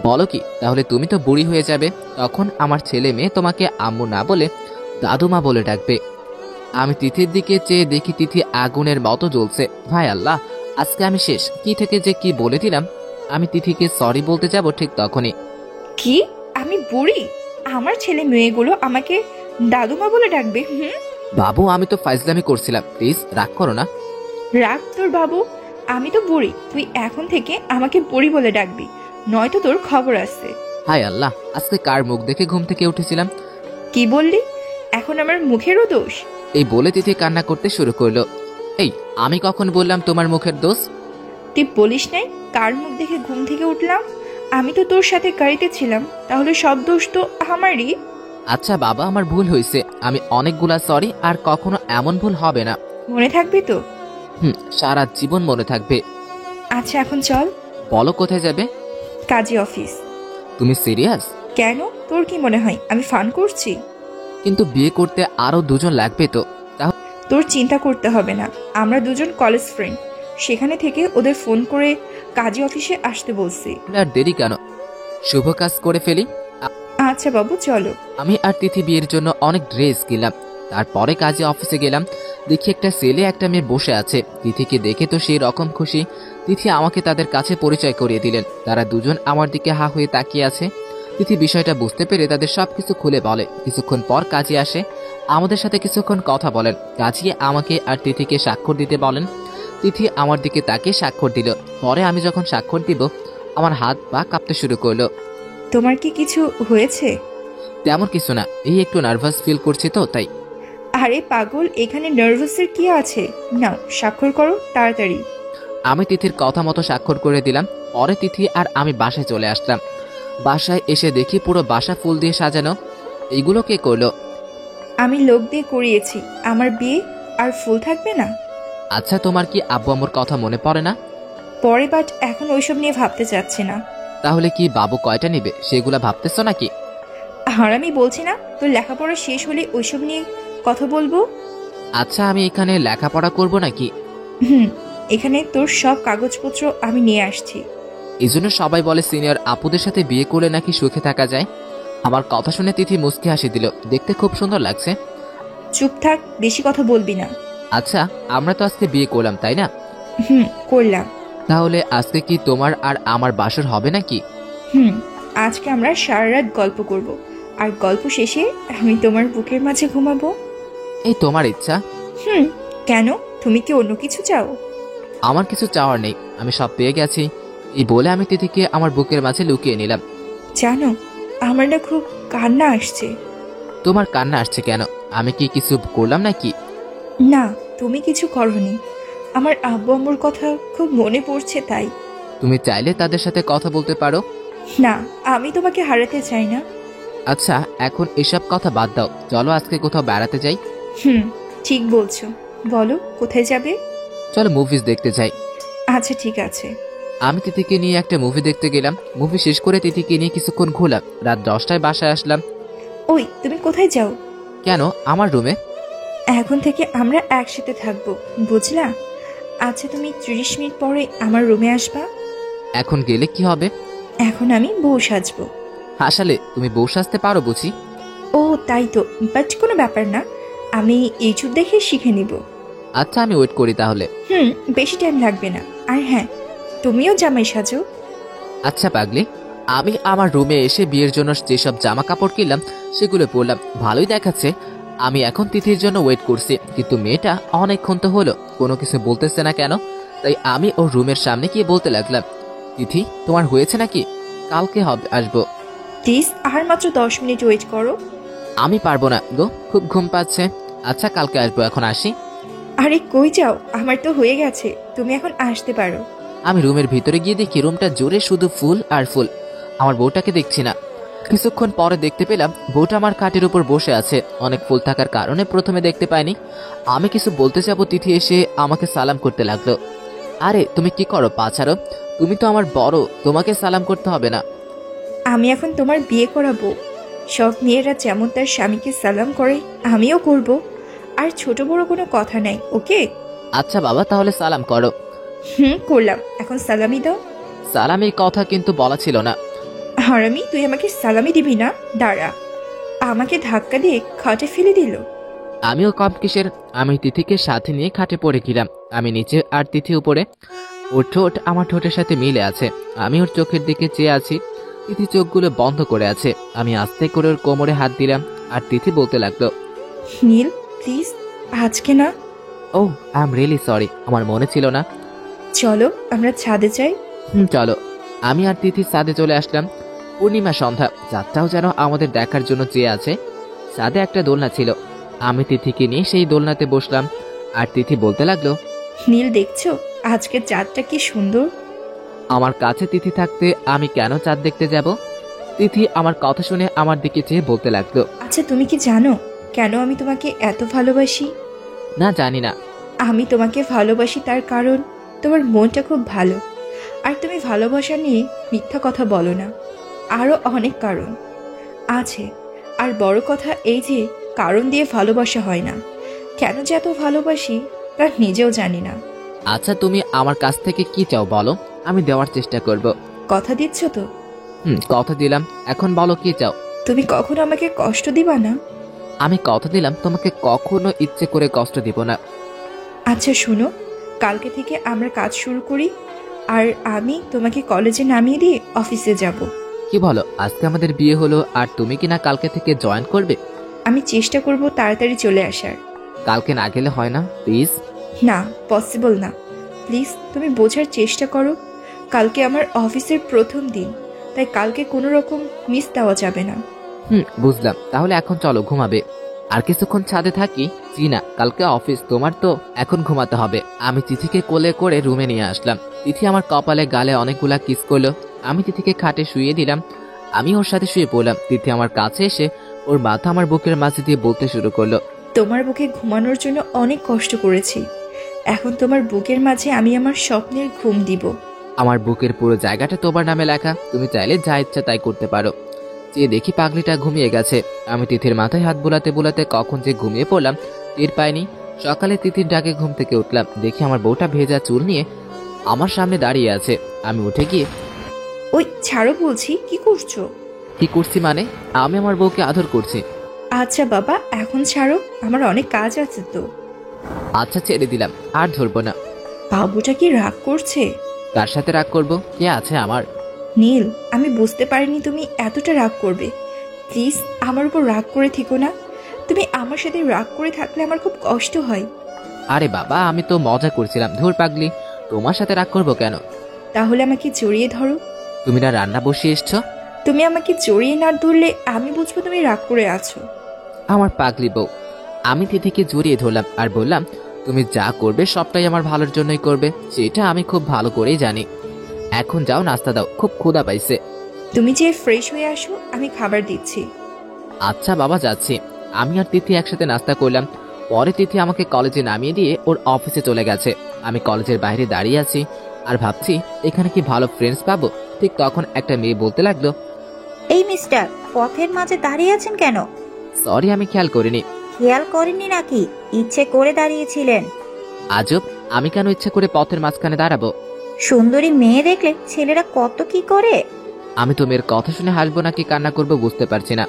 বলো কি, তাহলে তুমি তো বুড়ি হয়ে যাবে, তখন আমার ছেলে মেয়ে তোমাকে আম্মু না বলে দাদুমা বলে ডাকবে। আমি তিথির দিকে চেয়ে দেখি তিথি আগুনের মতো জ্বলছে। ভাই আল্লাহ, আজকে আমি শেষ। কি থেকে যে কি বলে দিলাম। আমি তিথিকে সরি বলতে যাব ঠিক তখনই। কি? আমি বুড়ি? আমার ছেলে মেয়েগুলো আমাকে দাদুমা বলে ডাকবে? বাবু, আমি তো ফাইজলামি করছিলাম, প্লিজ রাগ করো না। রাগ তোর বাবু, আমি তো বুড়ি, তুই এখন থেকে আমাকে বুড়ি বলে ডাকবি, নয়তো তোর খবর আছে। হায় আল্লাহ, আজকে কার মুখ দেখে ঘুম থেকে উঠেছিলাম? কি বললি? এখন আমার মুখেরও দোষ? এই বলে তিথি কান্না করতে শুরু করলো। এই, আমি কখন বললাম তোমার মুখের দোষ? তুই বলিস নাই কার মুখ দেখে ঘুম থেকে উঠলাম? আমি তো তোর সাথে গাড়িতে ছিলাম, তাহলে সব দোষ তো আমারই। আচ্ছা বাবা, আমার ভুল হয়েছে, আমি অনেকগুলা সরি, আর কখনো এমন ভুল হবে না। মনে থাকবে তো? সারা জীবন মনে থাকবে। আচ্ছা এখন চল। বলো কোথায় যাবে? কাজী অফিস। তুমি সিরিয়াস? কেন, তোর কি মনে হয় আমি ফান করছি? কিন্তু বিয়ে করতে আরো দুজন লাগবে তো। তোর চিন্তা করতে হবে না, আমরা দুজন কলেজ ফ্রেন্ড, সেখানে থেকে ওদের ফোন করে কাজী অফিসে আসতে বলছি। আর দেরি কেন, শুভ কাজ করে ফেলি। আচ্ছা বাবু চলো। আমি আর তিথি বিয়ের জন্য অনেক ড্রেস কিনলাম, তারপরে কাজী অফিসে গেলাম। দেখি একটা ছেলে একটা মেয়ে বসে আছে। তিথিকে দেখে তো সেই রকম খুশি। তিথি আমাকে তাদের কাছে পরিচয় করিয়ে দিলেন। তারা দুজন আমার দিকে হা হয়ে তাকিয়ে আছে। তিথি বিষয়টা বুঝতে পেরে তাদের সবকিছু খুলে বলে। কিছুক্ষণ পর কাজী আসে, আমাদের সাথে কিছুক্ষণ কথা বলেন। কাজী আমাকে আর তিথিকে স্বাক্ষর দিতে বলেন। তিথি আমার দিকে তাকিয়ে স্বাক্ষর দিল। পরে আমি যখন স্বাক্ষর দিব, আমার হাত পা কাঁপতে শুরু করলো। তোমার কি কিছু হয়েছে? তেমন কিছু না, এই একটু নার্ভাস ফিল করছি তো তাই। আরে পাগল, এখানে নার্ভাসের কি আছে? নাও স্বাক্ষর করো তাড়াতাড়ি। আমি তিথির কথা মতো স্বাক্ষর করে দিলাম। পরে তিথি আর আমি বাসায় চলে আসলাম। বাসায় এসে দেখি পুরো বাসা ফুল দিয়ে সাজানো। এইগুলো কে করলো? আমি লোক দিয়ে করিয়েছি। আমার বিয়ে আর ফুল থাকবে না? আচ্ছা, তোমার কি আব্বু আম্মুর কথা মনে পড়ে না? পরে, বাট এখন ওইসব নিয়ে ভাবতে চাচ্ছি না। তাহলে কি বাবু কয়টা নিবে সেগুলা ভাবতেছ নাকি? আর আমি বলছি না, তোর লেখাপড়া শেষ হলে ওইসব নিয়ে কথা বলবো। আচ্ছা, আমি এখানে লেখাপড়া করব নাকি? এখানে তোর সব কাগজপত্র আমি নিয়ে আসছি। এই জন্য সবাই বলে সিনিয়র আপুদের সাথে বিয়ে করলে নাকি সুখে থাকা যায়। আমার কথা শুনে তিথি মুচকি হাসি দিল। দেখতে খুব সুন্দর লাগছে। চুপ থাক, বেশি কথা বলবি না। আচ্ছা, আমরা তো আজকে বিয়ে করলাম তাই না? করলাম। তাহলে আজকে কি তোমার আর আমার বাসর হবে নাকি? আজকে আমরা সারা রাত গল্প করব, আর গল্প শেষে আমি তোমার বুকের মাঝে ঘুমাবো। এই তোমার ইচ্ছা। কেন, তুমি কি অন্য কিছু চাও? আমার কিছু চাওয়ার নেই, আমি সব পেয়ে গেছি। এই বলে আমি তিথিকে আমার বুকের মাঝে লুকিয়ে নিলাম। জানো, আমার না খুব কান্না আসছে। তোমার কান্না আসছে কেন? আমি কি কিছু করলাম নাকি? না, তুমি কিছু করনি। আমার আব্বু আম্মুর কথা খুব মনে পড়ছে তাই। তুমি চাইলে তাদের সাথে কথা বলতে পারো। না, আমি তোমাকে হারাতে চাই না। আচ্ছা, এখন এসব কথা বাদ দাও, চলো আজকে কোথাও বেড়াতে যাই। ঠিক বলছো, বলো কোথায় যাবে? চলো মুভিজ দেখতে যাই। আচ্ছা ঠিক আছে। আমি তিথিকে নিয়ে একটা মুভি দেখতে গেলাম। মুভি শেষ করে তিথিকে নিয়ে কিছুক্ষণ ঘুরলাম। রাত 10টায় বাসায় আসলাম। ওই, তুমি কোথায় যাও? কেন? আমার রুমে। এখন থেকে আমরা একসাথে থাকবো, বুঝলা? আচ্ছা, তুমি 30 মিনিট পরে আমার রুমে আসবা। এখন গেলে কি হবে? এখন আমি বউ সাজবো। আসলে তুমি বউ সাজতে পারো বুঝি? ও তাই তো, বাট কোনো ব্যাপার না, আমি ইউটিউব দেখে শিখে নিব। আচ্ছা আমি ওয়েট করি তাহলে। বেশি টাইম লাগবে না। আর হ্যাঁ, তুমিও জামাই সাজো। আচ্ছা পাগলি। আমি আমার রুমে এসে বিয়ের জন্য যেসব জামা কাপড় কিনলাম সেগুলো পরলাম, ভালোই দেখাচ্ছে। আমি এখন তিথির জন্য ওয়েট করছি, কিন্তু মেয়েটা অনেকক্ষণ তো হলো কোনো কিছু বলতেছে না কেন। তাই আমি ওর রুমের সামনে গিয়ে বলতে লাগলাম, তিথি তোমার হয়েছে নাকি? কালকে হবে আসবো। প্লিজ আর মাত্র 10 মিনিট ওয়েট করো। আমি পারবো না গো, খুব ঘুম পাচ্ছে। আচ্ছা কালকে আসবো, এখন আসি। আরে কই যাও, আমার তো হয়ে গেছে, তুমি এখন আসতে পারো। আমি রুমের ভিতরে গিয়ে দেখি রুমটা জুড়ে শুধু ফুল আর ফুল। আমার বউটাকে দেখছি না। কিছুক্ষণ পরে দেখতে পেলাম বউটা আমার খাটের উপর বসে আছে। অনেক ফুল থাকার কারণে প্রথমে দেখতে পাইনি। আমি কিছু বলতে যাবো, তিথি এসে আমাকে সালাম করতে লাগলো। আরে তুমি কি করো পা ছাড়ো, তুমি তো আমার বড়, তোমাকে সালাম করতে হবে না। আমি এখন তোমার বিয়ে করাবো। সব মেয়েরা যেমন তার স্বামীকে সালাম করে, আমিও করব। আর ছোট বড় কোনো কথা নাই, ওকে? আচ্ছা বাবা, তাহলে সালাম করো। করলাম, এখন সালামি দাও। সালামের কথা কিন্তু বলা ছিল না। হারামি, তুই আমাকে সালামি দিবি না? দাঁড়া। আমাকে ধাক্কা দিয়ে খাটে ফেলে দিল। আমিও কম কিসের, আমি তিথিকে সাথে নিয়ে খাটে পড়ে গেলাম। আমি নিচে আর তিথি উপরে। ওর ঠোঁট আমার ঠোঁটের সাথে মিলে আছে। আমি ওর চোখের দিকে চেয়ে আছি। তিথি চোখগুলো বন্ধ করে আছে। আমি আস্তে করে ওর কোমরে হাত দিলাম, আর তিথি বলতে লাগলো, নীল প্লিজ, আজকে না। ও আই এম রিয়েলি সরি, আমার মনে ছিল না। চলো আমরা ছাদে যাই। চলো। আমি আর তিথি ছাদে চলে আসলাম। পূর্ণিমা সন্ধ্যা, চাঁদটাও যেন আমাদের দেখার জন্য চেয়ে আছে। ছাদে একটা দোলনা ছিল, আমি তিথিকে নিয়ে সেই দোলনাতে বসলাম। আর তিথি বলতে লাগলো, নীল দেখছো আজকের চাঁদটা কি সুন্দর। আমার কাছে তিথি থাকতে আমি কেন চাঁদ দেখতে যাব? তিথি আমার কথা শুনে আমার দিকে চেয়ে বলতে লাগলো, আচ্ছা তুমি কি জানো কেন আমি তোমাকে এত ভালোবাসি? না জানি না। আমি তোমাকে ভালোবাসি তার কারণ তোমার মনটা খুব ভালো, আর তুমি ভালোবাসা নিয়ে মিথ্যা কথা বলো না। আরও অনেক কারণ আছে। আর বড় কথা এই যে কারণ দিয়ে ভালোবাসা হয় না। কেন যে এত ভালোবাসি তা নিজেও জানি না। আচ্ছা তুমি আমার কাছ থেকে কি চাও বলো, আমি দেওয়ার চেষ্টা করব। কথা দিচ্ছ তো? কথা দিলাম, এখন বলো কি চাও। তুমি কখনো আমাকে কষ্ট দিবা না? আমি কথা দিলাম তোমাকে কখনো ইচ্ছে করে কষ্ট দিব না। আচ্ছা শুনো, কালকে থেকে আমরা কাজ শুরু করি। আর আমি তোমাকে কলেজে নামিয়ে দিয়ে অফিসে যাব। কি বলো, আজকে আমাদের বিয়ে হলো আর তুমি কি না কালকে থেকে জয়েন করবে? আমি চেষ্টা করব তাড়াতাড়ি চলে আসার। কালকে না গেলে হয় না প্লিজ? না, পসিবল না। প্লিজ তুমি বোঝার চেষ্টা করো। কালকে আমার অফিসের প্রথম দিন, তাই কালকে কোনো রকম মিস দেওয়া যাবে না। বুঝলাম, তাহলে এখন চলো ঘুমাবে। আর কিছুক্ষণ ছাদে থাকি। না, কালকে অফিস, তোমার তো এখন ঘুমাতে হবে। আমি তিথিকে কোলে করে রুমে নিয়ে আসলাম। তিথি আমার কপালে গালে অনেকগুলা কিস করলো। আমি তিথিকে খাটে শুয়ে দিলাম। আমি ওর সাথে শুয়ে পড়লাম। তিথি আমার কাছে এসে ওর মাথা আমার বুকের মাঝে দিয়ে বলতে শুরু করলো, তোমার বুকে ঘুমানোর জন্য অনেক কষ্ট করেছি। এখন তোমার বুকের মাঝে আমি আমার স্বপ্নের ঘুম দিব। আমার বুকের পুরো জায়গাটা তোমার নামে লেখা, তুমি চাইলে যা ইচ্ছা তাই করতে পারো। যে দেখি পাগলিটা ঘুমিয়ে গেছে। আমি তিথির মাথায় হাত বোলাতে বোলাতে কখন যে ঘুমিয়ে পড়লাম টের পাইনি। সকালে তিথির ডাকে ঘুম থেকে উঠলাম, দেখি আমার বউটা ভেজা চুল নিয়ে আমার সামনে দাঁড়িয়ে আছে। আমি উঠে গিয়ে, ওই ছাড়ো বলছি, কি করছো? কি করছি মানে? আমি আমার বউকে আদর করছি। আচ্ছা বাবা, এখন ছাড়ো, আমার অনেক কাজ আছে তো। আচ্ছা ছেড়ে দিলাম, আর ধরবো না। বাবুটা কি রাগ করছে? কার সাথে রাগ করবো, কে আছে আমার? নীল, আমি বুঝতে পারিনি তুমি এতটা রাগ করবে। প্লিজ আমার উপর রাগ করে থেকো না। তুমি আমার সাথে রাগ করে থাকলে আমার খুব কষ্ট হয়। আরে বাবা, আমি তো মজা করছিলাম। ধুর পাগলি, তোমার সাথে রাগ করবো কেন? তাহলে আমাকে জড়িয়ে ধরো। তুমি না রান্না বসিয়ে এসছো? তুমি আমাকে জড়িয়ে না ধরলে আমি বুঝবো তুমি রাগ করে আছো। আমার পাগলি বউ। আমি তিথিকে জড়িয়ে ধরলাম আর বললাম, তুমি যা করবে সবটাই আমার ভালোর জন্যই করবে, সেটা আমি খুব ভালো করেই জানি। এখন যাও নাস্তা দাও, খুব ক্ষুধা পাইছে। তুমি যে ফ্রেশ হয়ে আসো, আমি খাবার দিচ্ছি। আচ্ছা বাবা, যাচ্ছি। আমি আর তিথি একসাথে নাস্তা করলাম। পরে তিথি আমাকে কলেজে নামিয়ে দিয়ে ওর অফিসে চলে গেছে। আমি কলেজের বাইরে দাঁড়িয়ে আছি আর ভাবছি এখানে কি ভালো ফ্রেন্ডস পাবো। ঠিক তখন একটা মেয়ে বলতে লাগলো, এই মিস্টার, পথের মাঝে দাঁড়িয়ে আছেন কেন? সরি, আমি খেয়াল করিনি। খেয়াল করেননি নাকি? ইচ্ছে করে দাঁড়িয়েছিলেন। আজব, আমি কেন ইচ্ছে করে পথের মাঝখানে দাঁড়াবো? সুন্দরী মেয়ে দেখলে ছেলেরা কত কি করে। আমি তো মেয়ের কথা শুনে হাসবো নাকি কান্না করবো বুঝতে পারছি না।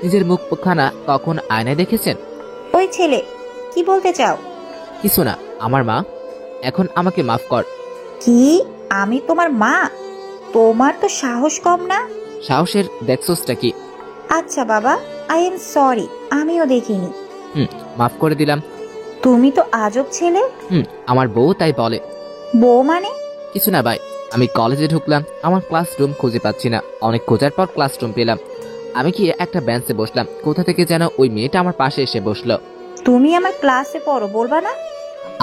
নিজের মুখখানা কখন আয়নায় দেখেছেন? ওই ছেলে, কি বলতে চাও? কিছু না, আমার মা। এখন আমাকে মাফ কর। কি? আমি তোমার মা? তোমার তো সাহস কম না। সাহসের দেখছোসটা কি? আচ্ছা বাবা, আই এম সরি, আমিও দেখিনি। মাফ করে দিলাম। তুমি তো আজব ছেলে। আমার বউ তাই বলে। বউ মানে? কিছু না ভাই, আমি কলেজে ঢুকলাম, আমার ক্লাসরুম খুঁজে পাচ্ছি না। অনেক খোঁজার পর ক্লাসরুম পেলাম। আমি কি একটা বেঞ্চে বসলাম, কোথা থেকে যেন ওই মেয়েটা আমার পাশে এসে বসলো। তুমি আমার ক্লাসে পড়ো, বলবা না?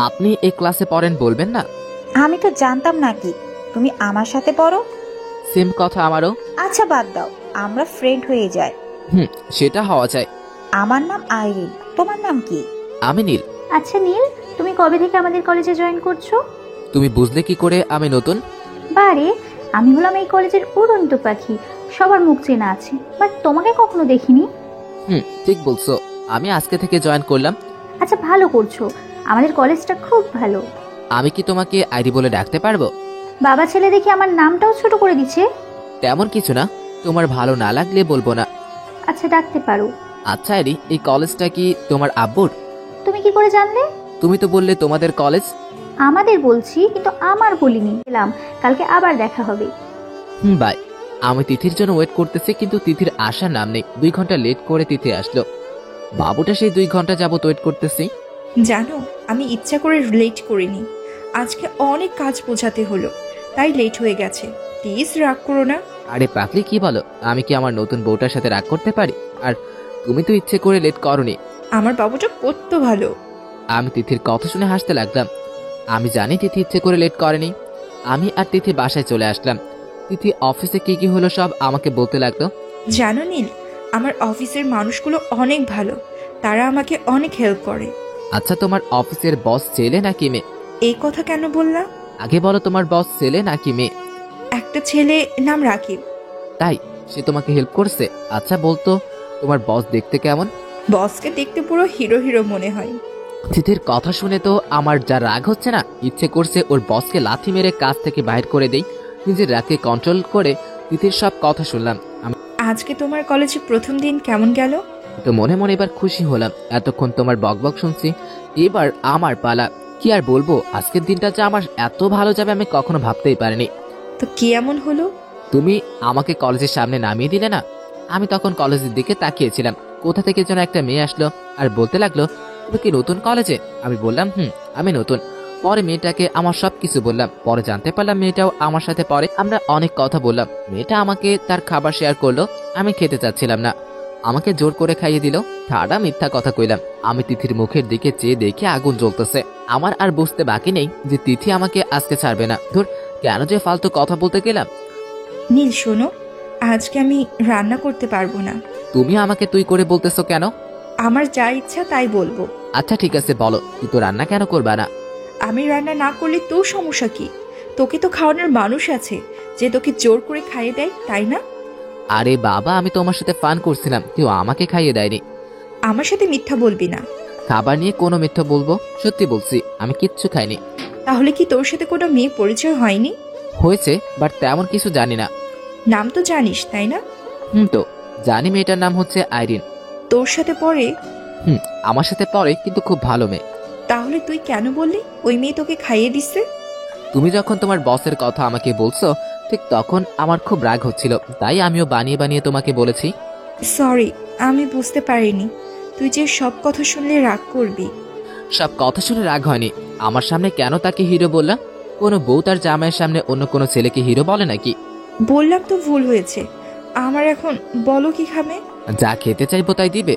আপনি এই ক্লাসে পড়েন, বলবেন না? আমি তো জানতাম নাকি তুমি আমার সাথে পড়ো। সেম কথা আমারও। আচ্ছা বাদ দাও, আমরা ফ্রেন্ড হয়ে যাই। সেটা হওয়া যায়। আমার নাম আইরিন, তোমার নাম কি? আমি নীল। আচ্ছা নীল, তুমি কবে থেকে আমাদের কলেজে জয়েন করছো? তুমি বুঝলে কি করে আমি নতুন? বারে, আমি হলাম এই কলেজের উড়ন্ত পাখি, সবার মুখ চেনা আছে, বাট তোমাকে কখনো দেখিনি। ঠিক বলছো, আমি আজকে থেকে জয়েন করলাম। আচ্ছা ভালো করছো, আমাদের কলেজটা খুব ভালো। আমি কি তোমাকে আইডি বলে ডাকতে পারবো? বাবা ছেলে দেখি আমার নামটাও ছোট করে দিচ্ছে। তেমন কিছু না, তোমার ভালো না লাগলে বলবো না। আচ্ছা ডাকতে পারো। আচ্ছা আইডি, এই কলেজটা কি তোমার আব্বুর? তুমি কি করে জানলে? তুমি তো বললে তোমাদের কলেজ। আমাদের বলছি, কিন্তু আমার বলিনি। এলাম, কালকে আবার দেখা হবে। বাই। আমি তিথির জন্য ওয়েট করতেছি, কিন্তু তিথির আসার নাম নেই। 2 ঘন্টা লেট করে তিথি আসলো। বাবুটা সেই 2 ঘন্টা যাবত ওয়েট করতেছি। জানো, আমি ইচ্ছা করে লেট করিনি, আজকে অনেক কাজ বোঝাতে হলো, তাই লেট হয়ে গেছে। প্লিজ রাগ করো না। আরে পাগলি, কি বলো? আমি কি আমার নতুন বউটার সাথে রাগ করতে পারি? আর তুমি তো ইচ্ছে করে লেট করনি। আমার বাবুটা কত ভালো। আমি তিথির কথা শুনে হাসতে লাগলাম। আমি জানি তিথি ইচ্ছে করে লেট করেনি। আমি আর তিথি বাসায় চলে আসলাম। তিথি অফিসে কি কি হলো সব আমাকে বলতে লাগলো। জানো নীল, আমার অফিসের মানুষগুলো অনেক ভালো, তারা আমাকে অনেক হেল্প করে। আচ্ছা, তোমার অফিসের বস ছেলে নাকি মেয়ে? এই কথা কেন বললা? আগে বলো, তোমার বস ছেলে নাকি মেয়ে? একটা ছেলে, নাম রাকিব। তাই? সে তোমাকে হেল্প করছে? আচ্ছা বলতো, তোমার বস দেখতে কেমন? বসকে দেখতে পুরো হিরো হিরো মনে হয়। তিথির কথা শুনে তো আমার যা রাগ হচ্ছে না, ইচ্ছে করছে ওর বসকে লাথি মেরে কাজ থেকে বাইর করে দেই। নিজের রাগকে কন্ট্রোল করে তিথির সব কথা শুনলাম। আজকে তোমার কলেজে প্রথম দিন কেমন গেল? তো মনে মনে এবার খুশি হলাম। এতক্ষণ তোমার বকবক শুনছি, এবার আমার পালা। কি আর বলবো, আজকের দিনটা যে আমার এত ভালো যাবে আমি কখনো ভাবতেই পারিনি। তো কি এমন হলো? তুমি আমাকে কলেজের সামনে নামিয়ে দিলে না। আমি তখন কলেজের দিকে তাকিয়েছিলাম। কোথা থেকে যেন একটা মেয়ে আসলো আর বলতে লাগলো, তুমি কি নতুন কলেজে? আমি বললাম আমি নতুন। পরে মেয়েটাকে আমার সবকিছু বললাম। পরে জানতে পারলাম মেয়েটাও আমার সাথে পড়ে। আমরা অনেক কথা বললাম। মেয়েটা আমাকে তার খাবার শেয়ার করলো। আমি খেতে চাচ্ছিলাম না, আমাকে জোর করে খাইয়ে দিল। ঠাডা মিথ্যা কথা কইলাম। আমি তিথির মুখের দিকে চেয়ে দেখে আগুন জ্বলতেছে। আমার আর বুঝতে বাকি নেই যে তিথি আমাকে আজকে ছাড়বে না। ধুর, কেন যে ফালতু কথা বলতে গেলাম। নীল শোনো, আজকে আমি রান্না করতে পারবো না। তুমি আমাকে তুই করে বলতেছো কেন? আমার যা ইচ্ছা তাই বলবো। আচ্ছা ঠিক আছে, বলো, তুই তো রান্না কেন করবা না? আমি রান্না না করলে তোর সমস্যা কি? তোকে তো খাওয়ানোর মানুষ আছে যে তোকে জোর করে খাইয়ে দেয়, তাই না? আরে বাবা, আমি তোমার সাথে ফান করছিলাম, কেউ আমাকে খাইয়ে দেয়নি। আমার সাথে মিথ্যা বলবি না। খাবার নিয়ে কোনো মিথ্যা বলবো? সত্যি বলছি, আমি কিচ্ছু খাইনি। তাহলে কি তোর সাথে কোনো মেয়ে পরিচয় হয়নি? হয়েছে, বাট তেমন কিছু জানি না। নাম তো জানিস, তাই না? তো জানি, মেয়েটার নাম হচ্ছে আইরিন। তোর সাথে পড়ে? আমার সাথে পড়ে, কিন্তু খুব ভালো মেয়ে। তাহলে তুই কেন বললি ওই মেয়ে তোকে খাইয়ে দিচ্ছে? তুমি যখন তোমার বসের কথা আমাকে বলছো, ঠিক তখন আমার খুব রাগ হচ্ছিল, তাই আমিও বানিয়ে বানিয়ে তোমাকে বলেছি। সরি, আমি বুঝতে পারিনি তুই যে সব কথা শুনলে রাগ করবি। সব কথা শুনে রাগ হয়নি। আমার সামনে কেন তাকে হিরো বললাম? কোনো বউ তার জামাইয়ের সামনে অন্য কোনো ছেলেকে হিরো বলে নাকি? বললাম তো ভুল হয়েছে। আমার এখন বলো কি খাবে? যা খেতে চাইবো তাই দিবে।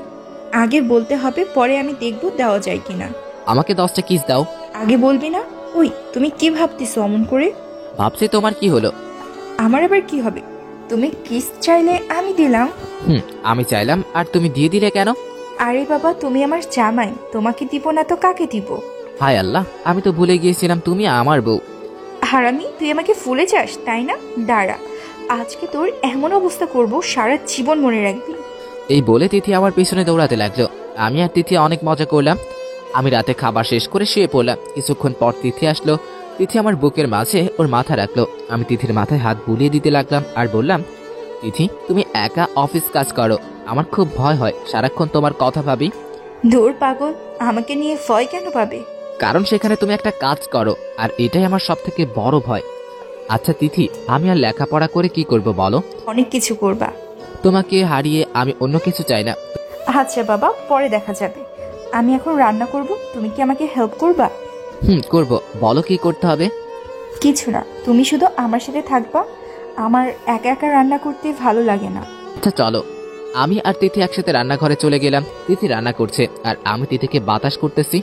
আগে বলতে হবে, পরে আমি দেখবো দেওয়া যায় কিনা। আমাকে 10টা কিস দাও। আগে বলবি না? ওই তুমি কি ভাবতেছো অমন করে? ভাবছি তোমার কি হলো? আমার আবার কি হবে? তুমি কিস চাইলে আমি দিলাম। আমি চাইলাম আর তুমি দিয়ে দিলে কেন? আরে বাবা, তুমি আমার জামাই, তোমাকে দিব না তো কাকে দিব? হায় আল্লাহ, আমি তো ভুলে গিয়েছিলাম তুমি আমার বউ। হারামি, তুই আমাকে ভুলে যাস তাই না? দাঁড়া, আজকে তোর এমন অবস্থা করব সারা জীবন মনে রাখবি। এই বলে তিথি আমার পিছনে দৌড়াতে লাগলো। আমি আর তিথি অনেক মজা করলাম। আমি রাতে খাবার শেষ করে শুয়ে পড়লাম। কিছুক্ষণ পর তিথি আসলো। তিথি আমার বুকের মাঝে ওর মাথা রাখলো। আমি তিথির মাথায় হাত বুলিয়ে দিতে লাগলাম আর বললাম, তিথি, তুমি একা অফিস কাজ করো, আমার খুব ভয় হয়, সারাক্ষণ তোমার কথা ভাবি। দূর পাগল, আমাকে নিয়ে ভয় কেন পাবে? কারণ সেখানে তুমি একটা কাজ করো, আর এটাই আমার সব থেকে বড় ভয়। আচ্ছা তিথি, আমি আর লেখাপড়া করে কি করব বলো? অনেক কিছু করবা। তোমাকে হারিয়ে আমি অন্য কিছু চাই না। আচ্ছা বাবা, পরে দেখা যাবে। আমি এখন রান্না করব, তুমি কি আমাকে হেল্প করবা? করব, বলো কি করতে হবে? কিছু না, তুমি শুধু আমার সাথে থাকবা। আমার একা একা রান্না করতে ভালো লাগে না। আচ্ছা চলো। আমি আর তিথি একসাথে রান্নাঘরে চলে গেলাম। তিথি রান্না করছে আর আমি তিথিকে বাতাস করতেছি।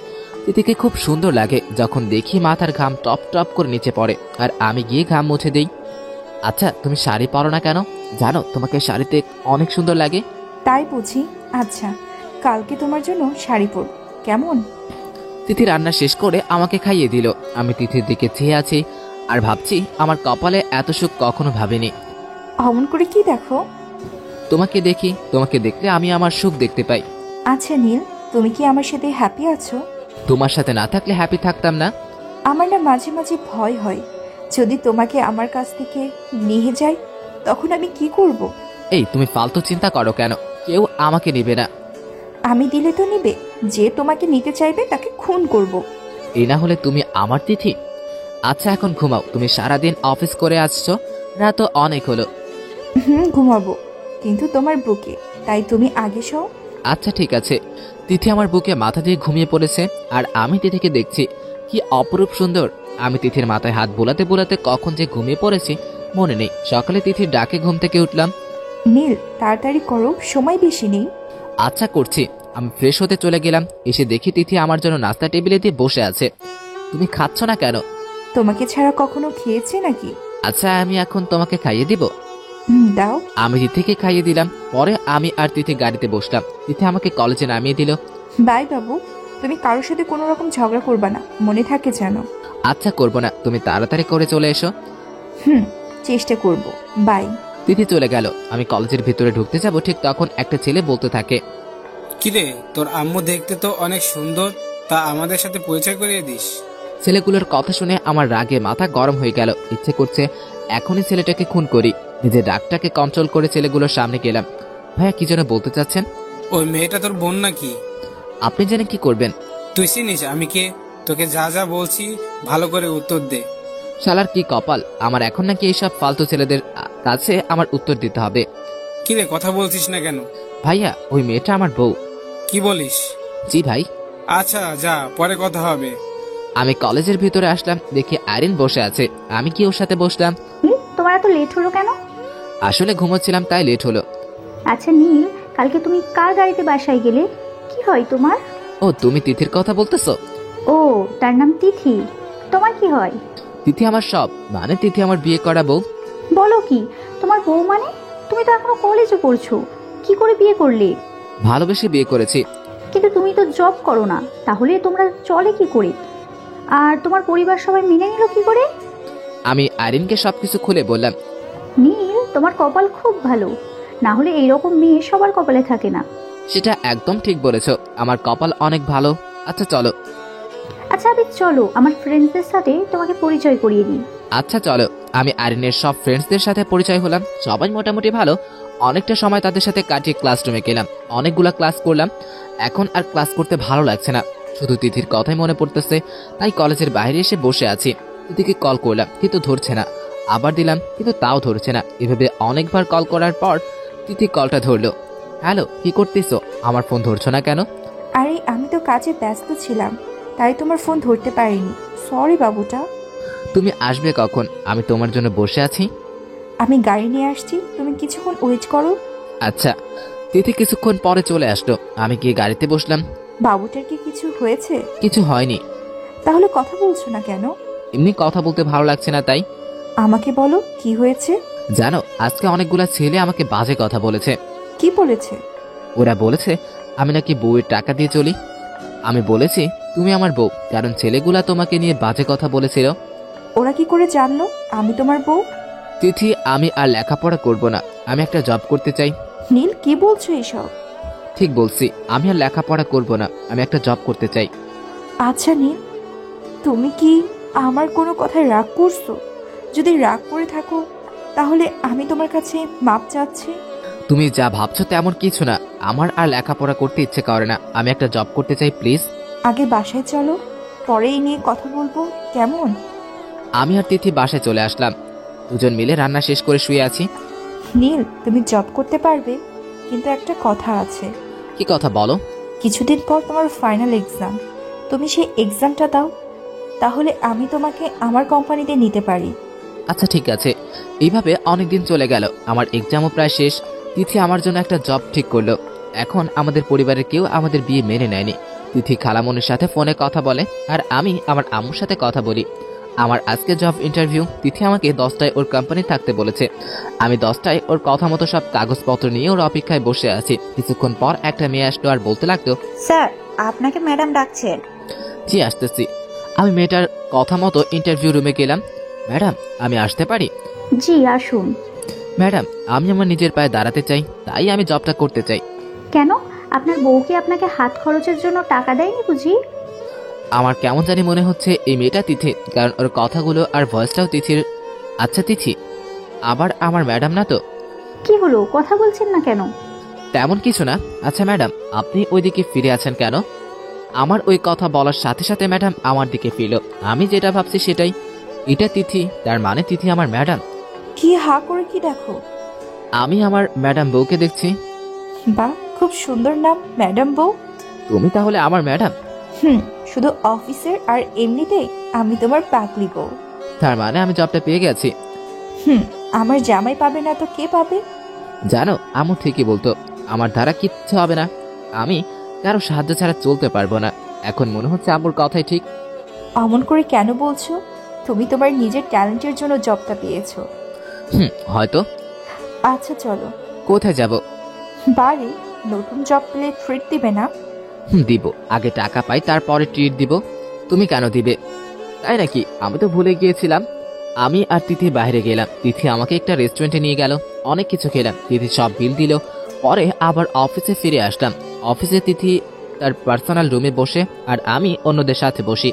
তিথিকে খুব সুন্দর লাগে যখন দেখি মাথার ঘাম টপ টপ করে নিচে পড়ে, আর আমি গিয়ে ঘাম মুছে দেই। আচ্ছা তুমি শাড়ি পরো না কেন? জানো তোমাকে শাড়িতে অনেক সুন্দর লাগে। তাই বুঝি? আচ্ছা, কালকে তোমার জন্য শাড়ি পরব, কেমন? তিথি রান্না শেষ করে আমাকে খাইয়ে দিল। আমি তিথির দিকে চেয়ে আছি আর ভাবছি আমার কপালে এত সুখ কখনো ভাবিনি। অমন করে কি দেখো? তোমাকে দেখি, তোমাকে দেখলে আমি আমার সুখ দেখতে পাই। আচ্ছা নীল, তুমি কি আমার সাথে হ্যাপি আছো? তোমার সাথে না থাকলে হ্যাপি থাকতাম না। আমার না মাঝে মাঝে ভয় হয়, যদি তোমাকে আমার কাছ থেকে নিয়ে যায় তখন আমি কি করব? এই তুমি ফালতু চিন্তা করো কেন? কেউ আমাকে নেবে না। আমি দিলে তো নিবে, যে তোমাকে নিতে চাইবে তাকে খুন করব। এই না হলে তুমি আমার তিথি। আচ্ছা এখন ঘুমাও, তুমি সারাদিন অফিস করে আসছো, রাত অনেক হলো। ঘুমাবো, কিন্তু তোমার বুকে, তাই তুমি আগে শো। আচ্ছা ঠিক আছে। তিথি আমার বুকে মাথা দিয়ে ঘুমিয়ে পড়েছে আর আমি তিথিকে দেখছি, কি অপরূপ সুন্দর। আমি তিথির মাথায় হাত বোলাতে বোলাতে কখন যে ঘুমিয়ে পড়েছি মনে নেই। সকালে তিথির ডাকে ঘুম থেকে উঠলাম। নীল তাড়াতাড়ি করো, সময় বেশি নেই। আচ্ছা করছি। আমি ফ্রেশ হতে চলে গেলাম। এসে দেখি তিথি আমার জন্য নাস্তা টেবিলে দিয়ে বসে আছে। তুমি খাচ্ছ না কেন? তোমাকে ছাড়া কখনো খেয়েছে নাকি? আচ্ছা আমি এখন তোমাকে খাইয়ে দিব। দাও। আমি তিথিকে খাইয়ে দিলাম। পরে আমি আর তিথি গাড়িতে বসলাম। তিথি আমাকে কলেজে নামিয়ে দিল। বাই বাবু, তুমি কারোর সাথে কোনো রকম ঝগড়া করবা না, মনে থাকে জানো। আচ্ছা করবো না, তুমি তাড়াতাড়ি করে চলে এসো। চেষ্টা করব। বাই। তিথি চলে গেল। আমি কলেজের ভিতরে ঢুকতে যাব, ঠিক তখন একটা ছেলে বলতে থাকে, কিরে তোর আম্মু দেখতে তো অনেক সুন্দর, তা আমাদের সাথে পরিচয় করিয়ে দিস। ছেলেগুলোর কথা শুনে আমার রাগে মাথা গরম হয়ে গেল। ইচ্ছে করছে এখনই ছেলেটাকে খুন করি। নিজের রাগটাকে কন্ট্রোল করে ছেলেগুলোর সামনে গেলাম। ভাইয়া কি যেন বলতে চাচ্ছেন? ওই মেয়েটা তোর বোন নাকি? আপনি জেনে কি করবেন? তুই চিনিস আমি কে? তোকে যা যা বলছি ভালো করে উত্তর দে। শালার কি কপাল, আমার এখন নাকি এইসব ফালতু ছেলেদের কাছে আমার উত্তর দিতে হবে। কিরে কথা বলছিস না কেন? ভাইয়া ওই মেয়েটা আমার বউ। কি বলিস? জি ভাই। আচ্ছা যা, পরে কথা হবে। আমি কলেজের ভিতরে আসলাম, দেখি আইরিন বসে আছে। আমি কি ওর সাথে বসলাম। তোমার এত লেট হলো কেন? আসলে ঘুমোচ্ছিলাম তাই লেট হলো। আচ্ছা নীল, কালকে তুমি কার গাড়িতে বাসায় গেলে? কি হয় তোমার? ও তুমি তিথির কথা বলতেছো? ও তার নাম তিথি। তোমার কি হয়? তিথি আমার সব, মানে তিথি আমার বিয়ে করা বউ। বলো কি, তোমার বউ মানে? তুমি তো এখনো কলেজে পড়ছো, কি করে বিয়ে করলে? ভালোবেসে বিয়ে করেছি। কিন্তু তুমি তো জব করো না, তাহলে তোমরা চলে কি করে? আর তোমার পরিবার সবাই মেনে নিল কি করে? আমি আইরিনকে সবকিছু খুলে বললাম। নীল, তোমার কপাল খুব ভালো, না হলে এইরকম মেয়ে সবার কপালে থাকে না। সেটা একদম ঠিক বলেছো, আমার কপাল অনেক ভালো। আচ্ছা চলো। আচ্ছা আবে চলো, আমার ফ্রেন্ডসদের সাথে তোমাকে পরিচয় করিয়ে দিই। আচ্ছা চলো। আমি আইরিনের সব ফ্রেন্ডসদের সাথে পরিচয় হলাম। সবাই মোটামুটি ভালো। অনেকটা সময় তাদের সাথে কাটিয়ে ক্লাসরুমে গেলাম। অনেকগুলা ক্লাস করলাম। এখন আর ক্লাস করতে ভালো লাগছে না, শুধু তিথির কথাই মনে পড়তেছে। তাই কলেজের বাইরে এসে বসে আছি। তিথিকে কল করলাম কিন্তু ধরছে না, আবার দিলাম কিন্তু তাও ধরছে না। এভাবে অনেকবার কল করার পর তিথি কলটা ধরলো। হ্যালো, কি করতেছো? আমার ফোন ধরছো না কেন? আরে আমি তো কাজে ব্যস্ত ছিলাম, তাই তোমার ফোন ধরতে পারিনি, সরি বাবুটা। তুমি আসবে কখন? আমি তোমার জন্য বসে আছি। আমি গাড়ি নিয়ে আসছি, তুমি কিছুক্ষণ ওয়েট করো। আচ্ছা। তিথি কিছুক্ষণ পরে চলে আসলো। আমি গিয়ে গাড়িতে বসলাম। বাবুটার কি কিছু হয়েছে? কিছু হয়নি। তাহলে কথা বলছো না কেন? এমনি কথা বলতে ভালো লাগছে না তাই। আমাকে বলো কি হয়েছে। জানো আজকে অনেকগুলা ছেলে আমাকে বাজে কথা বলেছে। কি বলেছে? ওরা বলেছে আমি নাকি বউয়ের টাকা দিয়ে চলি। আমি বলেছি তুমি আমার বউ, কারণ ছেলেগুলা তোমাকে নিয়ে বাজে কথা বলেছিল। ওরা কি করে জানলো আমি তোমার বউ? তিথি, আমি আর লেখাপড়া করব না, আমি একটা জব করতে চাই। নীল কি বলছো এসব? ঠিক বলছি, আমি আর লেখাপড়া করব না, আমি একটা জব করতে চাই। আচ্ছা নীল, তুমি কি আমার কোনো কথায় রাগ করছো? যদি রাগ করে থাকো তাহলে আমি তোমার কাছে মাপ চাচ্ছি। তুমি যা ভাবছো তেমন কিছু না। আমার আর লেখাপড়া করতে ইচ্ছে করে না, আমি একটা জব করতে চাই প্লিজ। আগে বাসায় চলো, পরে এই নিয়ে কথা বলবো, কেমন? আমি আর তিথি বাসায় চলে আসলাম। দুজন মিলে রান্না শেষ করে শুয়ে আছি। নীল, তুমি জব করতে পারবে, কিন্তু একটা কথা আছে। কি কথা বলো? কিছুদিন পর তোমার ফাইনাল এক্সাম, তুমি সেই এক্সামটা দাও, তাহলে আমি তোমাকে আমার কোম্পানিতে নিতে পারি। আচ্ছা ঠিক আছে। এইভাবে অনেকদিন চলে গেল, আমার এক্সামও প্রায় শেষ। তিথি আমার জন্য একটা জব ঠিক করলো। এখন আমাদের পরিবারের কেউ আমাদের বিয়ে মেনে নেয়নি। তিথি খালামনির সাথে ফোনে কথা বলে, আর আমি আমার আম্মুর সাথে কথা বলি। আমার আজকে জব ইন্টারভিউ। তিথি আমাকে 10টায় ওর কোম্পানি থাকতে বলেছে। আমি 10টায় ওর কথা মতো সব কাগজপত্র নিয়ে ওর অপেক্ষায় বসে আছি। কিছুক্ষণ পর একটা মেয়ে আসলো আর বলতে লাগলো, স্যার, আপনাকে ম্যাডাম ডাকছেন। জি আসতেছি। আমি মেয়েটার কথা মতো ইন্টারভিউ রুমে গেলাম। ম্যাডাম, আমি আসতে পারি? জি আসুন। ম্যাডাম, আমি আমার নিজের পায়ে দাঁড়াতে চাই, তাই আমি জবটা করতে চাই। কেন, আপনার বউ কি আপনাকে হাত খরচের জন্য টাকা দেয়নি বুঝি? আমার কেমন জানি মনে হচ্ছে এই মেয়েটা তিথি, কারণ ওর কথাগুলো আর ভয়েসটাও তিথির। আচ্ছা তিথি আবার আমার ম্যাডাম না তো? কি হলো, কথা বলছেন না কেন? তেমন কিছু না। আচ্ছা ম্যাডাম, আপনি ওইদিকে ফিরে আছেন কেন? আমার ওই কথা বলার সাথে সাথে ম্যাডাম আমার দিকে ফিরল। আমি যেটা ভাবছি সেটাই, এটা তিথি, তার মানে তিথি আমার ম্যাডাম। কি হা করে কি দেখো? আমি আমার ম্যাডাম বউকে দেখছি। বাহ, খুব সুন্দর নাম, ম্যাডাম বউ। তুমি তাহলে আমার ম্যাডাম? শুধু অফিসের আর এমনিতে আমি তোমার পাগলি বউ। তার মানে আমি জবটা পেয়ে গেছি। আমার জামাই পাবে না তো কে পাবে? জানো, আম্মু ঠিকই বলতো, আমার দ্বারা কিচ্ছু হবে না, আমি কারো সাহায্য ছাড়া চলতে পারবো না। এখন মনে হচ্ছে আম্মুর কথাই ঠিক। অমন করে কেন বলছো? তুমি তোমার নিজের ট্যালেন্টের জন্য জবটা পেয়েছো। হয়তো। আচ্ছা চলো। কোথায় যাব? বাড়ি। নতুন জব পেলে ট্রিট দিবে না? দিব, আগে টাকা পাই তারপরে ট্রিট দিব। তুমি কেন দিবে? তাই নাকি? আমি তো ভুলে গিয়েছিলাম। আমি আর তিথি বাইরে গেলাম। তিথি আমাকে একটা রেস্টুরেন্টে নিয়ে গেল, অনেক কিছু খেলাম। তিথি সব বিল দিল। পরে আবার অফিসে ফিরে আসলাম। অফিসে তিথি তার পার্সোনাল রুমে বসে আর আমি অন্যদের সাথে বসি।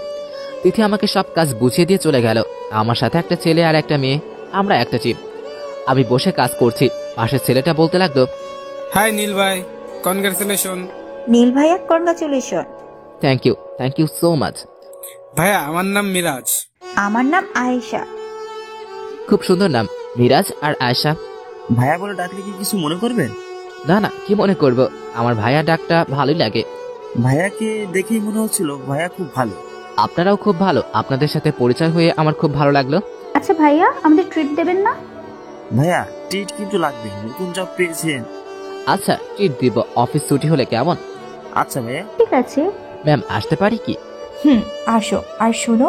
তিথি আমাকে সব কাজ বুঝিয়ে দিয়ে চলে গেল। আমার সাথে একটা ছেলে আর একটা মেয়ে, আমরা একটা টিম। আমি বসে কাজ করছি। পাশের ছেলেটা বলতে লাগলো, হাই নীল ভাই, কনগ্রাচুলেশন। নীল ভাইয়া, congratulation. Thank you so much. ভাইয়া, আমার নাম মিরাজ। আমার নাম আয়েশা। খুব সুন্দর নাম, মিরাজ আর আয়েশা। ভাইয়া বলে ডাকলে কি কিছু মনে করবেন? না না, কি মনে করব, আমার ভাইয়া ডাকটা ভালোই লাগে। ভাইয়াকে দেখেই মনে হচ্ছিল ভাইয়া খুব ভালো। আপনারাও খুব ভালো। আপনাদের সাথে পরিচয় হয়ে আমার খুব ভালো লাগলো। আচ্ছা ভাইয়া, আমাদের ট্রিট দেবেন না? ভাইয়া ট্রিট কিন্তু লাগবে, নতুন জব পেয়েছেন। আচ্ছা ট্রিট দিব, অফিস ছুটি হলে কেমন? আচ্ছা ভাইয়া। ঠিক আছে। ম্যাম, আসতে পারি কি? আসো। আর শোনো,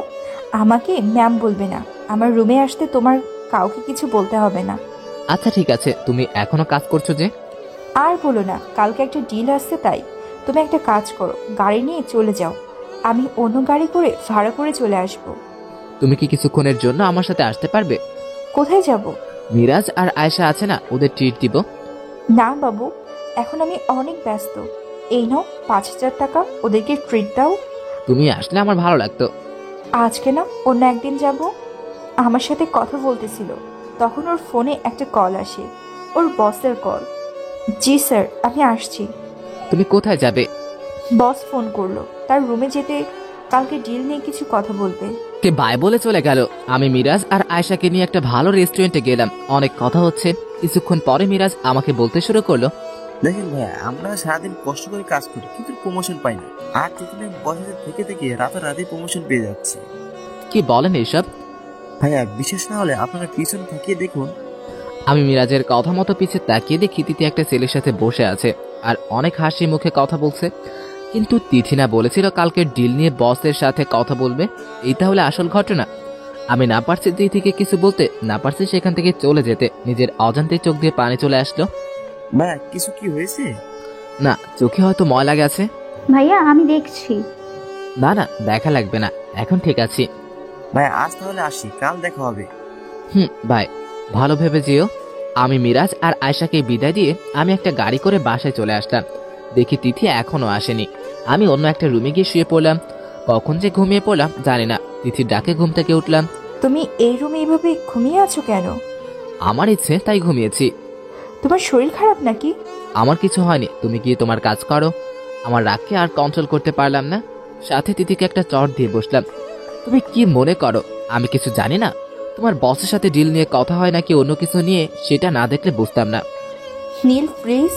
আমাকে ম্যাম বলবে না। আমার রুমে আসতে তোমার কাউকে কিছু বলতে হবে না। আচ্ছা ঠিক আছে। তুমি এখনো কাজ করছো যে? আর বলো না, কালকে একটা ডিল আসছে, তাই তুমি একটা কাজ করো, গাড়ি নিয়ে চলে যাও, আমি অন্য গাড়ি করে ভাড়া করে চলে আসবো। তুমি কি কিছুক্ষণের জন্য আমার সাথে আসতে পারবে? কোথায় যাব? মিরাজ আর আয়েশা আছে না, ওদের ট্রিট দিব। না বাবু, এখন আমি অনেক ব্যস্ত। এই নাও 5,000 টাকা, ওদেরকে ট্রিট দাও। তুমি আসলে আমার ভালো লাগতো। আজকে না, অন্য একদিন যাব। আমার সাথে কথা বলতেছিল, তখন ওর ফোনে একটা কল আসে, ওর বসের কল। জি স্যার, আমি আসছি। তুমি কোথায় যাবে? বস ফোন করলো, তার রুমে যেতে, কালকে ডিল নিয়ে কিছু কথা বলবে। কে বাই বলে চলে গেল। আমি মিরাজ আর আয়েশাকে নিয়ে একটা ভালো রেস্টুরেন্টে গেলাম। অনেক কথা হচ্ছে। কিছুক্ষণ পরে মিরাজ আমাকে বলতে শুরু করলো, দেখেন ভাইয়া, আমরা সারাদিন কষ্ট করে কাজ করি কিন্তু প্রমোশন পাই না, আর প্রতিদিন বছরের থেকে থেকে রাতারাতি প্রমোশন পেয়ে যাচ্ছে। কি বলেন এইসব? ভাইয়া বিশ্বাস না হলে আপনারা পিছনে তাকিয়ে দেখুন। আমি মিরাজের কথা মতো পিছে তাকিয়ে দেখি তিথি একটা ছেলের সাথে বসে আছে আর অনেক হাসি মুখে কথা বলছে। কিন্তু তিথি না বলেছিল কালকের ডিল নিয়ে বসের সাথে কথা বলবে? এই তাহলে আসল ঘটনা। আমি না পারছি তিথিকে কিছু বলতে, না পারছি সেখান থেকে চলে যেতে। নিজের অজান্তে চোখ দিয়ে পানি চলে আসলো। ভাইয়া কিছু কি হয়েছে? না, চোখে হয়তো ময়লা গেছে। ভাইয়া আমি দেখছি। না না, দেখা লাগবে না, এখন ঠিক আছি। ভাইয়া আজ তাহলে আসি, কাল দেখা হবে। বাই, ভালো ভেবে যেও। আমি মিরাজ আর আয়েশাকে বিদায় দিয়ে আমি একটা গাড়ি করে বাসায় চলে আসলাম। দেখি তিথি এখনো আসেনি। আমি অন্য একটা রুমে গিয়ে শুয়ে পড়লাম। কখন যে ঘুমিয়ে পড়লাম জানি না। তিথির ডাকে ঘুম থেকে উঠলাম। তুমি এই রুমে এইভাবে ঘুমিয়ে আছো কেন? আমার ইচ্ছে তাই ঘুমিয়েছি। তোমার শরীর খারাপ নাকি? আমার কিছু হয়নি, তুমি গিয়ে তোমার কাজ করো। আমার রাগকে আর কন্ট্রোল করতে পারলাম না, সাথে তিথিকে একটা চট দিয়ে বসলাম। তুমি কি মনে করো আমি কিছু জানি না? তোমার বসের সাথে ডিল নিয়ে কথা হয় নাকি অন্য কিছু নিয়ে, সেটা না দেখলে বুঝতাম না। নীল প্লিজ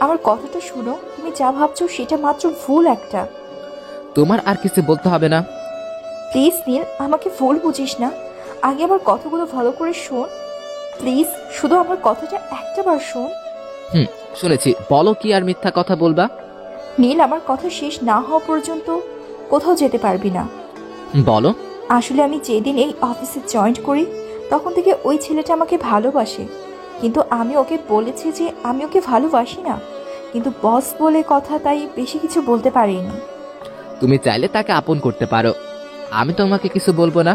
আমার কথাটা শুনো, তুমি যা ভাবছো সেটা মাত্র ভুল একটা। তোমার আর কিছু বলতে হবে না। প্লিজ নীল, আমাকে ভুল বুঝিস না, আগে আমার কথাগুলো ভালো করে শোন প্লিজ, শুধু আমার কথাটা একটাবার শোন। শুনেছি, বলো কি আর মিথ্যা কথা বলবা? নীল, আমার কথা শেষ না হওয়া পর্যন্ত কোথাও যেতে পারবি না। বলো। আসলে আমি যেদিন এই অফিসে জয়েন করি তখন থেকে ওই ছেলেটা আমাকে ভালোবাসে, কিন্তু আমি ওকে বলেছি যে আমি ওকে ভালোবাসি না, কিন্তু বস বলে কথা, তাই বেশি কিছু বলতে পারিনি। তুমি চাইলে তাকে আপন করতে পারো, আমি তোমাকে কিছু বলবো না।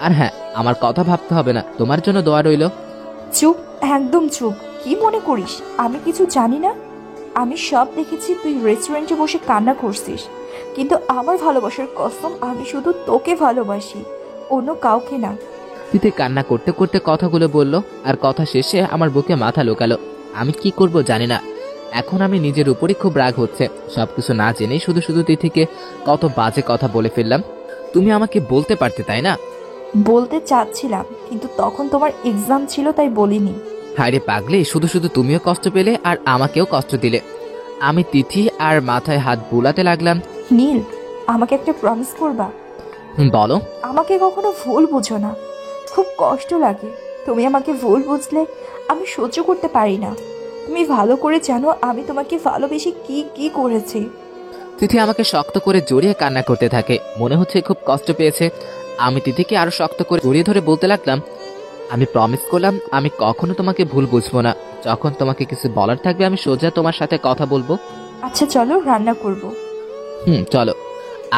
আর হ্যাঁ, আমার কথা ভাবতে হবে না, তোমার জন্য দোয়া রইল। চুপ, একদম চুপ। কি মনে করিস আমি কিছু জানি না? আমি সব দেখেছি, তুই রেস্টুরেন্টে বসে কান্না করছিস, কিন্তু আমার ভালোবাসার কসম আমি শুধু তোকে ভালোবাসি, অন্য কাউকে না। তিথি কান্না করতে করতে কথাগুলো বলল, আর কথা শেষে আমার বুকে মাথা লোকালো। আমি কি করব জানি না। এখন আমি নিজের উপরই খুব রাগ হচ্ছে, সবকিছু না জেনেই শুধু শুধু তিথিকে কত বাজে কথা বলে ফেললাম। তুমি আমাকে বলতে পারতে, তাই না? বলতে চাচ্ছিলাম, কিন্তু তখন তোমার এক্সাম ছিল তাই বলিনি। হায়রে পাগলি, শুধু শুধু তুমিও কষ্ট পেলে আর আমাকেও কষ্ট দিলে। আমি তিথি আর মাথায় হাত বুলাতে লাগলাম। নীল, আমাকে একটা প্রমিস করবা? বলো। আমাকে কখনো ভুল বুঝো না, খুব কষ্ট লাগে। তুমি আমাকে ভুল বুঝলে আমি সহ্য করতে পারি না। তুমি ভালো করে জানো আমি তোমাকে ভালোবেসে কি কি করেছি। তিথি আমাকে শক্ত করে জড়িয়ে কান্না করতে থাকে, মনে হচ্ছে খুব কষ্ট পেয়েছে। আমি তিথিকে আরো শক্ত করে জড়িয়ে ধরে বলতে লাগলাম, আমি প্রমিস করলাম আমি কখনো তোমাকে ভুল বুঝবো না। যখন তোমাকে কিছু বলার থাকবে আমি সোজা তোমার সাথে কথা বলবো। আচ্ছা চলো রান্না করব। চলো।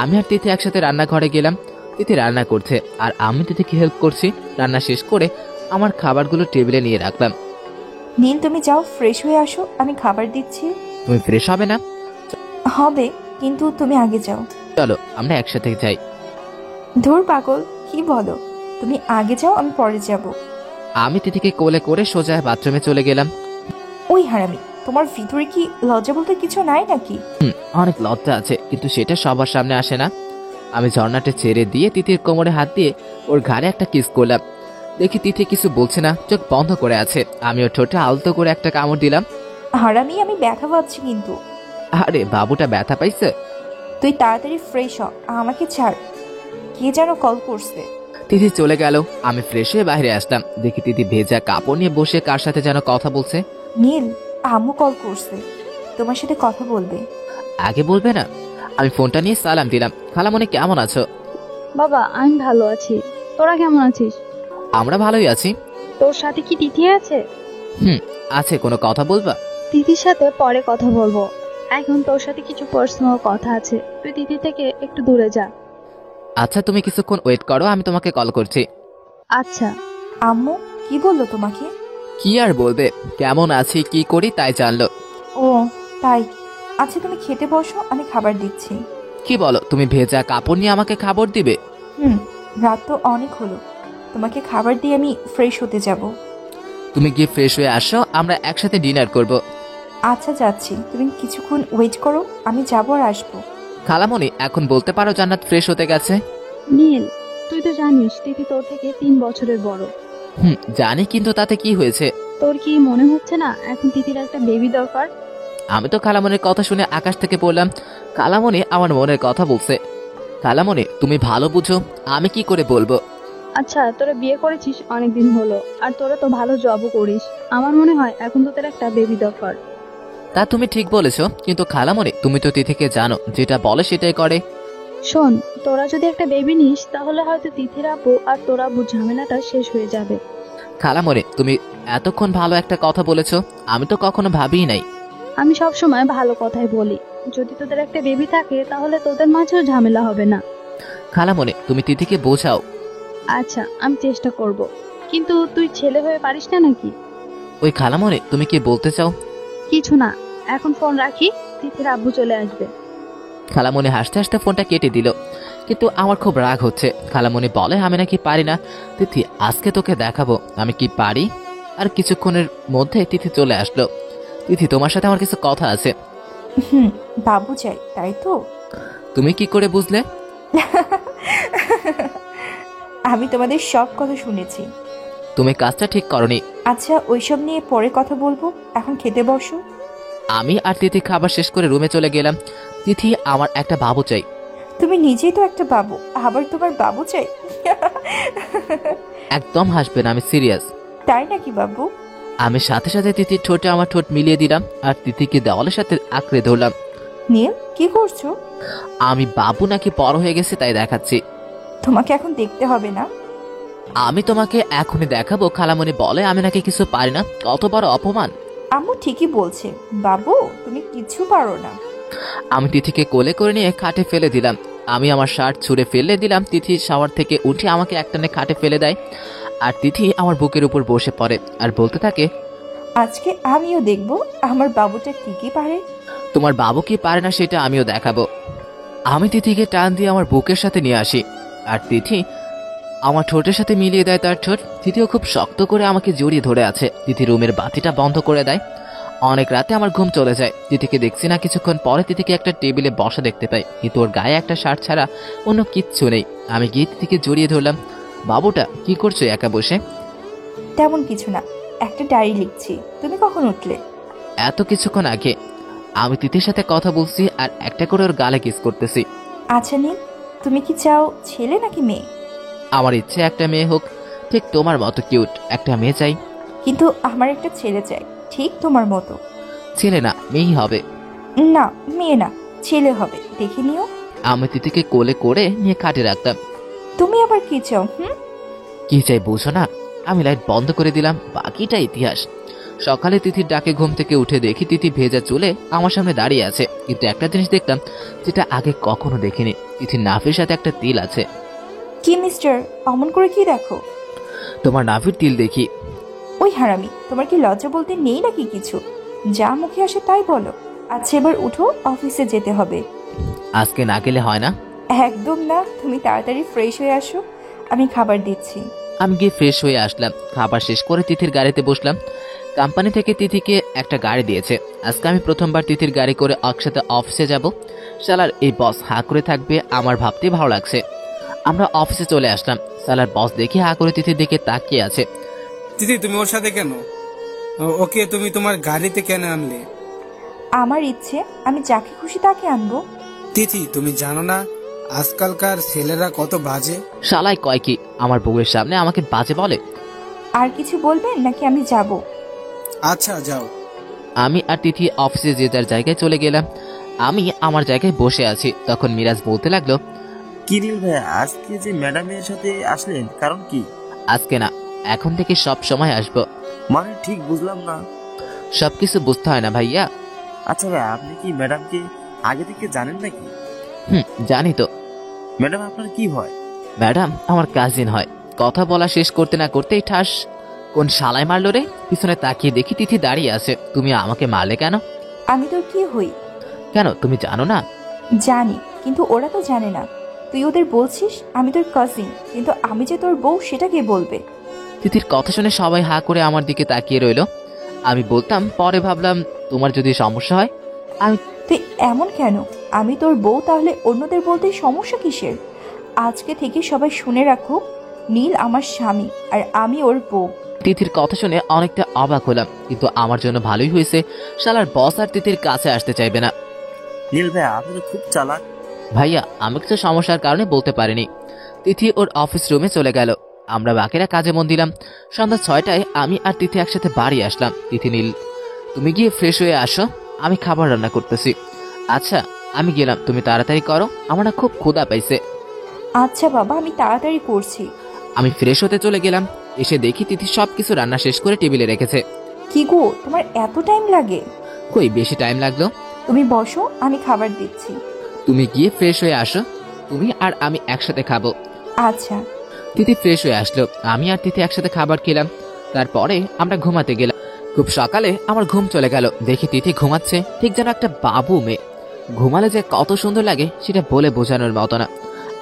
আমি আর তিথি একসাথে রান্নাঘরে গেলাম। তিথি রান্না করছে আর আমি তিথিকে হেল্প করছি। রান্না শেষ করে আমার খাবারগুলো টেবিলে নিয়ে রাখলাম। নীল, তুমি যাও ফ্রেশ হয়ে আসো, আমি খাবার দিচ্ছি। তুমি ফ্রেশ হবে না? হবে, কিন্তু তুমি আগে যাও। চলো আমরা একসাথে যাই। ধুর পাগল, কি বলো? তুমি আগে যাও, আমি পরে যাব। আমি তিথিকে কোলে করে সোজা বাথরুমে চলে গেলাম। ওই হারামি, তোমার ভিতরে কি লজ্জা বলতে কিছু নাই নাকি? অনেক লজ্জা আছে, কিন্তু সেটা সবার সামনে আসে না। আমি ঝর্ণাটা ছেড়ে দিয়ে তিথির কোমরে হাত দিয়ে ওর ঘাড়ে একটা কিস করলাম। দেখি তিথি কিছু বলছে না, চোখ বন্ধ করে আছে। আমি ওর ঠোঁটে আলতো করে একটা কামড় দিলাম। হারামি, আমি ব্যথা পাচ্ছি কিন্তু। আরে বাবুটা ব্যথা পাইছে? তুই তাড়াতাড়ি ফ্রেশ হ, আমাকে ছাড়। কে যেন কল করছে। তিথি চলে গেল। আমি ফ্রেশ হয়ে বাইরে আসলাম, দেখি তিথি ভেজা কাপড় নিয়ে বসে কার সাথে যেন কথা বলছে। নীল, আম্মু কল করছে, তোমার সাথে কথা বলবে। আগে বলবে না? আমি ফোনটা নিয়ে সালাম দিলাম। খালামণি কেমন আছো? বাবা আমি ভালো আছি, তোরা কেমন আছিস? আমরা ভালোই আছি। তোর সাথে কি তিথি আছে? আছে, কোনো কথা বলবা? তিথির সাথে পরে কথা বলবো, এখন তোর সাথে কিছু পার্সোনাল কথা আছে। তুই তিথি থেকে একটু দূরে যা। আচ্ছা, তুমি কিছুক্ষণ ওয়েট করো, আমি তোমাকে কল করছি। আচ্ছা। আম্মু কি বললো তোমাকে? কি আর বলবে, কেমন আছি কি করি তাই জানলো। ও তাই? আচ্ছা তুমি খেতে বসো, আমি খাবার দিচ্ছি। কি বলো, তুমি ভেজা কাপড় নিয়ে আমাকে খাবার দিবে? রাত তো অনেক হলো, তোমাকে খাবার দিয়ে আমি ফ্রেশ হতে যাব। তুমি গিয়ে ফ্রেশ হয়ে আসো, আমরা একসাথে ডিনার করব। আচ্ছা যাচ্ছি, তুমি কিছুক্ষণ ওয়েট করো, আমি যাবো আর আসবো। খালামণি, এখন বলতে পারো জান্নাত ফ্রেশ হতে গেছে? নীল, তুই তো জানিস তিথি তোর থেকে 3 বছরের বড়। জানি, কিন্তু তাতে কি হয়েছে? তোর কি মনে হচ্ছে না এখন তিথির একটা বেবি দরকার? আমি তো খালামণির কথা শুনে আকাশ থেকে পড়লাম। খালামণি আমার মনের কথা বলছে। খালামণি তুমি ভালো বুঝো, আমি কি করে বলবো? আচ্ছা, তোরা বিয়ে করেছিস অনেকদিন হলো, আর তোরা তো ভালো জবও করিস। আমার মনে হয় এখন তোদের একটা বেবি দরকার। তা তুমি ঠিক বলেছো, কিন্তু খালামণি তুমি তো তিথিকে জানো, যেটা বলে সেটাই করে। শোন, তোরা যদি একটা বেবি নিস তাহলে হয়তো তিথির আব্বু আর তোর আব্বুর ঝামেলাটা শেষ হয়ে যাবে। খালামণি তুমি এতক্ষণ ভালো একটা কথা বলেছো, আমি তো কখনো ভাবিই নাই। আমি সব সময় ভালো কথাই বলি, যদি তোদের একটা বেবি থাকে তাহলে তোদের মাঝেও ঝামেলা হবে না। খালামণি তুমি তিথিকে বোঝাও। আচ্ছা আমি চেষ্টা করব, কিন্তু তুই ছেলে হয়ে পারিস না নাকি? ওই খালামণি তুমি কি বলতে চাও? কিছু না, এখন ফোন রাখি, তিথির আব্বু চলে আসবে। খালামণি হাসতে হাসতে ফোনটা কেটে দিল, কিন্তু আমার খুব রাগ হচ্ছে। খালামণি বলে আমি নাকি পারি না। তিথি আজকে তোকে দেখাবো আমি কি পারি। আর কিছুক্ষণের মধ্যে তিথি চলে আসলো। তিথি, তোমার সাথে আমার কিছু কথা আছে। বাবু চাই, তাই তো? তুমি কি করে বুঝলে? আমি তোমাদের সব কথা শুনেছি। তুমি কাজটা ঠিক করনি। আচ্ছা, ওইসব নিয়ে পরে কথা বলবো, এখন খেতে বসো। আমি আর তিথি খাবার শেষ করে রুমে চলে গেলাম। তিথি, আমার একটা বাবু চাই। তুমি নিজেই তো একটা বাবু, আবার তোমার বাবু চাই? একদম হাসবে না, আমি সিরিয়াস। তাই নাকি বাবু? আমি সাথে সাথে তিথির ঠোঁটে আমার ঠোঁট মিলিয়ে দিলাম আর তিথিকে দেওয়ালের সাথে আঁকড়ে ধরলাম। নীল, কি করছো? আমি বাবু নাকি বড় হয়ে গেছে তাই দেখাচ্ছি। তোমাকে এখন দেখতে হবে না। আমি তোমাকে এখনই দেখাবো। খালামণি বলে আমি নাকি কিছু পারি না, কত বড় অপমান। আম্মু ঠিকই বলছে, বাবু তুমি কিছু পারো না। আমি তিথিকে কোলে করে নিয়ে খাটে ফেলে দিলাম। আমি আমার শার্ট ছুঁড়ে ফেলে দিলাম। তিথি শাওয়ার থেকে উঠে আমাকে একটানে খাটে ফেলে দেয় আর তিথি আমার বুকের উপর বসে পড়ে আর বলতে থাকে, আজকে আমিও দেখবো আমার বাবুটা কি কি পারে। তোমার বাবু কি পারে না সেটা আমিও দেখাবো। আমি তিথিকে টান দিয়ে আমার বুকের সাথে নিয়ে আসি আর তিথি আমার ঠোঁটের সাথে মিলিয়ে দেয় তার ঠোঁট। তিথিও খুব শক্ত করে আমাকে জড়িয়ে ধরে আছে। তিথি রুমের বাতিটা বন্ধ করে দেয়। অনেক রাতে আমার ঘুম চলে যায়। তিথিকে দেখছি না। কিছুক্ষণ পরে তিথিকে একটা টেবিলে বসা দেখতে পাই, কিন্তু ওর গায়ে একটা শার্ট ছাড়া অন্য কিচ্ছু নেই। আমি গিয়ে তিথিকে জড়িয়ে ধরলাম। বাবুটা কি করছো একা বসে? তেমন কিছু না, একটা ডায়েরি লিখছি। তুমি কখন উঠলে? এত কিছুক্ষণ আগে। আমি তিথির সাথে কথা বলছি আর একটা করে ওর গালে কিস করতেছি। আচ্ছা নীল, তুমি কি চাও ছেলে নাকি মেয়ে? আমার ইচ্ছে একটা মেয়ে হোক, ঠিক তোমার মতো কিউট একটা মেয়ে চাই। কিন্তু আমার একটা ছেলে চাই, ঠিক তোমার মতো। ছেলে না, মেয়েই হবে। না, মেয়ে না, ছেলে হবে, দেখে নিও। আমি তিথিকে কোলে করে নিয়ে খাটে রাখতাম। তুমি আবার কি চাও? কি চাই বুঝো না? আমি লাইট বন্ধ করে দিলাম, বাকিটা ইতিহাস। সকালে তিথির ডাকে ঘুম থেকে উঠে দেখি তিথি ভেজা চুলে আমার সামনে দাঁড়িয়ে আছে, কিন্তু একটা জিনিস দেখলাম যেটা আগে কখনো দেখিনি। তিথির নাভির সাথে একটা তিল আছে। কি মিস্টার, অমন করে কি দেখো? তোমার নাভির তিল দেখি। ওই হারামি, তোমার কি লজ্জা বলতে নেই নাকি কিছু? যা মুখে আসে তাই বলো। আচ্ছা এবার উঠো, অফিসে যেতে হবে। আজকে না গেলে হয় না? একদম না, তুমি তাড়াতাড়ি ফ্রেশ হয়ে আসো, আমি খাবার দিচ্ছি। আমি গিয়ে ফ্রেশ হয়ে আসলাম। খাবার শেষ করে তিথির গাড়িতে বসলাম। কোম্পানি থেকে তিথিকে একটা গাড়ি দিয়েছে। আজকে আমি প্রথমবার তিথির গাড়ি করে একসাথে অফিসে যাব। শালার এই বস হা করে থাকবে, আমার ভাবতে ভালো লাগছে। আমরা অফিসে চলে আসলাম। শালার বস দেখে হা করে তিথির দিকে তাকিয়ে আছে। তিথি, তুমি ওর সাথে কেন? ওকে তুমি তোমার গাড়িতে কেন আনলে? আমার ইচ্ছে, আমি যাকে খুশি তাকে আনবো। তিথি, তুমি জানো না আজকালকার ছেলেরা কত বাজে? শালাই কয় কি, আমার বউয়ের সামনে আমাকে বাজে বলে? আর কিছু বলবেন নাকি আমি যাব? আচ্ছা যাও। আমি আর তিথি অফিসে যে যার জায়গায় চলে গেলাম। আমি আমার জায়গায় বসে আছি, তখন মিরাজ বলতে লাগলো, কি নীল ভাই, আজকে যে ম্যাডামের সাথে আসলেন কারণ কি? আজকে না, এখন থেকে সব সময় আসবো। মানে ঠিক বুঝলাম না। সবকিছু বুঝতে হয় না ভাইয়া। আচ্ছা ভাই, আপনি কি ম্যাডামকে আগে থেকে জানেন নাকি? জানি তো। ম্যাডাম আপনার কি হয়? ম্যাডাম আমার কাজিন হয়। কথা বলা শেষ করতে না করতেই ঠাস কোন শালায় মারলো রে। পিছনে তাকিয়ে দেখি তিথি দাঁড়িয়ে আছে। তুমি আমাকে মারলে কেন? আমি তোর কি হই? কেন, তুমি জানো না? জানি, কিন্তু ওরা তো জানে না। তুই ওদের বলছিস আমি তোর কাজিন, কিন্তু আমি যে তোর বউ সেটা কে বলবে? তিথির কথা শুনে সবাই হা করে আমার দিকে তাকিয়ে রইল। আমি বলতাম, পরে ভাবলাম তোমার যদি সমস্যা হয়। তুই এমন কেন? আমি তোর বউ, তাহলে অন্যদের বলতে সমস্যা কিসের? আজকে থেকে সবাই শুনে রাখো, নীল আমার স্বামী আর আমি ওর বউ। তিথির কথা শুনে অনেকটা অবাক হলাম, কিন্তু আমার জন্য ভালোই হয়েছে। শালার বস আর তিথির কাছে আসতে চাইবে না। নীল ভাই, আপনি তো খুব চালাক। ভাইয়া, আমি কিছু সমস্যার কারণে বলতে পারিনি। তিথি ওর অফিস রুমে চলে গেল। আমরা বাকিরা কাজে মন দিলাম। সন্ধ্যা 6টায় আমি আর তিথি একসাথে বাড়ি আসলাম। তিথি, নীল তুমি গিয়ে ফ্রেশ হয়ে আসো, আমি খাবার রান্না করতেছি। আচ্ছা আমি গেলাম, তুমি তাড়াতাড়ি করো, আমার না খুব ক্ষুধা পাইছে। আচ্ছা বাবা, আমি তাড়াতাড়ি করছি। আমি ফ্রেশ হতে চলে গেলাম। এসে দেখি তিথি সবকিছু রান্না শেষ করে টেবিলে রেখেছে। কি গো, তোমার এত টাইম লাগে? কই বেশি টাইম লাগলো। তুমি বসো, আমি খাবার দিচ্ছি। তুমি গিয়ে ফ্রেশ হয়ে আসো, তুমি আর আমি একসাথে খাবো। আচ্ছা। তিথি ফ্রেশ হয়ে আসলো। আমি আর তিথি একসাথে খাবার খেলাম। তারপরে আমরা ঘুমাতে গেলাম। খুব সকালে আমার ঘুম চলে গেল। দেখি তিথি ঘুমাচ্ছে ঠিক যেন একটা বাবু মেয়ে। ঘুমালে যে কত সুন্দর লাগে সেটা বলে বোঝানোর মতো না।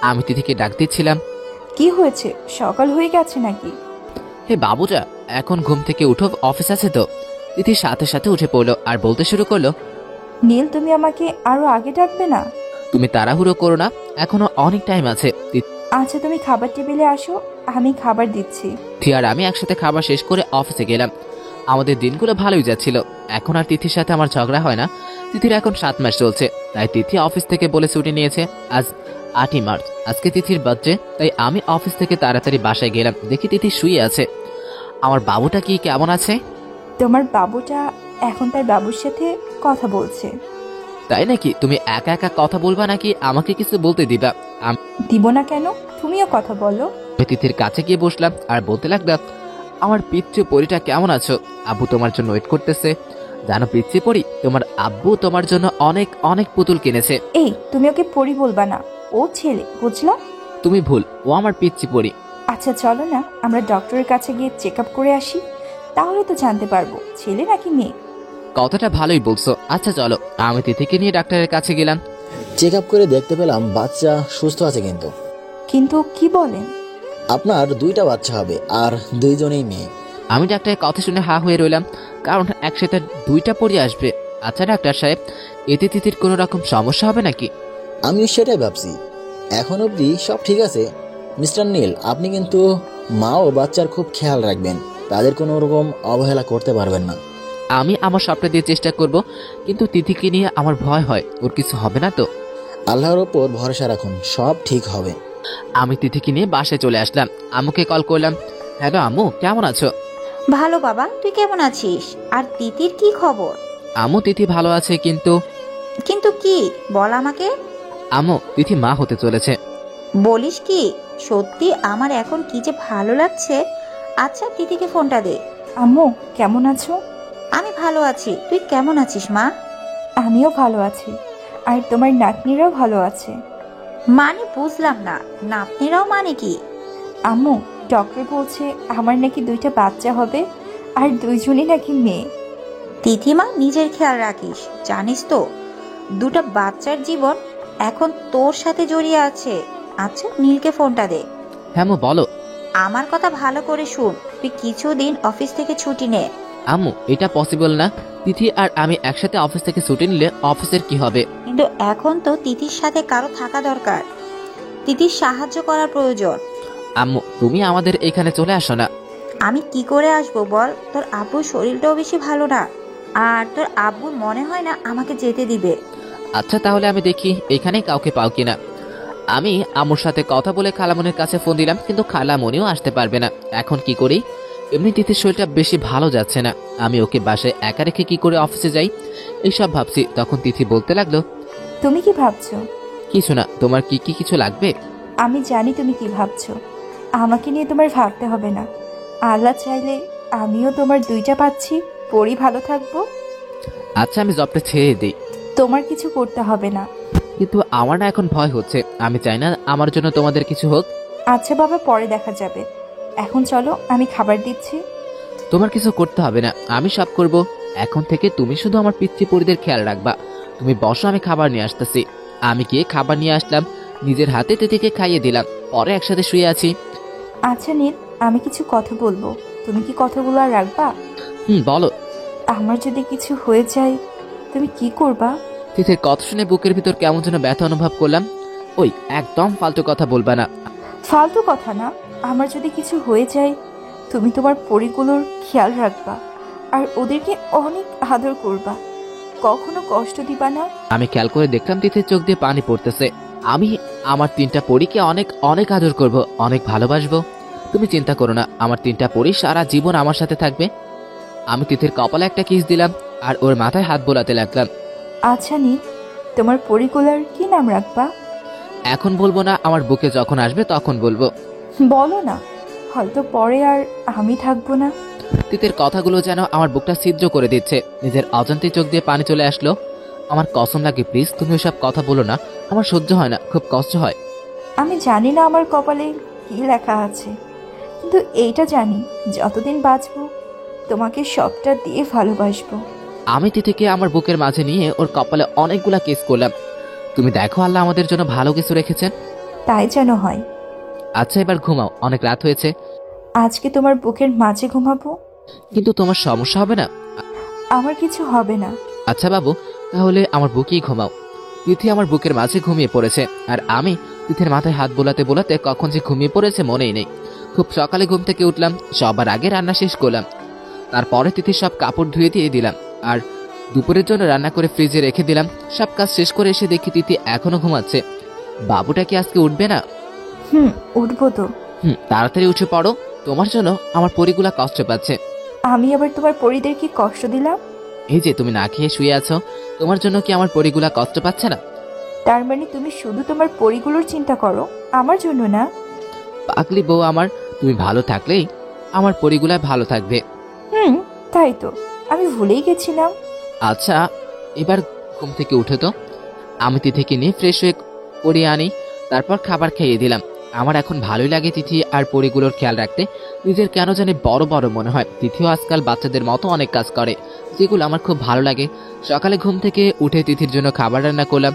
আমি তিথিকে ডাক দিচ্ছিলাম, কি হয়েছে, সকাল হয়ে গেছে নাকি? হে বাবুটা, এখন ঘুম থেকে উঠো, অফিস আছে তো। তিথি সাথে সাথে উঠে পড়লো আর বলতে শুরু করলো, নীল তুমি আমাকে আরো আগে ডাকবে না? তুমি তাড়াহুড়ো করো না, এখনো অনেক টাইম আছে। আচ্ছা তুমি খাবার টেবিলে আসো, আমি খাবার দিচ্ছি। তিথি আর আমি একসাথে খাবার শেষ করে অফিসে গেলাম। আমাদের দিনগুলো ভালোই যাচ্ছিল। এখন আর তিথির সাথে আমার ঝগড়া হয় না। তিথির এখন 7 মাস চলছে, তাই তিথি অফিস থেকে বলে ছুটি নিয়েছে। আজ 8ই মার্চ, আজকে তিথির বার্থডে, তাই আমি অফিস থেকে তাড়াতাড়ি বাসায় গেলাম। দেখি তিথি শুয়ে আছে। আমার বাবুটা কি কেমন আছে? তোমার বাবুটা এখন তার বাবুর সাথে কথা বলছে। তাই নাকি? তুমি একা একা কথা বলবা নাকি আমাকে কিছু বলতে দিবা? দিব না কেন, তুমিও কথা বলো। আমি তিথির কাছে গিয়ে বসলাম আর বলতে লাগলাম, আমার পিচ্চি পরিটা কেমন আছো? আব্বু তোমার জন্য ওয়েট করতেছে। জানো পিচ্চি পরি, তোমার আব্বু তোমার জন্য অনেক অনেক পুতুল কিনেছে। এই তুমি ওকে পরি বলবা না, ও ছেলে, বুঝলা? তুমি ভুল, ও আমার পিচ্চি পরি। আচ্ছা চলো না আমরা ডক্টরের কাছে গিয়ে চেক আপ করে আসি, তাহলে তো জানতে পারবো ছেলে নাকি মেয়ে। কথাটা ভালোই বলছো, আচ্ছা চলো। আমি তিথিকে নিয়ে ডাক্তারের কাছে গেলাম। চেক আপ করে দেখতে পেলাম বাচ্চা সুস্থ আছে। কিন্তু কি বলেন? আপনার 2টা বাচ্চা হবে আর 2জনেই মেয়ে। আমি ডাক্তারের কথা শুনে হা হয়ে রইলাম, কারণ একসাথে 2টা পরি আসবে। আচ্ছা ডাক্তার সাহেব, এতে তিথির কোনো রকম সমস্যা হবে নাকি? আমিও সেটাই ভাবছি। এখন অবধি সব ঠিক আছে। মিস্টার নীল, আপনি কিন্তু মা ও বাচ্চার খুব খেয়াল রাখবেন, তাদের কোনো রকম অবহেলা করতে পারবেন না। আমি আমার সবটা দিয়ে চেষ্টা করব, কিন্তু তিথিকে নিয়ে আমার ভয় হয়, ওর কিছু হবে না তো? আল্লাহর ওপর ভরসা রাখুন, সব ঠিক হবে। আমি তিথিকে নিয়ে বাসায় চলে আসলাম। আম্মুকে কল করলাম, হ্যালো আম্মু, কেমন আছো? ভালো বাবা, তুই কেমন আছিস? আর তিতির কি খবর? আম্মু তিথি ভালো আছে, কিন্তু কিন্তু কি বল আমাকে। আম্মু তিথি মা হতে চলেছে। বলিস কি? সত্যি আমার এখন কি যে ভালো লাগছে। আচ্ছা তিতিকে ফোনটা দে। আম্মু কেমন আছো? আমি ভালো আছি, তুই কেমন আছিস মা? আমিও ভালো আছি, আর তোমার নাতনিরাও ভালো আছে। মানে বুঝলাম না, নাতনিরাও মানে কি? আম্মু ডক্টর বলছে আমার নাকি 2টা বাচ্চা হবে, আর 2জনই নাকি মেয়ে। তিথিমা নিজের খেয়াল রাখিস, জানিস তো 2টা বাচ্চার জীবন এখন তোর সাথে জড়িয়ে আছে। আচ্ছা নীলকে ফোনটা দে। হ্যাঁ আম্মু বলো। আমার কথা ভালো করে শুন, তুই কিছুদিন অফিস থেকে ছুটি নে। আম্মু এটা পসিবল না। তিথি আর আমি একসাথে অফিস থেকে ছুটি নিলে অফিসের কি হবে? কিন্তু এখন তো তিথির সাথে কারো থাকা দরকার, তিথির সাহায্য করার প্রয়োজন। আম্মু তুমি আমাদের এখানে চলে আসো না। আমি কি করে আসবো বল? তোর আব্বুর শরীরটাও বেশি ভালো না, আর তোর আব্বুর মনে হয় না আমাকে যেতে দিবে। আচ্ছা তাহলে আমি দেখি এখানে কাউকে পাও কিনা। আমি আম্মুর সাথে কথা বলে খালামনির কাছে ফোন দিলাম, কিন্তু খালামনিও আসতে পারবে না। এখন কি করি? এমনি তিথির শরীরটা বেশি ভালো যাচ্ছে না, আমি ওকে বাসায় একা রেখে কি করে অফিসে যাই, এইসব ভাবছি। তখন তিথি বলতে লাগলো, তুমি কি ভাবছো? কিছু না, তোমার কি কি কিছু লাগবে? আমি জানি তুমি কি ভাবছো, আমাকে নিয়ে তোমার ভাবতে হবে না। আল্লাহ চাইলে আমিও তোমার 2টা পাচ্ছি, পরি ভালো থাকবো। আচ্ছা আমি জবটা ছেড়ে দিই। তোমার কিছু করতে হবে না। কিন্তু আমার না এখন ভয় হচ্ছে, আমি চাই না আমার জন্য তোমাদের কিছু হোক। আচ্ছা বাবা, পরে দেখা যাবে, এখন চলো আমি খাবার দিচ্ছি। তোমার কিছু করতে হবে না, আমি সব করব। এখন থেকে তুমি শুধু আমার পিতৃ পরিদের খেয়াল রাখবা। তুমি বসো, আমি খাবার নিয়ে আসতেছি। আমি গিয়ে খাবার নিয়ে আসলাম, নিজের হাতে তিথিকে খাইয়ে দিলাম, পরে একসাথে শুয়ে আছি। আচ্ছা নীল, আমি কিছু কথা বলবো, তুমি কি কথাগুলো আর রাখবা? বলো। আমার যদি কিছু হয়ে যায় তুমি কি করবা? তিথির কথা শুনে বুকের ভিতর কেমন যেন ব্যথা অনুভব করলাম। ওই একদম ফালতু কথা বলবা না। ফালতু কথা না, আমার যদি কিছু হয়ে যায় তুমি তোমার পরিগুলোর খেয়াল রাখবা, আর ওদেরকে অনেক আদর করবা, কখনো কষ্ট দিবা না। আমি খেয়াল করে দেখলাম তিথির চোখ দিয়ে পানি পড়তেছে। আমি আমার 3টা পরীকে অনেক অনেক আদর করব, অনেক ভালোবাসবো। তুমি চিন্তা করো না, আমার 3টা পরী সারা জীবন আমার সাথে থাকবে। আমি তিথির কপালে একটা কিস দিলাম আর ওর মাথায় হাত বোলাতে লাগলাম। আচ্ছা নীল, তোমার পরিগুলোর কি নাম রাখবা? এখন বলবো না, আমার বুকে যখন আসবে তখন বলবো। বলো না, হয়তো পরে আর আমি থাকবো না। তিথির কথাগুলো যেন আমার বুকটা ছিদ্র করে দিচ্ছে। নিজের অজান্তে চোখ দিয়ে পানি চলে আসলো। আমার কসম লাগে, প্লিজ তুমি ওসব কথা বলো না, আমার সহ্য হয় না, খুব কষ্ট হয়। আমি জানি না আমার কপালে কি লেখা আছে, কিন্তু এইটা জানি যতদিন বাঁচবো তোমাকে সবটা দিয়ে ভালোবাসবো। আমি তিথিকে আমার বুকের মাঝে নিয়ে ওর কপালে অনেকগুলা কিস করলাম। তুমি দেখো আল্লাহ আমাদের জন্য ভালো কিছু রেখেছেন। তাই যেন হয়। আচ্ছা এবার ঘুমাও, অনেক রাত হয়েছে। আজকে তোমার বুকের মাঝে ঘুমাবো। কিন্তু তোমার সমস্যা হবে না? আমার কিছু হবে না। আচ্ছা বাবু, তাহলে আমার বুকেই ঘুমাও। তিথি আমার বুকের মাঝে ঘুমিয়ে পড়েছে, আর আমি তিথির মাথায় হাত বোলাতে বোলাতে কখন যে ঘুমিয়ে পড়েছে মনেই নেই। খুব সকালে ঘুম থেকে উঠলাম, সবার আগে রান্না শেষ করলাম, তারপরে তিথির সব কাপড় ধুয়ে দিয়ে দিলাম, আর দুপুরের জন্য রান্না করে ফ্রিজে রেখে দিলাম। সব কাজ শেষ করে এসে দেখি তিথি এখনো ঘুমাচ্ছে। বাবুটা কি আজকে উঠবে না? উঠবো তো। তাড়াতাড়ি উঠে পড়ো, তোমার জন্য আমার পরিগুলা কষ্ট পাচ্ছে। আমি আবার তোমার পরিদের কি কষ্ট দিলাম? এই যে তুমি না খেয়ে শুয়ে আছো, তোমার জন্য কি আমার পরিগুলা কষ্ট পাচ্ছে না? তার মানে তুমি শুধু তোমার পরিগুলোর চিন্তা করো, আমার জন্য না? পাগলি বউ আমার, তুমি ভালো থাকলেই আমার পরিগুলা ভালো থাকবে। তাই তো, আমি ভুলেই গেছিলাম। আচ্ছা, এবার ঘুম থেকে উঠে তো। আমি তিথিকে নিয়ে ফ্রেশ হয়ে পরিয়ে আনি, তারপর খাবার খাইয়ে দিলাম। আমার এখন ভালোই লাগে তিথি আর পরিগুলোর খেয়াল রাখতে। নিজের কেন জানি বড় বড় মনে হয়। তিথিও আজকাল বাচ্চাদের মতো অনেক কাজ করে, যেগুলো আমার খুব ভালো লাগে। সকালে ঘুম থেকে উঠে তিথির জন্য খাবার রান্না করলাম।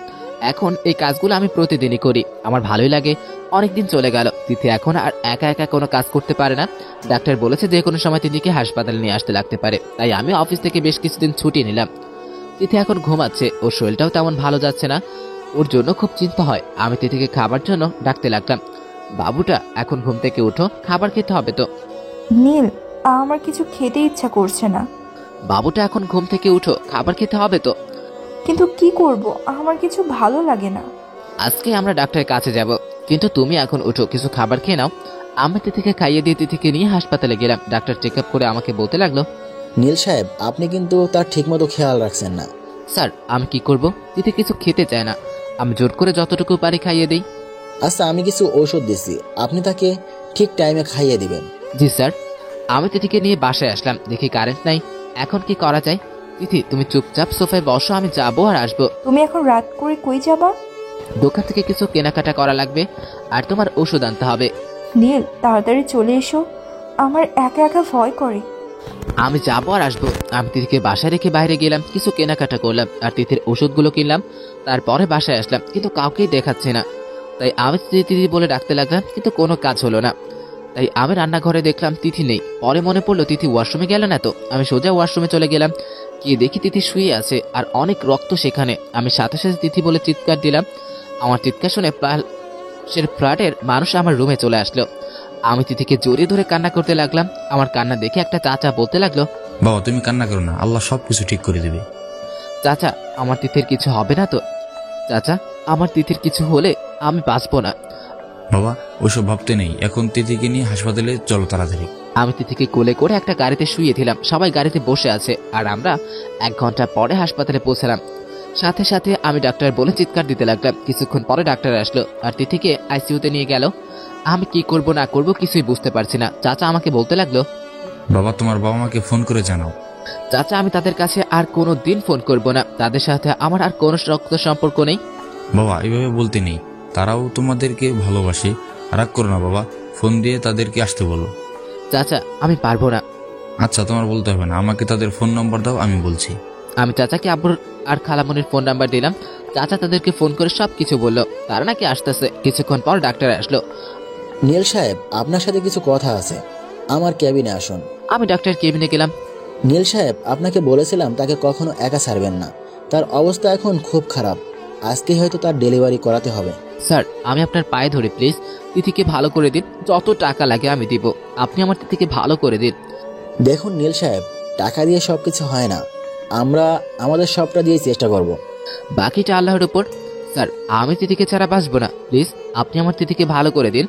এখন এই কাজগুলো আমি প্রতিদিনই করি, আমার ভালোই লাগে। অনেকদিন চলে গেল, তিথি এখন আর একা একা কোনো কাজ করতে পারে না। ডাক্তার বলেছে যে কোনো সময় তিথিকে হাসপাতালে নিয়ে আসতে লাগতে পারে, তাই আমি অফিস থেকে বেশ কিছুদিন ছুটি নিলাম। তিথি এখন ঘুমাচ্ছে, ওর শরীরটাও তেমন ভালো যাচ্ছে না, ওর জন্য খুব চিন্তা হয়। আমি তিথিকে খাবার জন্য ডাকতে লাগলাম, বাবুটা এখন ঘুম থেকে উঠো, খাবার খেতে হবে তো। নীল, আমার কিছু খেতে ইচ্ছা করছে না। বাবুটা এখন ঘুম থেকে উঠো, খাবার খেতে হবে তো। কিন্তু কি করব, আমার কিছু ভালো লাগে না। আজকে আমরা ডাক্তারের কাছে যাব, কিন্তু তুমি এখন উঠো, কিছু খাবার খেয়ে নাও। আমি তিথিকে খাইয়ে দিয়ে তিথিকে নিয়ে হাসপাতালে গেলাম। ডাক্তার চেক আপ করে আমাকে বলতে লাগলো, নীল সাহেব, আপনি কিন্তু তার ঠিকমতো খেয়াল রাখছেন না। স্যার, আমি কি করব? তিথি কিছু খেতে চায় না, আমি জোর করে যতটুকু পারি খাইয়ে দিই। আচ্ছা, আমি কিছু ঔষধ দিচ্ছি, আপনি তাকে ঠিক টাইমে খাইয়ে দিবেন। জি স্যার। আমি তিথিকে নিয়ে বাসায় আসলাম, দেখি কারেন্ট নাই। এখন কি করা যায়? তিথি, তুমি চুপচাপ সোফায় বসো, আমি যাবো আর আসবো। তুমি এখন রাত করে কই যাবা? দোকান থেকে কিছু কেনাকাটা করা লাগবে, আর তোমার ওষুধ আনতে হবে। নীল, তাড়াতাড়ি চলে এসো, আমার একা একা ভয় করে। আমি যাবো আর আসবো। আমি তিথিকে বাসায় রেখে বাইরে গেলাম, কিছু কেনাকাটা করলাম আর তিথির ওষুধগুলো কিনলাম। তারপরে বাসায় আসলাম, কিন্তু কাউকেই দেখাচ্ছে না। তাই আমি তিথি বলে ডাকতে লাগলাম, কিন্তু কোনো কাজ হলো না। তাই আমি রান্নাঘরে দেখলাম তিথি নেই। পরে মনে পড়লো তিথি ওয়াশরুমে গেল না তো। আমি সোজা ওয়াশরুমে চলে গেলাম, গিয়ে দেখি তিথি শুয়ে আছে আর অনেক রক্ত সেখানে। আমি সাথে সাথে তিথি বলে চিৎকার দিলাম। আমার চিৎকার শুনে ফ্ল্যাটের মানুষ আমার রুমে চলে আসলো। আমি তিথিকে জড়িয়ে ধরে কান্না করতে লাগলাম। আমার কান্না দেখে একটা চাচা বলতে লাগলো, বাবা তুমি কান্না করো না, আল্লাহ সবকিছু ঠিক করে দেবে। চাচা, আমার তিথির কিছু হবে না তো? চাচা, আমার তিথির কিছু হলে আমি বাঁচবো না। বাবা ওসব ভাবতে নেই, এখন তিথিকে নিয়ে হাসপাতালে চলো তাড়াতাড়ি। আমি তিথিকে কোলে করে একটা গাড়িতে শুয়ে দিলাম। সবাই গাড়িতে বসে আছে, আর আমরা 1 ঘন্টা পরে হাসপাতালে পৌঁছালাম। সাথে সাথে আমি ডাক্তার বলে চিৎকার দিতে লাগলাম। কিছুক্ষণ পরে ডাক্তার আসলো আর তিথিকে আইসিইউতে নিয়ে গেল। আমি কি করব না করব কিছুই বুঝতে পারছি না। চাচা আমাকে বলতে লাগলো, বাবা তোমার বাবা মাকে ফোন করে জানাও। চাচা, আমি তাদের কাছে আর কোনো দিন ফোন করব না, তাদের সাথে আমার আর কোনো রক্ত সম্পর্ক নেই। বাবা এইভাবে বলতে নেই, তারাও তোমাদেরকে ভালোবাসে, রাগ করো না বাবা, ফোন দিয়ে তাদেরকে আসতে বলো। চাচা, আমি পারবো না। আচ্ছা তোমার বলতে হবে না, আমাকে তাদের ফোন নম্বর দাও, আমি বলছি। আমি চাচাকে আব্বুর আর খালামনির ফোন নাম্বার দিলাম। চাচা তাদেরকে ফোন করে সবকিছু বললো, তারা নাকি আসতেছে। কিছুক্ষণ পর ডাক্তার আসলো। নীল সাহেব, আপনার সাথে কিছু কথা আছে, আমার ক্যাবিনে আসুন। আমি ডাক্তার কেবিনে গেলাম। নীল সাহেব, আপনাকে বলেছিলাম তাকে কখনো একা ছাড়বেন না, তার অবস্থা এখন খুব খারাপ, আজকে হয়তো তার ডেলিভারি করাতে হবে। স্যার, আমি আপনার পায়ে ধরি, প্লিজ তিথিকে ভালো করে দিন, যত টাকা লাগে আমি দিব, আপনি আমার তিথিকে ভালো করে দিন। দেখুন নীল সাহেব, টাকা দিয়ে সবকিছু হয় না, আমরা আমাদের সবটা দিয়ে চেষ্টা করব, বাকিটা আল্লাহর উপর। স্যার, আমি তিথিকে ছাড়া বাঁচবো না, প্লিজ আপনি আমার তিথিকে ভালো করে দিন।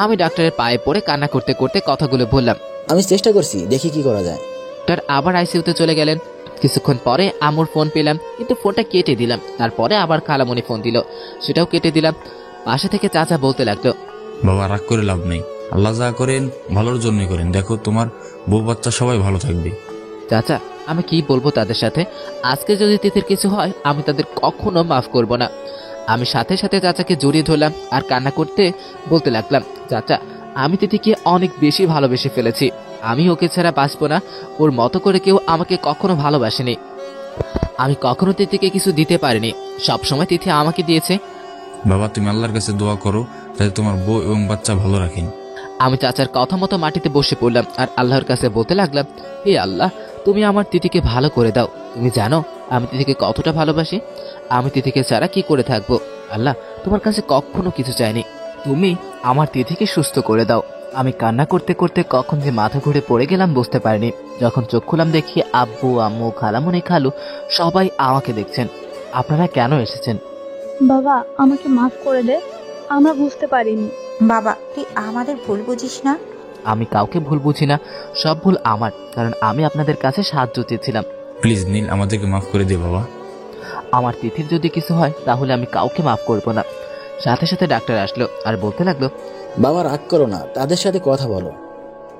আমি ডাক্তারের পায়ে পড়ে কান্না করতে করতে কথাগুলো বললাম। আমি চেষ্টা করছি, দেখি কি করা যায়। ডাক্তার আবার আইসিইউতে চলে গেলেন। কিছুক্ষণ পরে আমুর ফোন পেলাম, কিন্তু ফোনটা কেটে দিলাম। তারপরে আবার খালামণি ফোন দিল, সেটাও কেটে দিলাম। পাশে থেকে চাচা বলতে লাগলো, বাবা রাগ করে লাভ নেই, আল্লাহ যা করেন ভালোর জন্যই করেন, দেখো তোমার বউ বাচ্চা সবাই ভালো থাকবে। চাচা, আমি কি বলবো তাদের সাথে? আজকে যদি তিথির কিছু হয় আমি তাদের কখনো মাফ করব না। আমি সাথে সাথে চাচাকে জড়িয়ে ধরলাম আর কান্না করতে বলতে লাগলাম, চাচা, আমি তিথিকে অনেক বেশি ভালোবেসে ফেলেছি, আমি ওকে ছাড়া বাঁচবো না। ওর মতো করে কেউ আমাকে কখনো ভালোবাসেনি। আমি কখনো তিথিকে কিছু দিতে পারিনি, সবসময় তিথি আমাকে দিয়েছে। বাবা তুমি আল্লাহর কাছে দোয়া করো যাতে তোমার বউ এবং বাচ্চা ভালো রাখেন। আমি চাচার কথা মতো মাটিতে বসে পড়লাম আর আল্লাহর কাছে বলতে লাগলাম, হে আল্লাহ, তুমি আমার তিথিকে ভালো করে দাও। তুমি জানো আমি তিথিকে কতটা ভালোবাসি। আমি তিথিকে ছাড়া কি করে থাকবো। আল্লাহ, তোমার কাছে কখনো কিছু চাইনি, তুমি আমার তিথিকে সুস্থ করে দাও। আমি কান্না করতে করতে কখন যে মাথা ঘুরে পড়ে গেলাম বুঝতে পারিনি। যখন চোখ খুলাম দেখি আব্বু, আম্মু, খালামণি, খালু সবাই আমাকে দেখছেন। আপনারা কেন এসেছেন? বাবা, আমাকে মাফ করে দে, আমরা বুঝতে পারিনি। বাবা, তুই আমাদের ভুল বুঝিস না। আমি কাউকে ভুল বুঝি না, সব ভুল আমার, কারণ আমি আপনাদের কাছে সাহায্য চেয়েছিলাম। প্লিজ নীল, আমাদেরকে মাফ করে দে বাবা। আমার তিথির যদি কিছু হয় তাহলে আমি কাউকে মাফ করব না। সাথে সাথে ডাক্তার আসলো আর বলতে লাগলো, বাবা রাগ করো না, তাদের সাথে কথা বলো।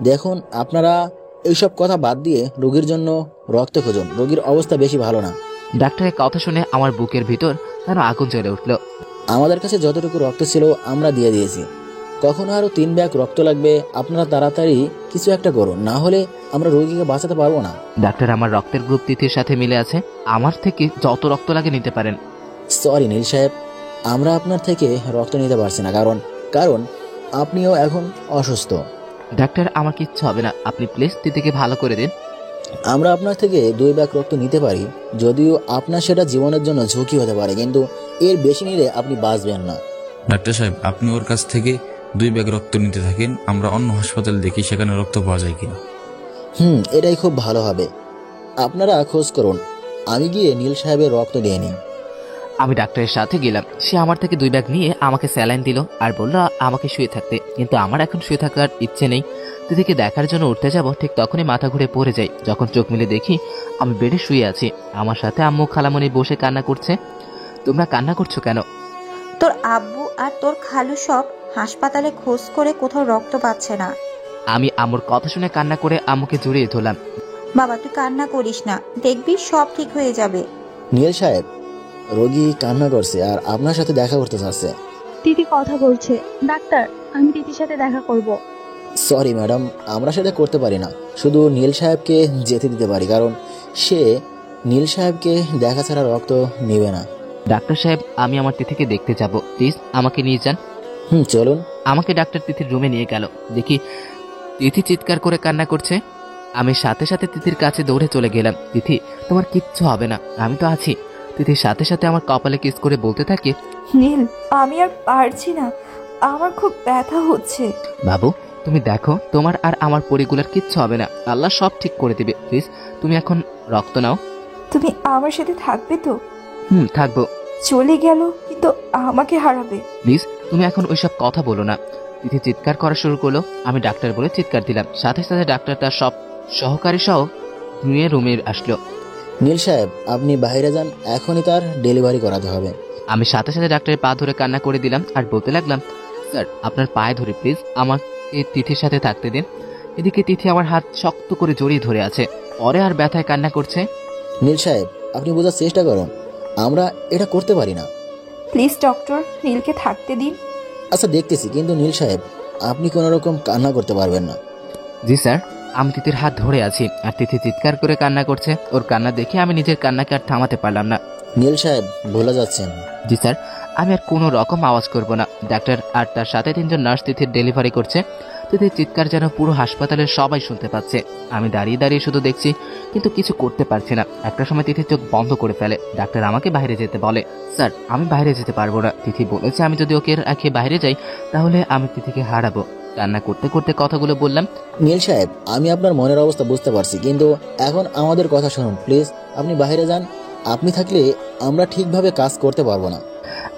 দেখুন, আপনারা এইসব কথা বাদ দিয়ে রোগীর জন্য রক্ত খুঁজুন। রোগীর অবস্থা বেশি ভালো না। ডাক্তারের কথা শুনে আমার বুকের ভিতর যেন আগুন জ্বলে উঠলো। আমাদের কাছে যতটুকু রক্ত ছিল আমরা দিয়ে দিয়েছি। কখনো আরো 3 ব্যাগ রক্ত লাগবে, আপনারা তাড়াতাড়ি কিছু একটা করুন, না হলে আমরা রোগীকে বাঁচাতে পারবো না। ডাক্তার, আমার রক্তের গ্রুপ তিথির সাথে মিলে আছে, আমার থেকে যত রক্ত লাগে নিতে পারেন। সরি নীল সাহেব, আমরা আপনার থেকে রক্ত নিতে পারছি না, কারণ আপনিও এখন অসুস্থ। ডাক্তার, আমার কিচ্ছু হবে না, আপনি প্লিজ তিথিকে ভালো করে দিন। আমরা আপনার থেকে 2 ব্যাগ রক্ত নিতে পারি, যদিও আপনার সেটা জীবনের জন্য ঝুঁকি হতে পারে, কিন্তু এর বেশি নিলে আপনি বাঁচবেন না। ডাক্তার সাহেব, আপনি ওর কাছ থেকে 2 ব্যাগ রক্ত নিতে থাকেন, আমরা অন্য হাসপাতাল দেখি সেখানে রক্ত পাওয়া যায় কিনা। এটাই খুব ভালো হবে। আপনারা খোঁজ করুন, আমি গিয়ে নীল সাহেবের রক্ত দিয়ে নিই। আমি ডাক্তারের সাথে গেলাম। সে আমার থেকে 2 ব্যাগ নিয়ে আমাকে স্যালাইন দিল আর বলল আমাকে শুয়ে থাকতে, কিন্তু আমার এখন শুয়ে থাকার ইচ্ছে নেই। তিথিকে দেখার জন্য উঠতে যাব, ঠিক তখনই মাথা ঘুরে পড়ে যাই। যখন চোখ মিলে দেখি আমি বেডে শুয়ে আছি, আমার সাথে আম্মু, খালামণি বসে কান্না করছে। তোমরা কান্না করছো কেন? তোর আব্বু আর তোর খালু সব হাসপাতালে খোঁজ করে কোথাও রক্ত পাচ্ছে না। আমি আম্মুর কথা শুনে কান্না করে আম্মুকে জড়িয়ে ধরলাম। বাবা, তুই কান্না করিস না, দেখবি সব ঠিক হয়ে যাবে। নীল সাহেব, রোগী কান্না করছে আর আপনার সাথে দেখা করতে চাচ্ছে। তিথি কথা বলছে। ডাক্তার, আমি তিথির সাথে দেখা করব। সরি ম্যাডাম, আমরা সেটা করতে পারি না। শুধু নীল সাহেবকে যেতে দিতে পারি, কারণ সে নীল সাহেবকে দেখা ছাড়া রক্ত নেবে না। ডাক্তার সাহেব, আমি আমার তিথিকে দেখতে যাব, প্লিজ আমাকে নিয়ে যান। চলুন। আমাকে ডাক্তার তিথির রুমে নিয়ে গেল। দেখি তিথি চিৎকার করে কান্না করছে। আমি সাথে সাথে তিথির কাছে দৌড়ে চলে গেলাম। তিথি, তোমার কিচ্ছু হবে না, আমি তো আছি। তিথির সাথে সাথে আমার কপালে কিস করে বলতে থাকে, নীল, আমি আর পারছি না, আমার খুব ব্যথা হচ্ছে। বাবু, তুমি দেখো, তোমার আর আমার পরিগুলার কিচ্ছু হবে না, আল্লাহ সব ঠিক করে দিবে। প্লিজ তুমি এখন রক্ত নাও। তুমি আমার সাথে থাকবে তো? থাকবো। চলে গেল কিন্তু আমাকে হারাবে। প্লিজ তুমি এখন ওইসব কথা বলো না। তিথি চিৎকার করা শুরু করলো। আমি ডাক্তার বলে চিৎকার দিলাম। সাথে সাথে ডাক্তার তার সব সহকারী সহ নিয়ে রুমে আসলো। নীল সাহেব, আপনি বাইরে যান, এখনই তার ডেলিভারি করাতে হবে। আমি সাথে সাথে ডাক্তারের পা ধরে কান্না করে দিলাম আর বলতে লাগলাম, স্যার আপনার পায়ে ধরে প্লিজ আমাকে তিথির সাথে থাকতে দিন। এদিকে তিথি আমার হাত শক্ত করে জড়িয়ে ধরে আছে, পরে আর ব্যথায় কান্না করছে। নীল সাহেব, আপনি বোঝার চেষ্টা করুন, আমরা এটা করতে পারি না। প্লিজ ডক্টর, নীলকে থাকতে দিন। আচ্ছা দেখতেছি, কিন্তু নীল সাহেব আপনি কোনো রকম কান্না করতে পারবেন না। জি স্যার। আমি তিথির হাত ধরে আছি আর তিথি চিৎকার করে কান্না করছে। ওর কান্না দেখে আমি নিজের কান্নাকে আর থামাতে পারলাম না। নীল সাহেব ভুলে যাচ্ছেন। জি স্যার, আমি আর কোনো রকম আওয়াজ করব না। ডাক্তার আর তার সাথে 3 জন নার্স তিথির ডেলিভারি করছে। তিথির চিৎকার যেন পুরো হাসপাতালের সবাই শুনতে পাচ্ছে। আমি দাঁড়িয়ে দাঁড়িয়ে শুধু দেখছি, কিন্তু কিছু করতে পারছি না। একটা সময় তিথির চোখ বন্ধ করে ফেলে। ডাক্তার আমাকে বাইরে যেতে বলে। স্যার, আমি বাইরে যেতে পারবো না। তিথি বলেছে আমি যদি ওকে রেখে বাইরে যাই তাহলে আমি তিথিকে হারাবো। কান্না করতে করতে কথাগুলো বললাম। নীল সাহেব, আমি আপনার মনের অবস্থা বুঝতে পারছি, কিন্তু এখন আমাদের কথা শুনুন প্লিজ। আপনি বাইরে যান, আপনি থাকলে আমরা ঠিকভাবে কাজ করতে পারবো না।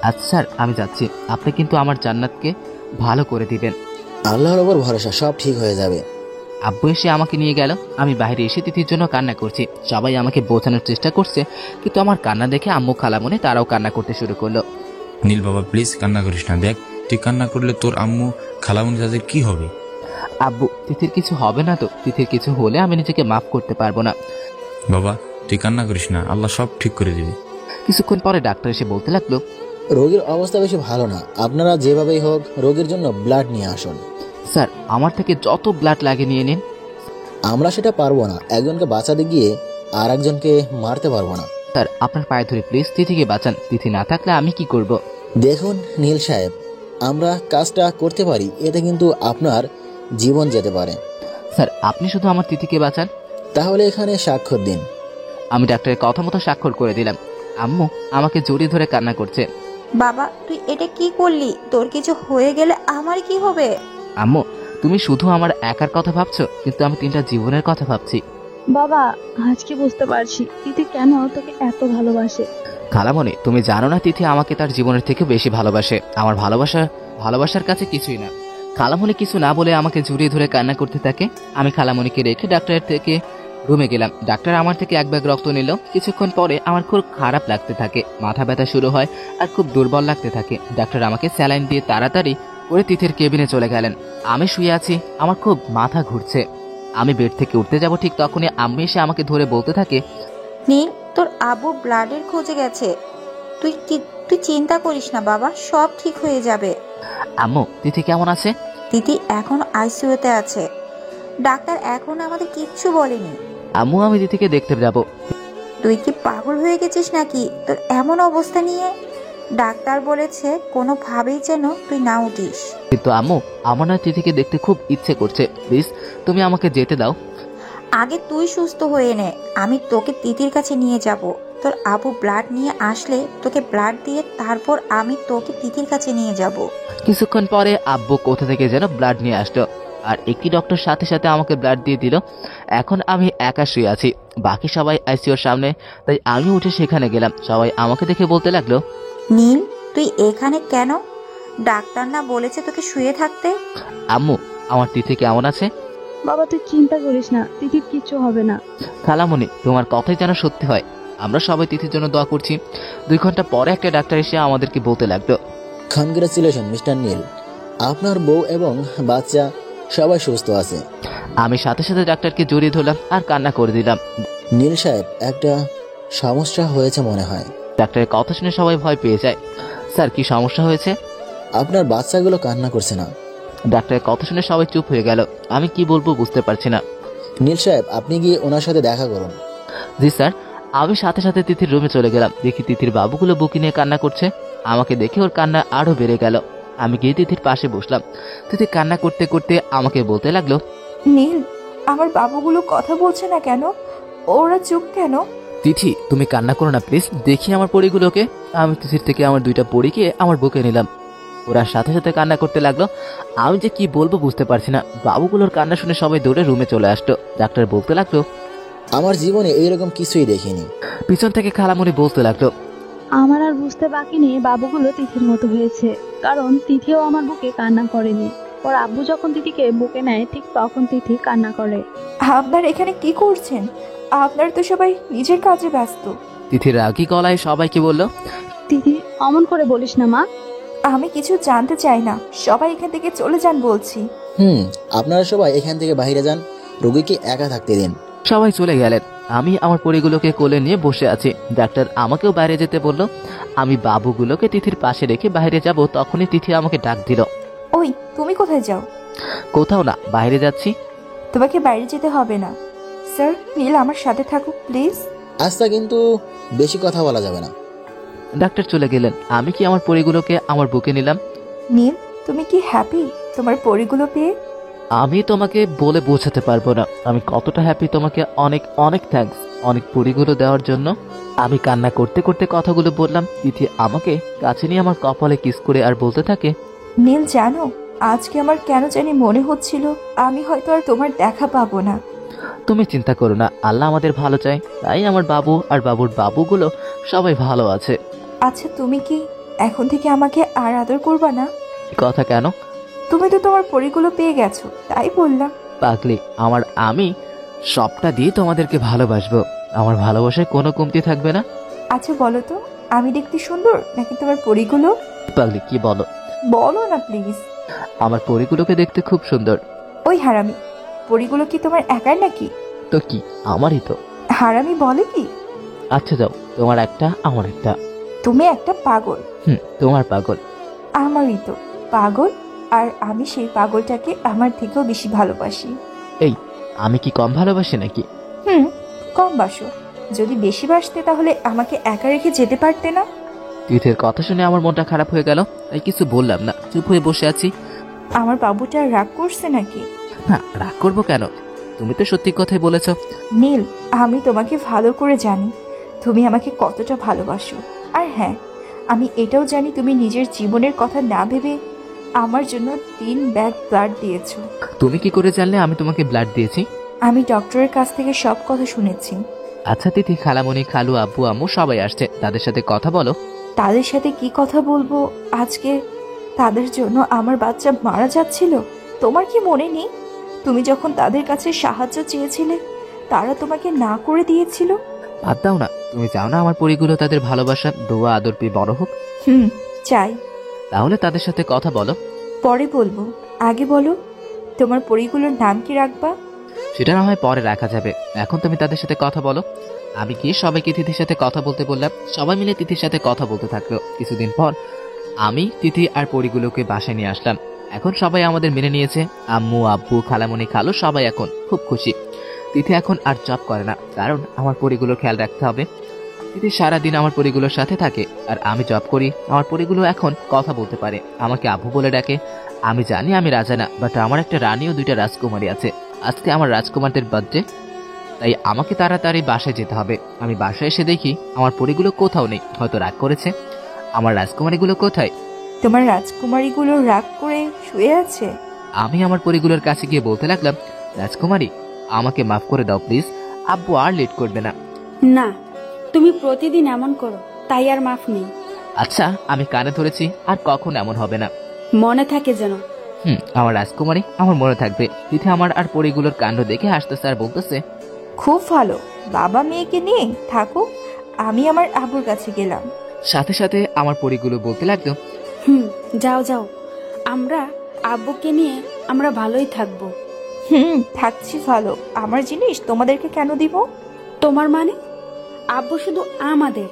আচ্ছা স্যার, আমি যাচ্ছি। আপনি কিন্তু আমার জান্নাতকে ভালো করে দিবেন। আল্লাহর ওপর ভরসা, সব ঠিক হয়ে যাবে। আব্বু এসে আমাকে নিয়ে গেল। আমি বাইরে এসে তিথির জন্য কান্না করছি। সবাই আমাকে বোঝানোর চেষ্টা করছে, কিন্তু আমার কান্না দেখে আম্মু, খালামণি তারাও কান্না করতে শুরু করলো। নীল বাবা, প্লিজ কান্না করিস না। দেখ, তুই কান্না করলে তোর আম্মু, খালামণি তাদের কি হবে? আব্বু, তিথির কিছু হবে না তো? তিথির কিছু হলে আমি নিজেকে মাফ করতে পারবো না। বাবা, তুই কান্না করিস না, আল্লাহ সব ঠিক করে দিবে। কিছুক্ষণ পরে ডাক্তার এসে বলতে লাগলো, রোগীর অবস্থা বেশি ভালো না, আপনারা যেভাবেই হোক রোগীর জন্য ব্লাড নিয়ে আসুন। স্যার, আমার থেকে যত ব্লাড লাগে নিয়ে নিন। আমরা সেটা পারবো না, একজনকে বাঁচাতে গিয়ে আর একজনকে মারতে পারবো না। স্যার, আপনার পায়ে ধরে প্লিজ তিথিকে বাঁচান। তিথি না থাকলে আমি কি করব? দেখুন নীল সাহেব, আমরা কাজটা করতে পারি, এতে কিন্তু আপনার জীবন যেতে পারে। স্যার আপনি শুধু আমার তিথিকে বাঁচান। তাহলে এখানে স্বাক্ষর দিন। আমি ডাক্তারের কথা মতো স্বাক্ষর করে দিলাম। আম্মু আমাকে জড়িয়ে ধরে কান্না করছে। বাবা তুই এটা কি করলি? তোর কিছু হয়ে গেলে আমার কি হবে? আম্মু তুমি শুধু আমার একার কথা ভাবছো, কিন্তু আমি 3টা জীবনের কথা ভাবছি। বাবা আজকে বুঝতে পারছি তিথি কেন তোকে এত ভালোবাসে। খালামণি তুমি জানো না তিথি আমাকে তার জীবনের থেকে বেশি ভালোবাসে। আমার ভালোবাসার কাছে কিছুই না। খালামণি কিছু না বলে আমাকে জড়িয়ে ধরে কান্না করতে থাকে। আমি খালামণিকে রেখে ডাক্তারের থেকে রুমে গেলাম। ডাক্তার আমার থেকে 1 ব্যাগ রক্ত নিল। কিছুক্ষণ পরে আমার খুব খারাপ লাগতে থাকে, মাথা ব্যথা শুরু হয় আর খুব দুর্বল লাগতে থাকে। ডাক্তার আমাকে স্যালাইন দিয়ে তাড়াতাড়ি করে তিথির কেবিনে চলে গেলেন। আমি শুয়ে আছি, আমার খুব মাথা ঘুরছে। আমি বেড থেকে উঠতে যাব, ঠিক তখনই আম্মু এসে আমাকে ধরে বলতে থাকে, নীল তোর আব্বু ব্লাডের খোঁজে গেছে। তুই চিন্তা করিস না বাবা, সব ঠিক হয়ে যাবে। আম্মু তিথি কেমন আছে? তিথি এখন আইসিইউতে আছে। ডাক্তার এখন আমাদের কিচ্ছু বলেনি। আম্মু আমি তিথিকে দেখতে যাব। তুই কি পাগল হয়ে গেছিস নাকি তোর এমন অবস্থা নিয়ে? ডাক্তার বলেছে কোনোভাবেই যেন তুই না উঠিস। কিন্তু আম্মু আমার না তিথিকে দেখতে খুব ইচ্ছে করছে, প্লিজ তুমি আমাকে যেতে দাও। আগে তুই সুস্থ হয়ে নে, আমি তোকে তিথির কাছে নিয়ে যাব। তোর আবু ব্লাড নিয়ে আসলে তোকে ব্লাড দিয়ে তারপর আমি তোকে তিথির কাছে নিয়ে যাব। কিছুক্ষণ পরে আব্বু কোথা থেকে যেন ব্লাড নিয়ে আসলো, আর একটি ডক্টর সাথে সাথে আমাকে ব্লাড দিয়ে দিল। এখন আমি একা শুয়ে আছি, বাকি সবাই আইসিইউর সামনে, তাই আমি উঠে সেখানে গেলাম। সবাই আমাকে দেখে বলতে লাগলো, নীল তুই এখানে কেন? ডাক্তার না বলেছে তোকে শুয়ে থাকতে? আম্মু আমার তিথি কেমন আছে? বাবা তুই চিন্তা করিস না, তিথির কিচ্ছু হবে না। খালামণি তোমার কথাই যেন সত্যি হয়। আমরা সবাই তিথির জন্য দোয়া করছি। 2 ঘন্টা পরে একটা ডাক্তার এসে আমাদেরকে বলতে লাগলো, কনগ্রাচুলেশন মিস্টার নীল, আপনার বউ এবং বাচ্চা সবাই সুস্থ আছে। আমি সাথে সাথে ডাক্তারকে জড়িয়ে ধরলাম আর কান্না করে দিলাম। নীল সাহেব একটা সমস্যা হয়েছে মনে হয়। ডাক্তারের কথা শুনে সবাই ভয় পেয়ে যায়। স্যার কি সমস্যা হয়েছে? আপনার বাচ্চাগুলো কান্না করছে না। ডাক্তারের কথা শুনে সবাই চুপ হয়ে গেল। আমি কি বলবো বুঝতে পারছি না। নীল সাহেব আপনি গিয়ে ওনার সাথে দেখা করুন। জি স্যার। আমি সাথে সাথে তিথির রুমে চলে গেলাম। দেখি তিথির বাবুগুলো বুকি নিয়ে কান্না করছে। আমাকে দেখে ওর কান্না আরো বেড়ে গেল। আমি গিয়ে তিথির পাশে বসলাম। তিথি কান্না করতে করতে আমাকে বলতে লাগলো, নীল আমার বাবুগুলো কথা বলছে না কেন? ওরা চুপ কেন? তিথি তুমি কান্না করো না প্লিজ, দেখি আমার পরীগুলোকে। আমি তিথির থেকে আমার 2টা পরীকে আমার বুকে নিলাম। ওরা সাথে সাথে কান্না করতে লাগলো। আমি যে কি বলবো বুঝতে পারছি না। বাবুগুলোর কান্না শুনে সবাই দৌড়ে রুমে চলে আসলো। ডাক্তার বলতে লাগলো, আমার জীবনে এইরকম কিছুই দেখিনি। পিছন থেকে খালামণি বলতে লাগলো, আমার আর বুঝতে বাকি নেই বাবুগুলো তিথির মতো হয়েছে, কারণ তিথিও আমার বুকে কান্না করেনি। ওর আব্বু যখন তিথিকে বুকে নেয় ঠিক তখন তিথি কান্না করে। আপনার এখানে কি করছেন? আপনার তো সবাই নিজের কাজে ব্যস্ত। তিথির রাগী গলায় সবাইকে বলল, তিথি অমন করে বলিস না মা। আমি কিছু জানতে চাই না, সবাই এখান থেকে চলে যান বলছি। আপনারা সবাই এখান থেকে বাইরে যান, রোগীকে একা থাকতে দিন। সবাই চলে গেলেন। আমি আমার পরীগুলোকে কোলে নিয়ে বসে আছি। ডাক্তার আমাকেও বাইরে যেতে বলল। আমি বাবুগুলোকে তিথির পাশে রেখে বাইরে যাব, তখনই তিথি আমাকে ডাক দিল। ওই তুমি কোথায় যাও? কোথাও না, বাইরে যাচ্ছি। তোমাকে বাইরে যেতে হবে না। স্যার নীল আমার সাথে থাকুক প্লিজ। আচ্ছা কিন্তু বেশি কথা বলা যাবে না। ডাক্তার চলে গেলেন। আমি কি আমার পরীগুলোকে আমার বুকে নিলাম। নীল তুমি কি হ্যাপি তোমার পরীগুলো পেয়ে? আমি তোমাকে বলে বোঝাতে পারবো না আমি কতটা হ্যাপি। তোমাকে অনেক অনেক থ্যাঙ্কস অনেক পরীগুলো দেওয়ার জন্য। আমি কান্না করতে করতে কথাগুলো বললাম। তিথি আমাকে কাছে নিয়ে আমার কপালে কিস করে আর বলতে থাকে, নীল জানো আজকে আমার কেন জানি মনে হচ্ছিল আমি হয়তো আর তোমার দেখা পাবো না। তুমি চিন্তা করো না, আল্লাহ আমাদের ভালো চায়, তাই আমার বাবু আর বাবুর বাবুগুলো সবাই ভালো আছে। আচ্ছা তুমি কি এখন থেকে আমাকে আর আদর করবা না? কথা কেন? তুমি তো তোমার পরীগুলো পেয়ে গেছো তাই বললাম। পাগলি আমার, আমি সবটা দিয়ে তোমাদেরকে ভালোবাসবো। আমার ভালোবাসায় কোনো কমতি থাকবে না। আচ্ছা বলো তো আমি দেখতে সুন্দর নাকি তোমার পরীগুলো? পাগলি কি বলো? বলো না প্লিজ। আমার পরীগুলোকে দেখতে খুব সুন্দর। ওই হারামি, পরীগুলো কি তোমার একার নাকি? তো কি আমারই তো। হারামি বলে কি? আচ্ছা যাও, তোমার একটা আমার একটা। তুমি একটা পাগল। তোমার পাগল। আমারই তো পাগল, আর আমি সেই পাগলটাকে আমার থেকেও বেশি ভালোবাসি। এই আমি কি কম ভালোবাসি নাকি? কম বাসো। যদি বেশি বাসতে তাহলে আমাকে একা রেখে যেতে পারতে না? তিথির কথা শুনে আমার মনটা খারাপ হয়ে গেল, তাই কিছু বললাম না, চুপ হয়ে বসে আছি। আমার বাবুটা রাগ করছে নাকি? না, রাগ করবো কেন? তুমি তো সত্যি কথাই বলেছ। নীল, আমি তোমাকে ভালো করে জানি তুমি আমাকে কতটা ভালোবাসো। আর হ্যাঁ, আমি এটাও জানি তুমি নিজের জীবনের কথা না ভেবে আমার জন্য 3 ব্যাগ ব্লাড দিয়েছো। তুমি কি করে জানলে আমি তোমাকে ব্লাড দিয়েছি? আমি ডক্টরের কাছ থেকে সব কথা শুনেছি। আচ্ছা তিথি, খালামণি, খালু, আব্বু, আম্মু সবাই আসছে, তাদের সাথে কথা বলো। তাদের সাথে কি কথা বলবো? আজকে তাদের জন্য আমার বাচ্চা মারা যাচ্ছিল। তোমার কি মনে নেই তুমি যখন তাদের কাছে সাহায্য চেয়েছিলে তারা তোমাকে না করে দিয়েছিল? বাদ দাও না, তুমি চাও না আমার পরিগুলো তাদের ভালোবাসা, দোয়া, আদর পেয়ে বড় হোক? চাই। তাহলে তাদের সাথে কথা বলো। পরে বলবো, আগে বলো তোমার পরিগুলোর নাম কি রাখবা? সেটা না হয় পরে রাখা যাবে, এখন তুমি তাদের সাথে কথা বলো। আমি গিয়ে সবাইকে তিথির সাথে কথা বলতে বললাম। সবাই মিলে তিথির সাথে কথা বলতে থাকলো। কিছুদিন পর আমি, তিথি আর পরিগুলোকে বাসায় নিয়ে আসলাম। এখন সবাই আমাদের মেনে নিয়েছে। আম্মু, আব্বু, খালামণি, খালু সবাই এখন খুব খুশি। তিথি এখন আর জব করে না, কারণ আমার পরিগুলোর খেয়াল রাখতে হবে। তিথি সারাদিন আমার পরিগুলোর সাথে থাকে, আর আমি জব করি। আমার পরিগুলো এখন কথা বলতে পারে, আমাকে আব্বু বলে ডাকে। আমি জানি আমি রাজা না, বাট আমার একটা রানী ও 2টা রাজকুমারী আছে। আজকে আমার রাজকুমারদের বার্থডে, তাই আমাকে তাড়াতাড়ি বাসায় যেতে হবে। আমি বাসায় এসে দেখি আমার পরিগুলো কোথাও নেই, হয়তো রাগ করেছে। আমার রাজকুমারীগুলো কোথায়? তোমার রাজকুমারীগুলো রাগ করে শুয়ে আছে। আমি আমার পরিগুলোর কাছে গিয়ে বলতে লাগলাম, রাজকুমারী আমাকে মাফ করে দাও প্লিজ, আব্বু আর লেট করবে না। না, তুমি প্রতিদিন এমন করো, তাই আর মাফ নেই। আচ্ছা, আমি কানে ধরেছি, আর কখন এমন হবে না। মনে থাকে যেন। আমার রাজকুমারী, আমার মনে থাকবে। তিথি আমার আর পরিগুলোর কাণ্ড দেখে হাসতেছে আর বলতেছে, খুব ভালো, বাবা মেয়েকে নিয়ে থাকো, আমি আমার আব্বুর কাছে গেলাম। সাথে সাথে আমার পরিগুলো বলতে লাগলো, যাও যাও, আমরা আব্বুকে নিয়ে আমরা ভালোই থাকবো। থাকছি ভালো, আমার জিনিস তোমাদেরকে কেন দিব? তোমার মানে? আব্বু শুধু আমাদের,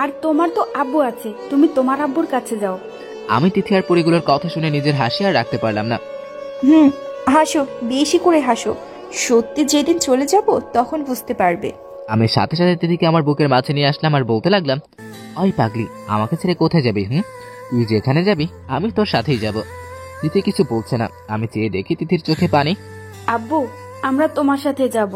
আর তোমার তো আব্বু আছে, তুমি তোমার আব্বুর কাছে যাও। আমি তিথি আর পরিগুলোর কথা শুনে নিজের হাসি আর রাখতে পারলাম না। হাসো, বেশি করে হাসো, সত্যি যেদিন চলে যাব তখন বুঝতে পারবে। আমি সাথে সাথে তিথিকে আমার বুকের মাঝে নিয়ে আসলাম আর বলতে লাগলাম, ওই পাগলি, আমাকে ছেড়ে কোথায় যাবি? তুই যেখানে যাবি আমি তোর সাথেই যাব। তিথি কিছু বলছে না। আমি চেয়ে দেখি তিথির চোখে পানি। আব্বু, আমরা তোমার সাথে যাব।